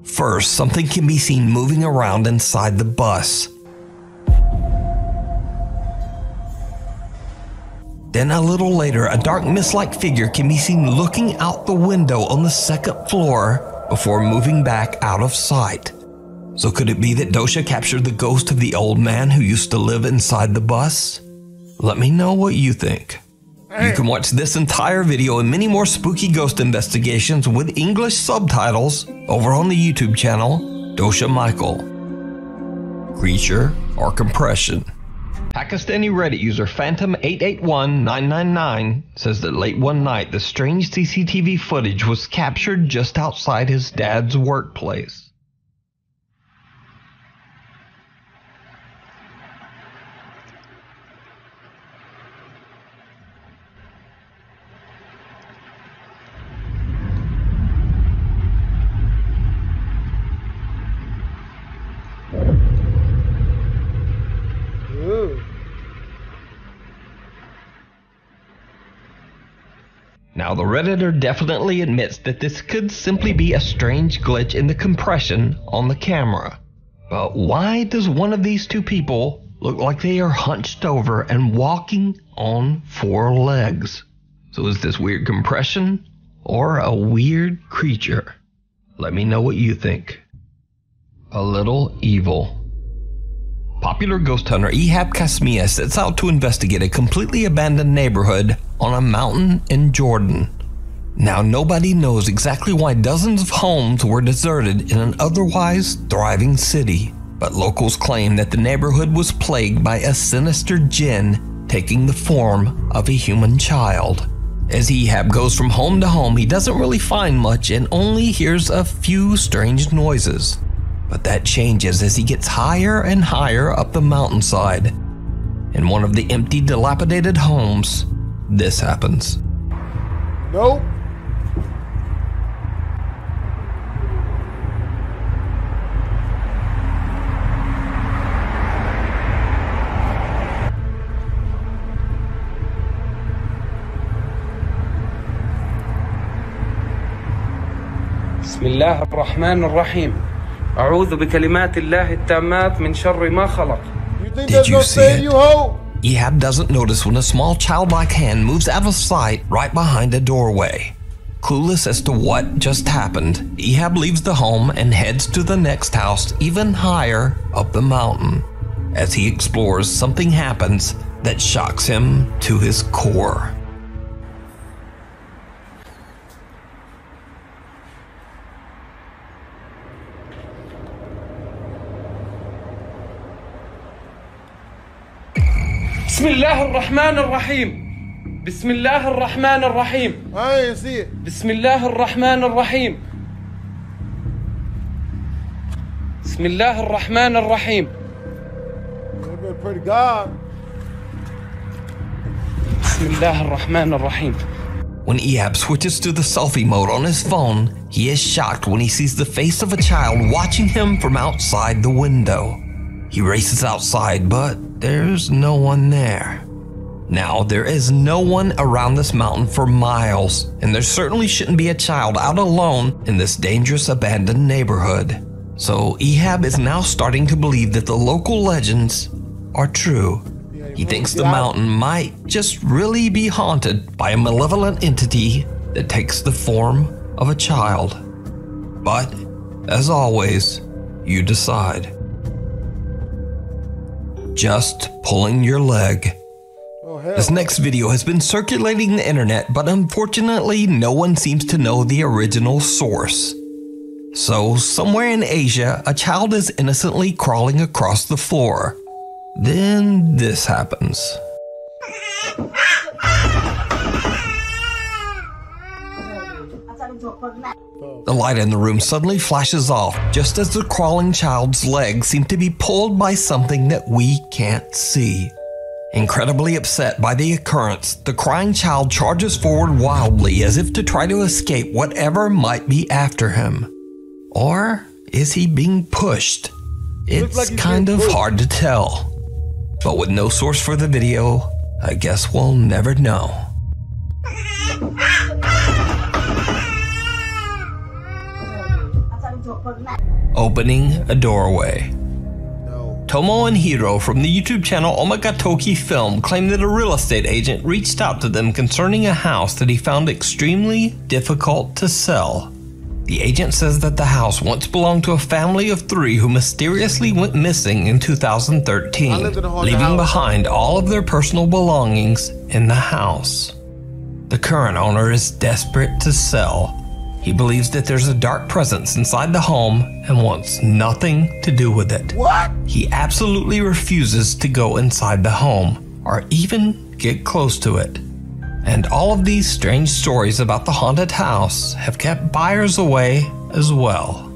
First, something can be seen moving around inside the bus. Then a little later, a dark mist-like figure can be seen looking out the window on the second floor before moving back out of sight. So could it be that Dosha captured the ghost of the old man who used to live inside the bus? Let me know what you think. You can watch this entire video and many more spooky ghost investigations with English subtitles over on the YouTube channel, Dosha Michael. Creature or compression? Pakistani Reddit user Phantom881999 says that late one night the strange CCTV footage was captured just outside his dad's workplace. Now, the Redditor definitely admits that this could simply be a strange glitch in the compression on the camera. But why does one of these two people look like they are hunched over and walking on four legs? So is this weird compression or a weird creature? Let me know what you think. A little evil. Popular ghost hunter Ehab Kasmia sets out to investigate a completely abandoned neighborhood on a mountain in Jordan. Now, nobody knows exactly why dozens of homes were deserted in an otherwise thriving city, but locals claim that the neighborhood was plagued by a sinister jinn taking the form of a human child. As Ehab goes from home to home, he doesn't really find much and only hears a few strange noises. But that changes as he gets higher and higher up the mountainside. In one of the empty, dilapidated homes, this happens. Nope. بسم الله الرحمن الرحيم أعوذ بكلمات الله التامات من شر ما خلق. Did you see it? Ehab doesn't notice when a small childlike hand moves out of sight right behind a doorway. Clueless as to what just happened, Ehab leaves the home and heads to the next house even higher up the mountain. As he explores, something happens that shocks him to his core. بسم الله الرحمن الرحيم بسم الله الرحمن الرحيم بسم الله الرحمن الرحيم بسم الله الرحمن الرحيم بسم الله الرحمن الرحيم. When Ehab switches to the selfie mode on his phone, he is shocked when he sees the face of a child watching him from outside the window. He races outside, but there's no one there. Now, there is no one around this mountain for miles, and there certainly shouldn't be a child out alone in this dangerous abandoned neighborhood. So Ehab is now starting to believe that the local legends are true. He thinks the mountain might just really be haunted by a malevolent entity that takes the form of a child. But, as always, you decide. Just pulling your leg. This next video has been circulating the internet, but unfortunately no one seems to know the original source. So, somewhere in Asia, a child is innocently crawling across the floor. Then this happens. The light in the room suddenly flashes off, just as the crawling child's legs seem to be pulled by something that we can't see. Incredibly upset by the occurrence, the crying child charges forward wildly as if to try to escape whatever might be after him. Or is he being pushed? It's kind of hard to tell. But with no source for the video, I guess we'll never know. Opening a doorway. Tomo and Hiro from the YouTube channel Omagatoki Film claim that a real estate agent reached out to them concerning a house that he found extremely difficult to sell. The agent says that the house once belonged to a family of 3 who mysteriously went missing in 2013, leaving behind all of their personal belongings in the house. The current owner is desperate to sell. He believes that there's a dark presence inside the home and wants nothing to do with it. What? He absolutely refuses to go inside the home or even get close to it. And all of these strange stories about the haunted house have kept buyers away as well.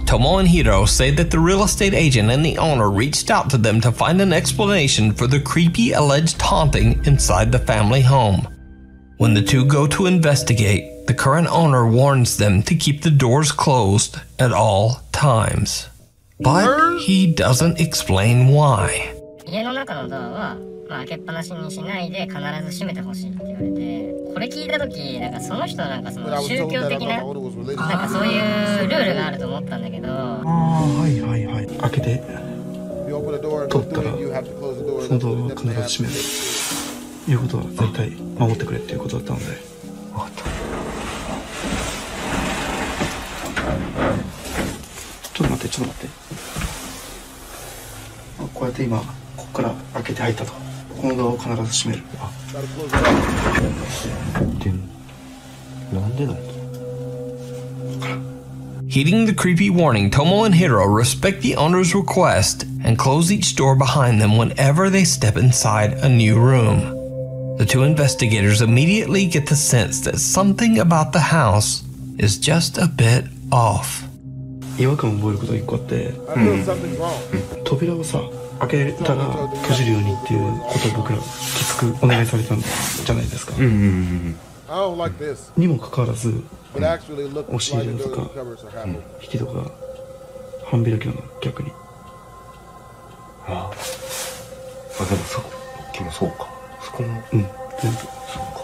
Tomo and Hiro say that the real estate agent and the owner reached out to them to find an explanation for the creepy alleged haunting inside the family home. When the two go to investigate, the current owner warns them to keep the doors closed at all times. But he doesn't explain why. 開けっぱなしにしないで必ず閉めてほしいって言われて、これ聞いた時なんかその人なんかその宗教的ななんかそういうルールがあると思ったんだけど、はいはいはい、開けて取ったらそのドアは必ず閉めるいうことは絶対守ってくれっていうことだったので。分かった。ちょっと待ってちょっと待って。こうやって今ここから開けて入ったと。このドアを必ず閉める。なんでだろう。Heeding the creepy warning, Tomo and Hiro respect the owner's request and close each door behind them whenever they step inside a new room. The two investigators immediately get the sense that something about the house is just a bit off. 違和感を覚えることが一個あって、扉をさ開けたら閉じるようにっていうことを僕らきつくお願いされたんじゃないですか。にもかかわらず、押し入れとか、引きとか半開きなの逆に。ああ、でもさっきもそうか。そこも全部そうか。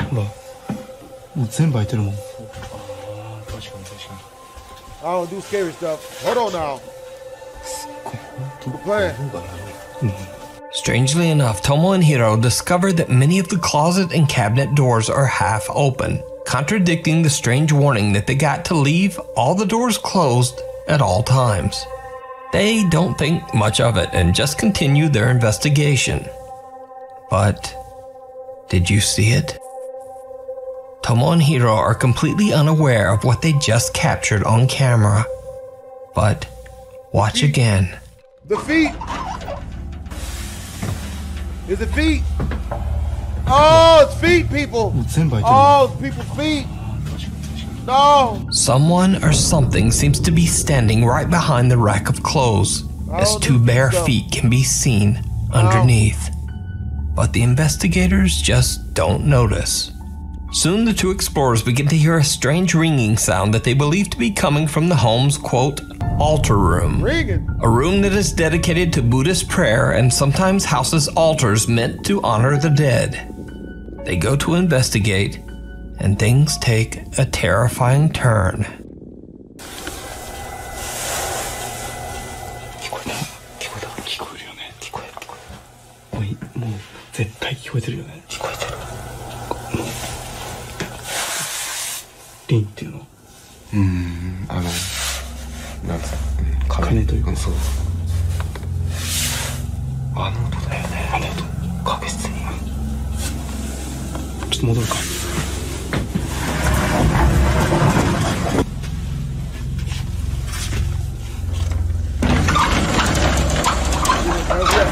ほら、もう全部開いてるもん。I don't do scary stuff. Hold on now. We're playing. Strangely enough, Tomo and Hiro discover that many of the closet and cabinet doors are half open, contradicting the strange warning that they got to leave all the doors closed at all times. They don't think much of it and just continue their investigation. But did you see it? Tomo and Hiro are completely unaware of what they just captured on camera. But watch again. The feet! Is it feet? Oh, it's feet, people! Oh, it's people's feet! No! Someone or something seems to be standing right behind the rack of clothes, as 2 bare feet can be seen underneath. But the investigators just don't notice. Soon the two explorers begin to hear a strange ringing sound that they believe to be coming from the home's, quote, altar room. A room that is dedicated to Buddhist prayer and sometimes houses altars meant to honor the dead. They go to investigate, and things take a terrifying turn.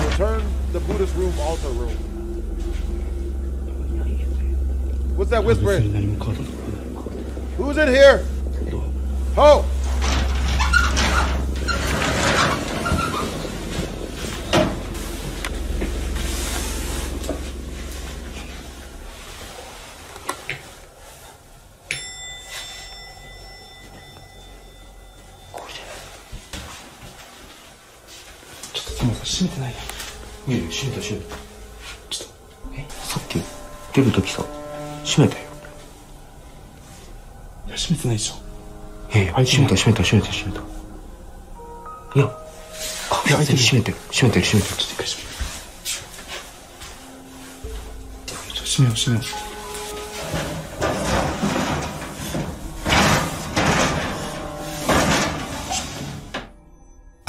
Return the Buddhist room, altar room. What's that whispering? Who's in here? Ho!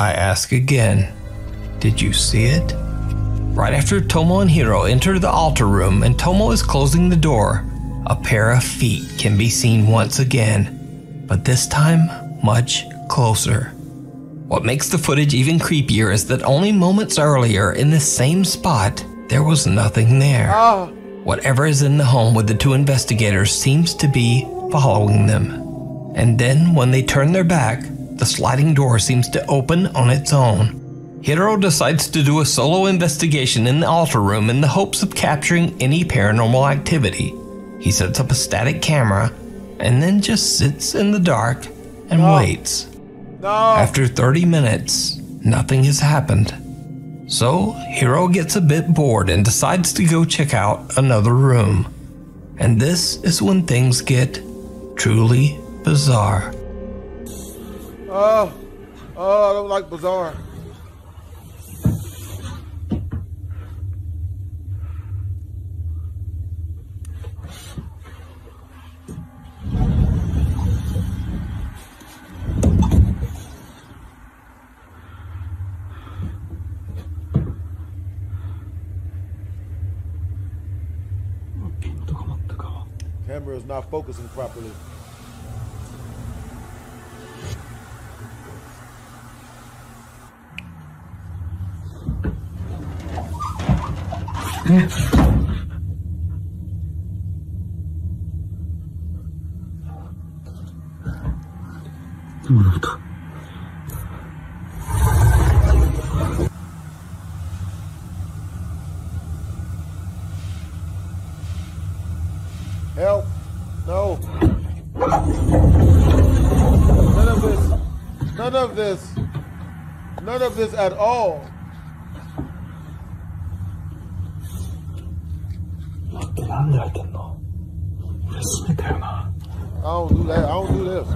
I ask again, did you see it? Right after Tomo and Hiro enter the altar room and Tomo is closing the door, a pair of feet can be seen once again, but this time much closer. What makes the footage even creepier is that only moments earlier in this same spot, there was nothing there. Whatever is in the home with the two investigators seems to be following them. And then when they turn their back, the sliding door seems to open on its own. Hiro decides to do a solo investigation in the altar room in the hopes of capturing any paranormal activity. He sets up a static camera and then just sits in the dark and waits. After 30 minutes, nothing has happened. So Hiro gets a bit bored and decides to go check out another room. And this is when things get truly bizarre. I don't like bizarre. Camera is not focusing properly. Help! No! None of this! None of this! None of this at all! I don't do that. I don't do this.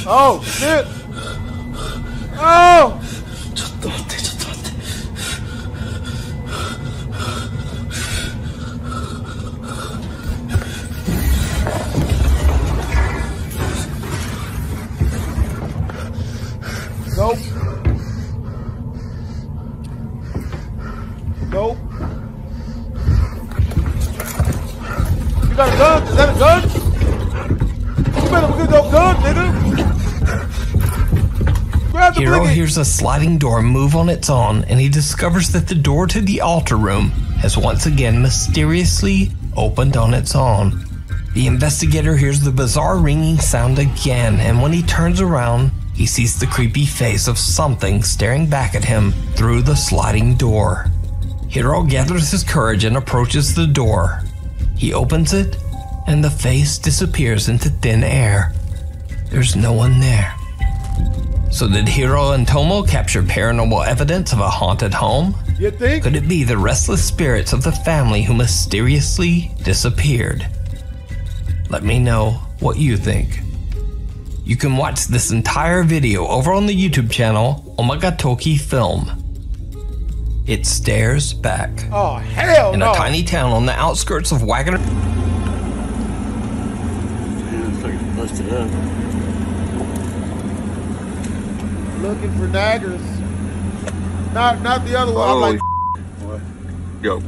Oh, shit! Oh! Nope. gun. Is that a gun? You better get no gun, nigga. Grab the Hero blinky. hears a sliding door move on its own, and he discovers that the door to the altar room has once again mysteriously opened on its own. The investigator hears the bizarre ringing sound again, and when he turns around, he sees the creepy face of something staring back at him through the sliding door. Hiro gathers his courage and approaches the door. He opens it, and the face disappears into thin air. There's no one there. So did Hiro and Tomo capture paranormal evidence of a haunted home? You think? Could it be the restless spirits of the family who mysteriously disappeared? Let me know what you think. You can watch this entire video over on the YouTube channel Omagatoki Film. It stares back. Oh, hell in no. a tiny town on the outskirts of Wagoner. Busted up. Looking for daggers. Not the other one. I'm like, Go.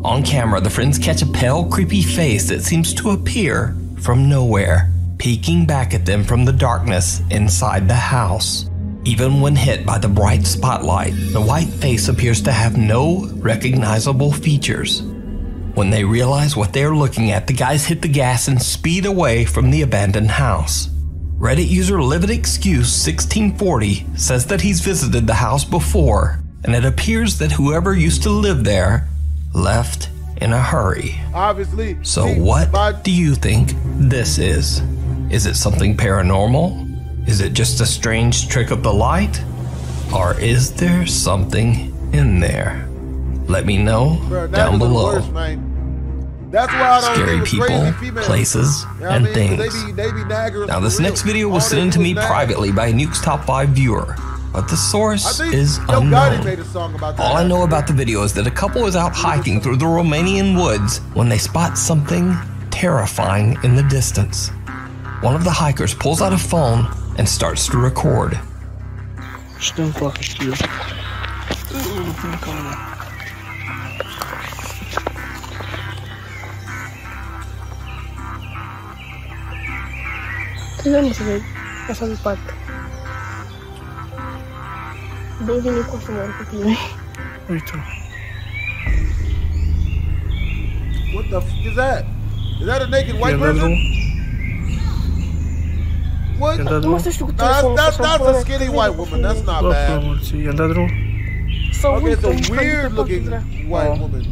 On camera, the friends catch a pale, creepy face that seems to appear from nowhere, peeking back at them from the darkness inside the house. Even when hit by the bright spotlight, the white face appears to have no recognizable features. When they realize what they're looking at, the guys hit the gas and speed away from the abandoned house. Reddit user Livid Excuse 1640 says that he's visited the house before, and it appears that whoever used to live there left in a hurry. obviously. So what do you think this is? Is it something paranormal? Is it just a strange trick of the light? Or is there something in there? Let me know down below. Worst, man. That's why I don't Scary deal with people, crazy females. places, and things. They be naggers Now this for real. next video was All sent they in to do me is nag. privately by a Nuke's Top 5 viewer, but the source is Yo Gotti unknown. made a song about that. All I know about the video is that a couple is out hiking through the Romanian woods when they spot something terrifying in the distance. One of the hikers pulls out a phone and starts to record. Что плохо стою? Ты знаешь, что я сам пад. Baby не космос купили. What the f is that? Is that a naked white person? What? No, that's a skinny white woman. That's not bad. Okay, it's a weird looking white woman.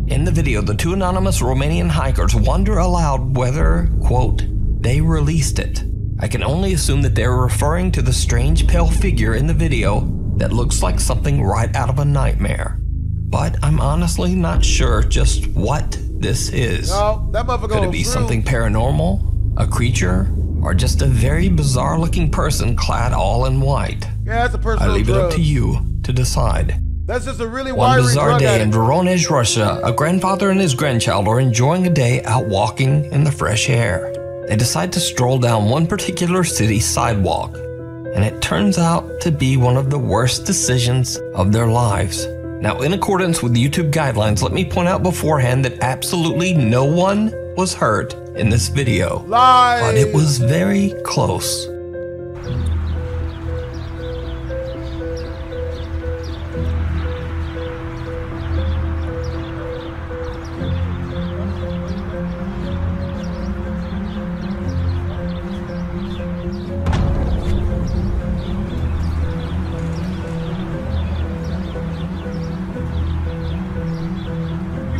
In the video, the two anonymous Romanian hikers wonder aloud whether, quote, they released it. I can only assume that they're referring to the strange pale figure in the video that looks like something right out of a nightmare. But I'm honestly not sure just what this is. No, that motherfucker Could it be something paranormal, a creature, or just a very bizarre looking person clad all in white? Yeah, that's a person. I leave it up to you to decide. That's just a really One wiry bizarre drug day in addict. Voronezh, Russia, a grandfather and his grandchild are enjoying a day out walking in the fresh air. They decide to stroll down one particular city sidewalk, and it turns out to be one of the worst decisions of their lives. Now, in accordance with YouTube guidelines, let me point out beforehand that absolutely no one was hurt in this video. Lies. But it was very close.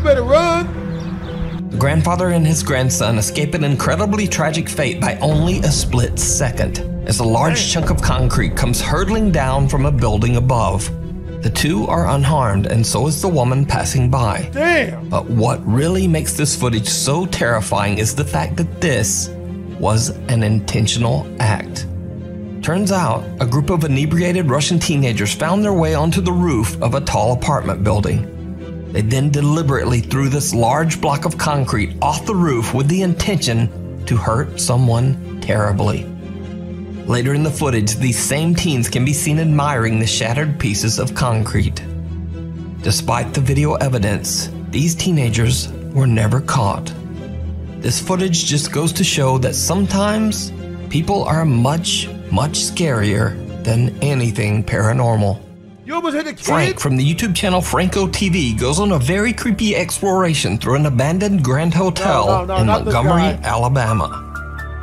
Better run. The grandfather and his grandson escape an incredibly tragic fate by only a split second, as a large chunk of concrete comes hurtling down from a building above. The two are unharmed, and so is the woman passing by. Damn. But what really makes this footage so terrifying is the fact that this was an intentional act. Turns out, a group of inebriated Russian teenagers found their way onto the roof of a tall apartment building. They then deliberately threw this large block of concrete off the roof with the intention to hurt someone terribly. Later in the footage, these same teens can be seen admiring the shattered pieces of concrete. Despite the video evidence, these teenagers were never caught. This footage just goes to show that sometimes people are much, much scarier than anything paranormal. You almost hit a kid? Frank from the YouTube channel Franco TV goes on a very creepy exploration through an abandoned Grand Hotel in Montgomery, Alabama.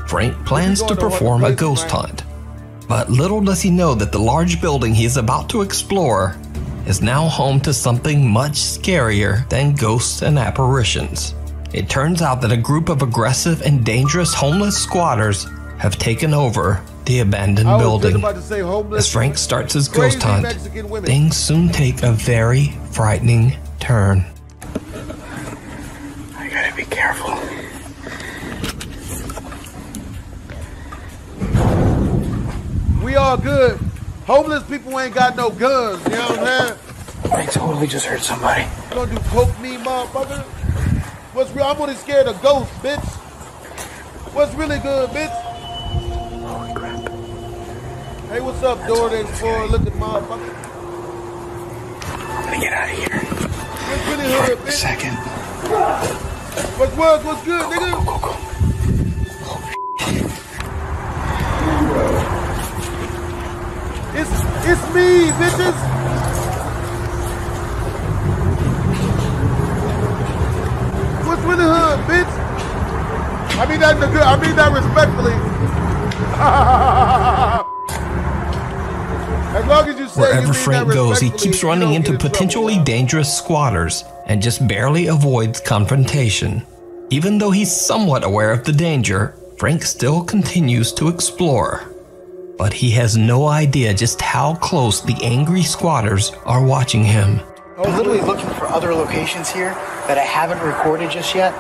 Frank plans to perform a ghost hunt, but little does he know that the large building he is about to explore is now home to something much scarier than ghosts and apparitions. It turns out that a group of aggressive and dangerous homeless squatters have taken over the abandoned building. As Frank starts his ghost hunt, things soon take a very frightening turn. I gotta be careful. We all good. Homeless people ain't got no guns, you know what I'm saying? I totally just heard somebody. You gonna do coke me, motherfucker? What's real? I'm only scared of ghosts, bitch. What's really good, bitch? Holy crap. Hey, what's up, DoorDash floor looking motherfucker? I'm gonna get out of here. What's really hood, bitch? Second. What's good, nigga? Go. It's me, bitches. What's really hood, bitch? I mean that respectfully. As long as you say wherever Frank goes, he keeps running into potentially dangerous squatters and just barely avoids confrontation. Even though he's somewhat aware of the danger, Frank still continues to explore. But he has no idea just how close the angry squatters are watching him. I'm literally looking for other locations here that I haven't recorded just yet,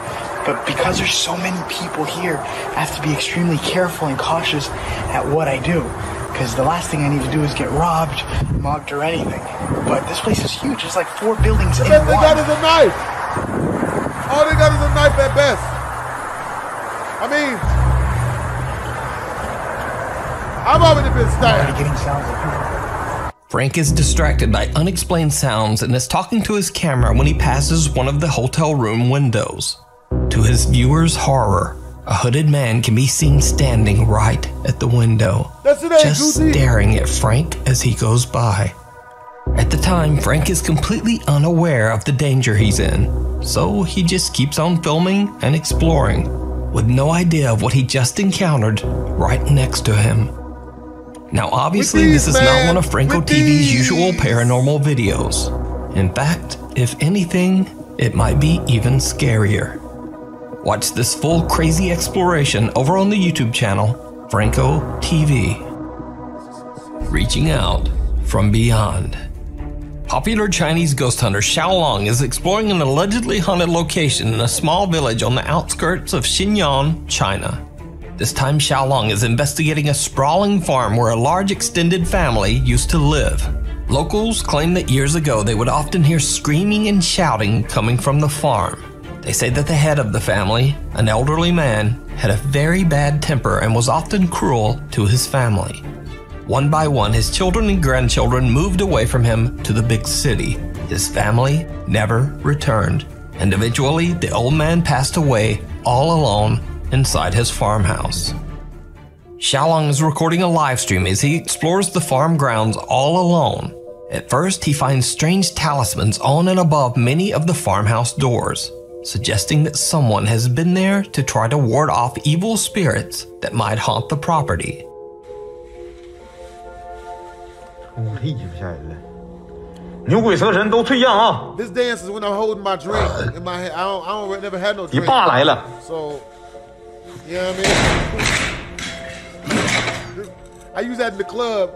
but because there's so many people here, I have to be extremely careful and cautious at what I do, because the last thing I need to do is get robbed, mugged, or anything. But this place is huge. There's like 4 buildings in one. All they got is a knife. All they got is a knife at best. I mean, I've already been stabbed. Frank is distracted by unexplained sounds and is talking to his camera when he passes one of the hotel room windows. To his viewers' horror, a hooded man can be seen standing right at the window, just staring at Frank as he goes by. At the time, Frank is completely unaware of the danger he's in, so he just keeps on filming and exploring, with no idea of what he just encountered right next to him. Now obviously this is not one of Franco TV's usual paranormal videos. In fact, if anything, it might be even scarier. Watch this full crazy exploration over on the YouTube channel, Franco TV. Reaching out from beyond. Popular Chinese ghost hunter Xiaolong is exploring an allegedly haunted location in a small village on the outskirts of Xinjiang, China. This time Xiaolong is investigating a sprawling farm where a large extended family used to live. Locals claim that years ago they would often hear screaming and shouting coming from the farm. They say that the head of the family, an elderly man, had a very bad temper and was often cruel to his family. One by one, his children and grandchildren moved away from him to the big city. His family never returned, and eventually the old man passed away all alone inside his farmhouse. Xiaolong is recording a live stream as he explores the farm grounds all alone. At first, he finds strange talismans on and above many of the farmhouse doors, suggesting that someone has been there to try to ward off evil spirits that might haunt the property. This dance is when I'm holding my drink in my hand. I don't never had no drink. So, you know what I mean? I use that in the club.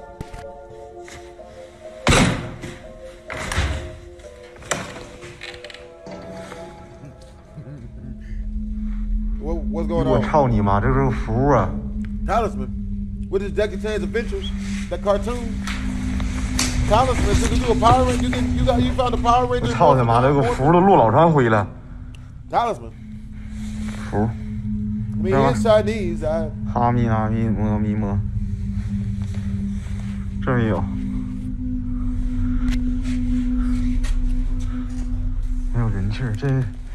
What's going on? Talisman. With his Jackie Chan's Adventures, that cartoon. Talisman, so you do a Power Ranger, you found a Power Ranger. Talisman. I mean, he's Chinese.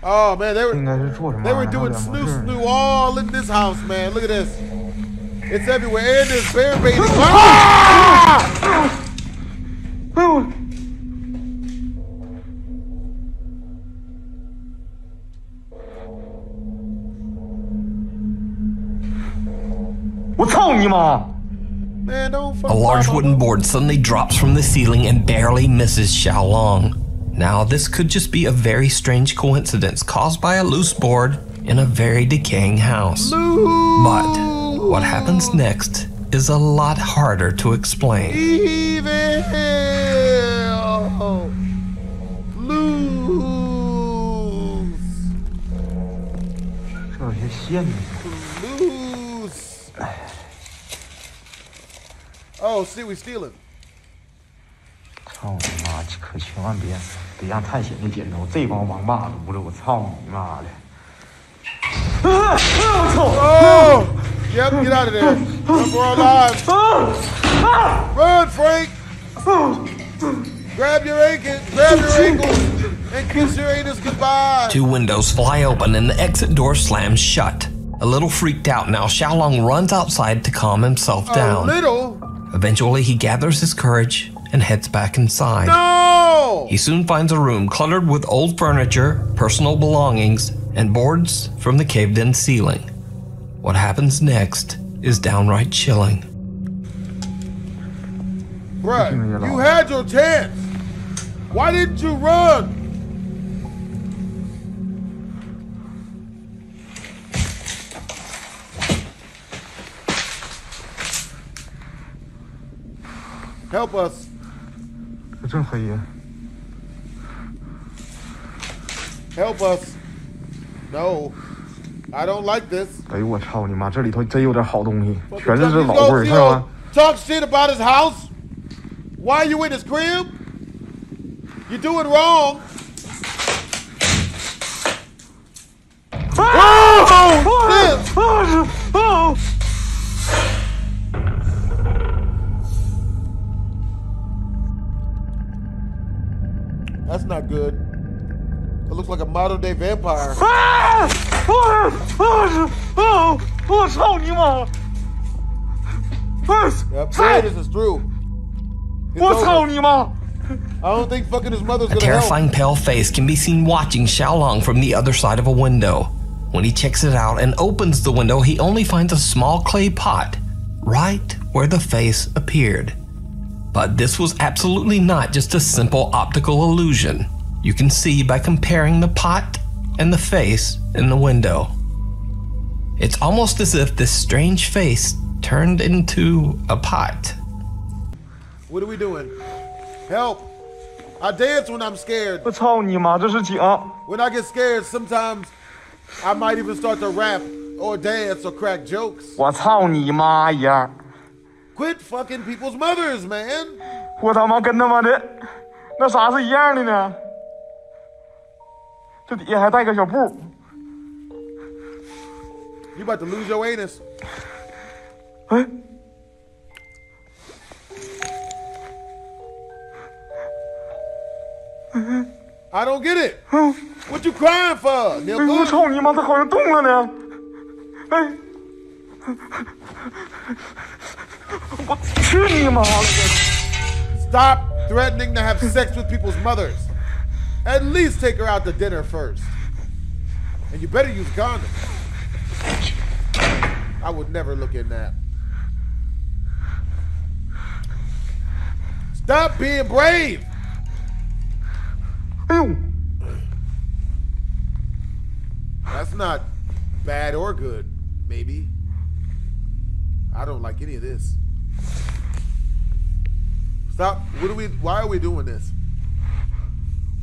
Oh man, they were doing snoo all in this house, man. Look at this. It's everywhere. And there's bear baiting. Ah! Man, don't A large wooden board suddenly drops from the ceiling and barely misses Xiaolong. Now, this could just be a very strange coincidence caused by a loose board in a very decaying house. But what happens next is a lot harder to explain. Evil! Loose! Oh, see, we stealing. 操你妈！可千万别让探险的捡着这帮王八犊子！我操你妈的！我操！ Oh! Yep, get out of there. We're alive. Run, Frank! Grab your ankles, and kiss your anus goodbye. 2 windows fly open and the exit door slams shut. A little freaked out now, Xiaolong runs outside to calm himself down. Eventually, he gathers his courage and heads back inside. No! He soon finds a room cluttered with old furniture, personal belongings, and boards from the caved-in ceiling. What happens next is downright chilling. Bruh, you had your chance. Why didn't you run? Help us. Help us. No. I don't like this. 哎呦我操你妈！这里头真有点好东西，全是这老味儿，看到吗？ Talk shit about his house. Why are you in his crib? You're doing wrong. Oh! That's not good. It looks like a modern day vampire. Yep, yeah, this is true. I don't think fucking his mother's gonna help. A terrifying pale face can be seen watching Xiaolong from the other side of a window. When he checks it out and opens the window, he only finds a small clay pot right where the face appeared. But this was absolutely not just a simple optical illusion. You can see by comparing the pot and the face in the window. It's almost as if this strange face turned into a pot. What are we doing? Help! I dance when I'm scared. 我操你妈！这是警！ When I get scared, sometimes I might even start to rap or dance or crack jokes. 我操你妈呀！ Quit fucking people's mothers, man! 我他妈跟他妈的那啥是一样的呢？这底下还带个小布。 You about to lose your anus. 哎。 I don't get it. What you crying for, Nipple? 我操你妈！它好像动了呢。哎。我去你妈了！ Stop threatening to have sex with people's mothers. At least take her out to dinner first. And you better use a condom. I would never look in that. Stop being brave. That's not bad or good, maybe. I don't like any of this. Stop. Why are we doing this?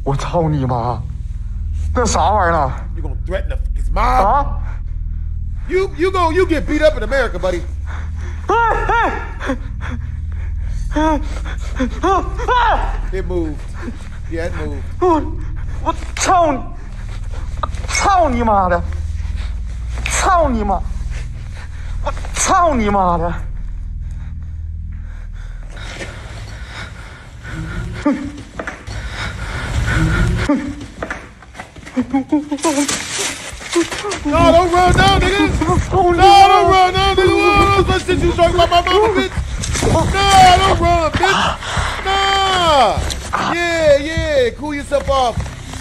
我操你妈！那啥玩意儿呢 You gonna threaten his mom? You get beat up in America, buddy. It moved. Yeah, it moved. 我操你！操你妈的！操你妈！我操你妈的！ No, don't run now, nigga. No, don't run now, nigga. Let's see you talking about my mama, bitch. No, don't run, bitch. Nah. Yeah. Cool yourself off.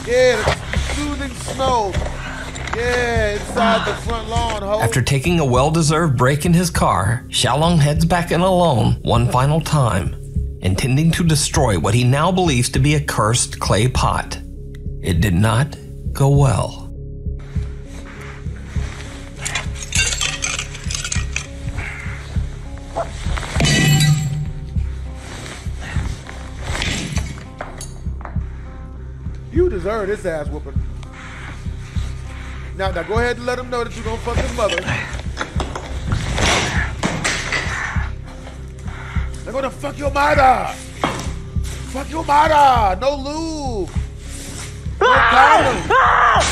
Yeah, the soothing snow. Yeah, inside the front lawn, ho. After taking a well-deserved break in his car, Xiaolong heads back in alone one final time, intending to destroy what he now believes to be a cursed clay pot. It did not go well. You deserve this ass whooping. Now go ahead and let him know that you're gonna fuck his mother. They're gonna fuck your mother. Fuck your mother. No lube. No condom.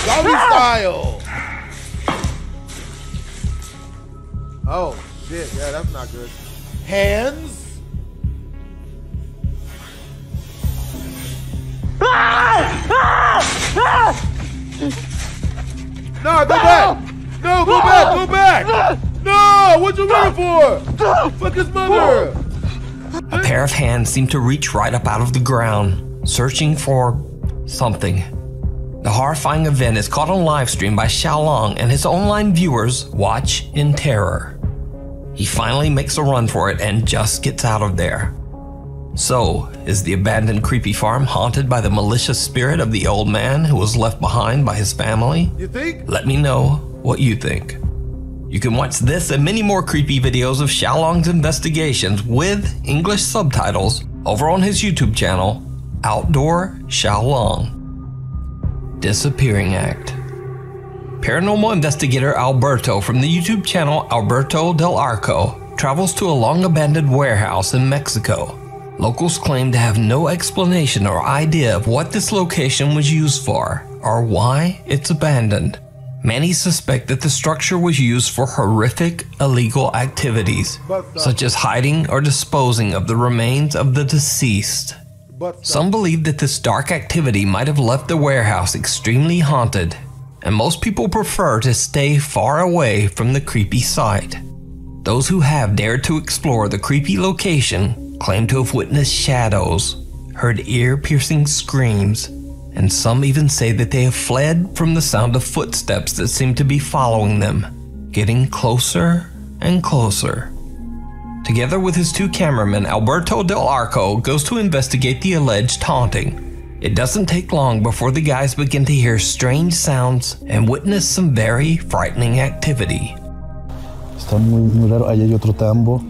Doggy style. Oh shit, yeah, that's not good. Hands. No, go back! No, go back! No, what you running for? Fuck his mother! A pair of hands seem to reach right up out of the ground, searching for something. The horrifying event is caught on live stream by Xiaolong, and his online viewers watch in terror. He finally makes a run for it and just gets out of there. So, is the abandoned creepy farm haunted by the malicious spirit of the old man who was left behind by his family? You think? Let me know what you think. You can watch this and many more creepy videos of Xiaolong's investigations with English subtitles over on his YouTube channel, Outdoor Xiaolong. Disappearing Act. Paranormal investigator Alberto from the YouTube channel Alberto del Arco travels to a long-abandoned warehouse in Mexico. Locals claim to have no explanation or idea of what this location was used for or why it's abandoned. Many suspect that the structure was used for horrific illegal activities, such as hiding or disposing of the remains of the deceased. Some believe that this dark activity might have left the warehouse extremely haunted, and most people prefer to stay far away from the creepy site. Those who have dared to explore the creepy location claim to have witnessed shadows, heard ear-piercing screams, and some even say that they have fled from the sound of footsteps that seem to be following them, getting closer and closer. Together with his two cameramen, Alberto del Arco goes to investigate the alleged haunting. It doesn't take long before the guys begin to hear strange sounds and witness some very frightening activity. Está muy raro. Ahí hay otro tambo.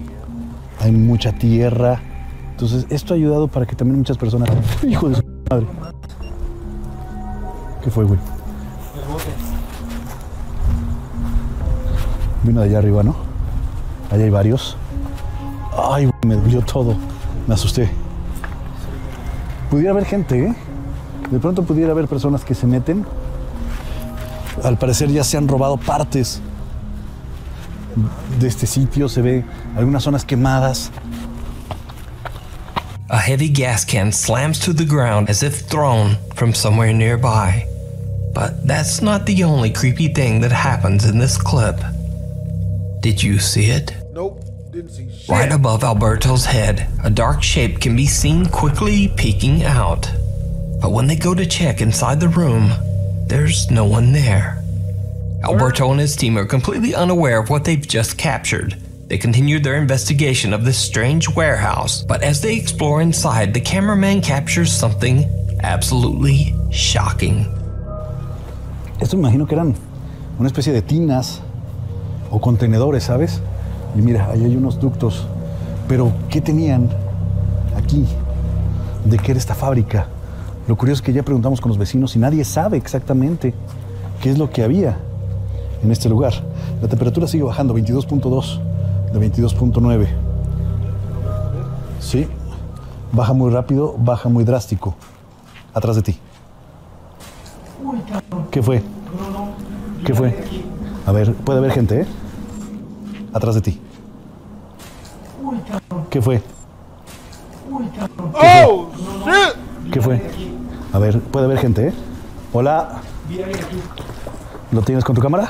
Hay mucha tierra. Entonces, esto ha ayudado para que también muchas personas... ¡Hijo de su madre! ¿Qué fue, güey? Vino de allá arriba, ¿no? Allá hay varios. Ay, güey, me dolió todo. Me asusté. Pudiera haber gente, ¿eh? De pronto pudiera haber personas que se meten. Al parecer ya se han robado partes de este sitio. Se ve algunas zonas quemadas. A heavy gas can slams to the ground as if thrown from somewhere nearby. But that's not the only creepy thing that happens in this clip. Did you see it? Nope, didn't see shit. Right above Alberto's head, a dark shape can be seen quickly peeking out. But when they go to check inside the room, there's no one there. Alberto and his team are completely unaware of what they've just captured. They continued their investigation of this strange warehouse, but as they explore inside, the cameraman captures something absolutely shocking. Esto me imagino que eran una especie de tinas o contenedores, ¿sabes? Y mira, ahí hay unos ductos. Pero, ¿qué tenían aquí? ¿De qué era esta fábrica? Lo curioso es que ya preguntamos con los vecinos y nadie sabe exactamente qué es lo que había en este lugar. La temperatura sigue bajando, 22.2 de 22.9. Sí, baja muy rápido, baja muy drástico. Atrás de ti. ¿Qué fue? ¿Qué fue? A ver, puede haber gente, ¿eh? Atrás de ti. ¿Qué fue? ¡Oh, shit! ¿Qué fue? A ver, puede haber gente, ¿eh? Hola. ¿Lo tienes con tu cámara?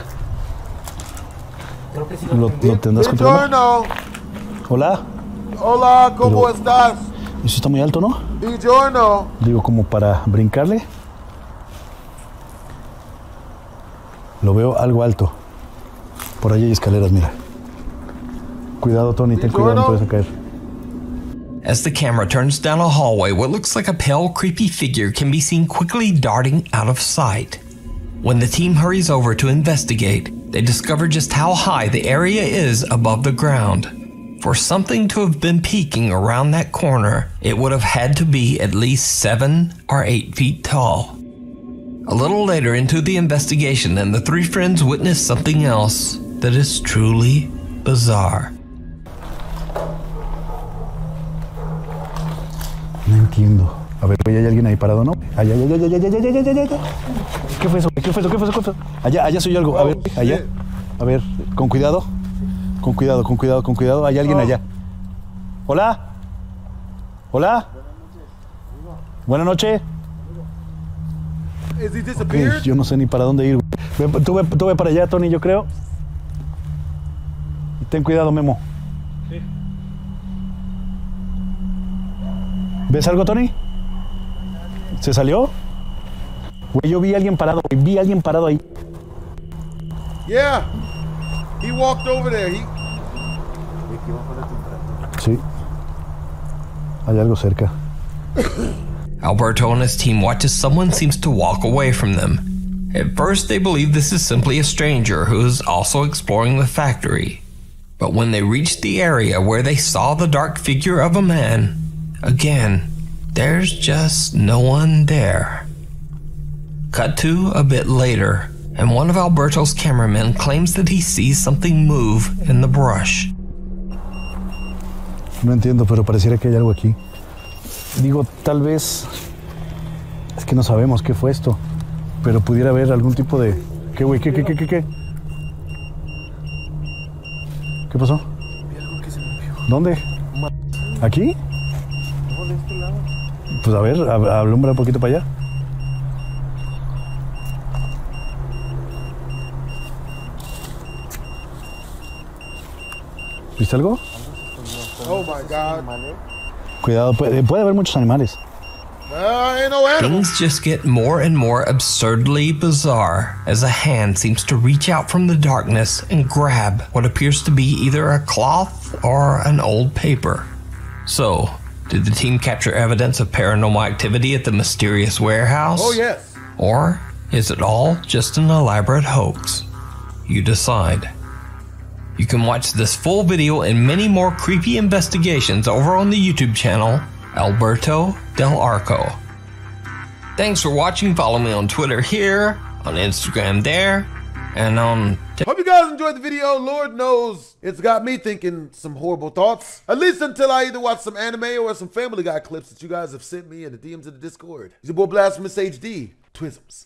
Creo que sí. ¿Lo tendrás con tu cámara? Hola. Hola, ¿cómo estás? Eso está muy alto, ¿no? Buongiorno. Digo, como para brincarle. Lo veo algo alto. Por allí hay escaleras, mira. Cuidado, Tony, ten cuidado, no te vas a caer. As the camera turns down a hallway, what looks like a pale, creepy figure can be seen quickly darting out of sight. When the team hurries over to investigate, they discover just how high the area is above the ground. For something to have been peeking around that corner, it would have had to be at least 7 or 8 feet tall. A little later into the investigation, then the three friends witness something else that is truly bizarre. No entiendo. A ver, ¿hay alguien ahí parado, no? Allá. ¿Qué fue eso? ¿Qué fue eso? Allá soy yo algo. A ver, allá. A ver, con cuidado. Con cuidado. Hay alguien allá. Hola. Buenas noches. Okay, yo no sé ni para dónde ir. Tú ve para allá, Tony, yo creo. Y ten cuidado, Memo. Sí. ¿Ves algo, Tony? ¿Se salió? Güey, yo vi a alguien parado, ahí. Yeah. He walked over there. Sí. Hay algo cerca. Alberto and his team watch as someone seems to walk away from them. At first, they believe this is simply a stranger who is also exploring the factory. But when they reach the area where they saw the dark figure of a man, again, there's just no one there. Cut to a bit later, and one of Alberto's cameramen claims that he sees something move in the brush. No entiendo, pero pareciera que hay algo aquí. Digo, tal vez... Es que no sabemos qué fue esto. Pero pudiera haber algún tipo de... ¿Qué, güey? ¿Qué? ¿Qué pasó? ¿Dónde? ¿Aquí? No, de este lado. Pues a ver, alumbra un poquito para allá. ¿Viste algo? Oh my God. Cuidado, puede haber muchos animales. Things just get more and more absurdly bizarre as a hand seems to reach out from the darkness and grab what appears to be either a cloth or an old paper. So, did the team capture evidence of paranormal activity at the mysterious warehouse? Oh, yes. Or is it all just an elaborate hoax? You decide. You can watch this full video and many more creepy investigations over on the YouTube channel, Alberto Del Arco. Thanks for watching. Follow me on Twitter here, on Instagram there, and on... Hope you guys enjoyed the video. Lord knows it's got me thinking some horrible thoughts. At least until I either watch some anime or some Family Guy clips that you guys have sent me in the DMs of the Discord. It's your boy BlastphamousHD. Twisms.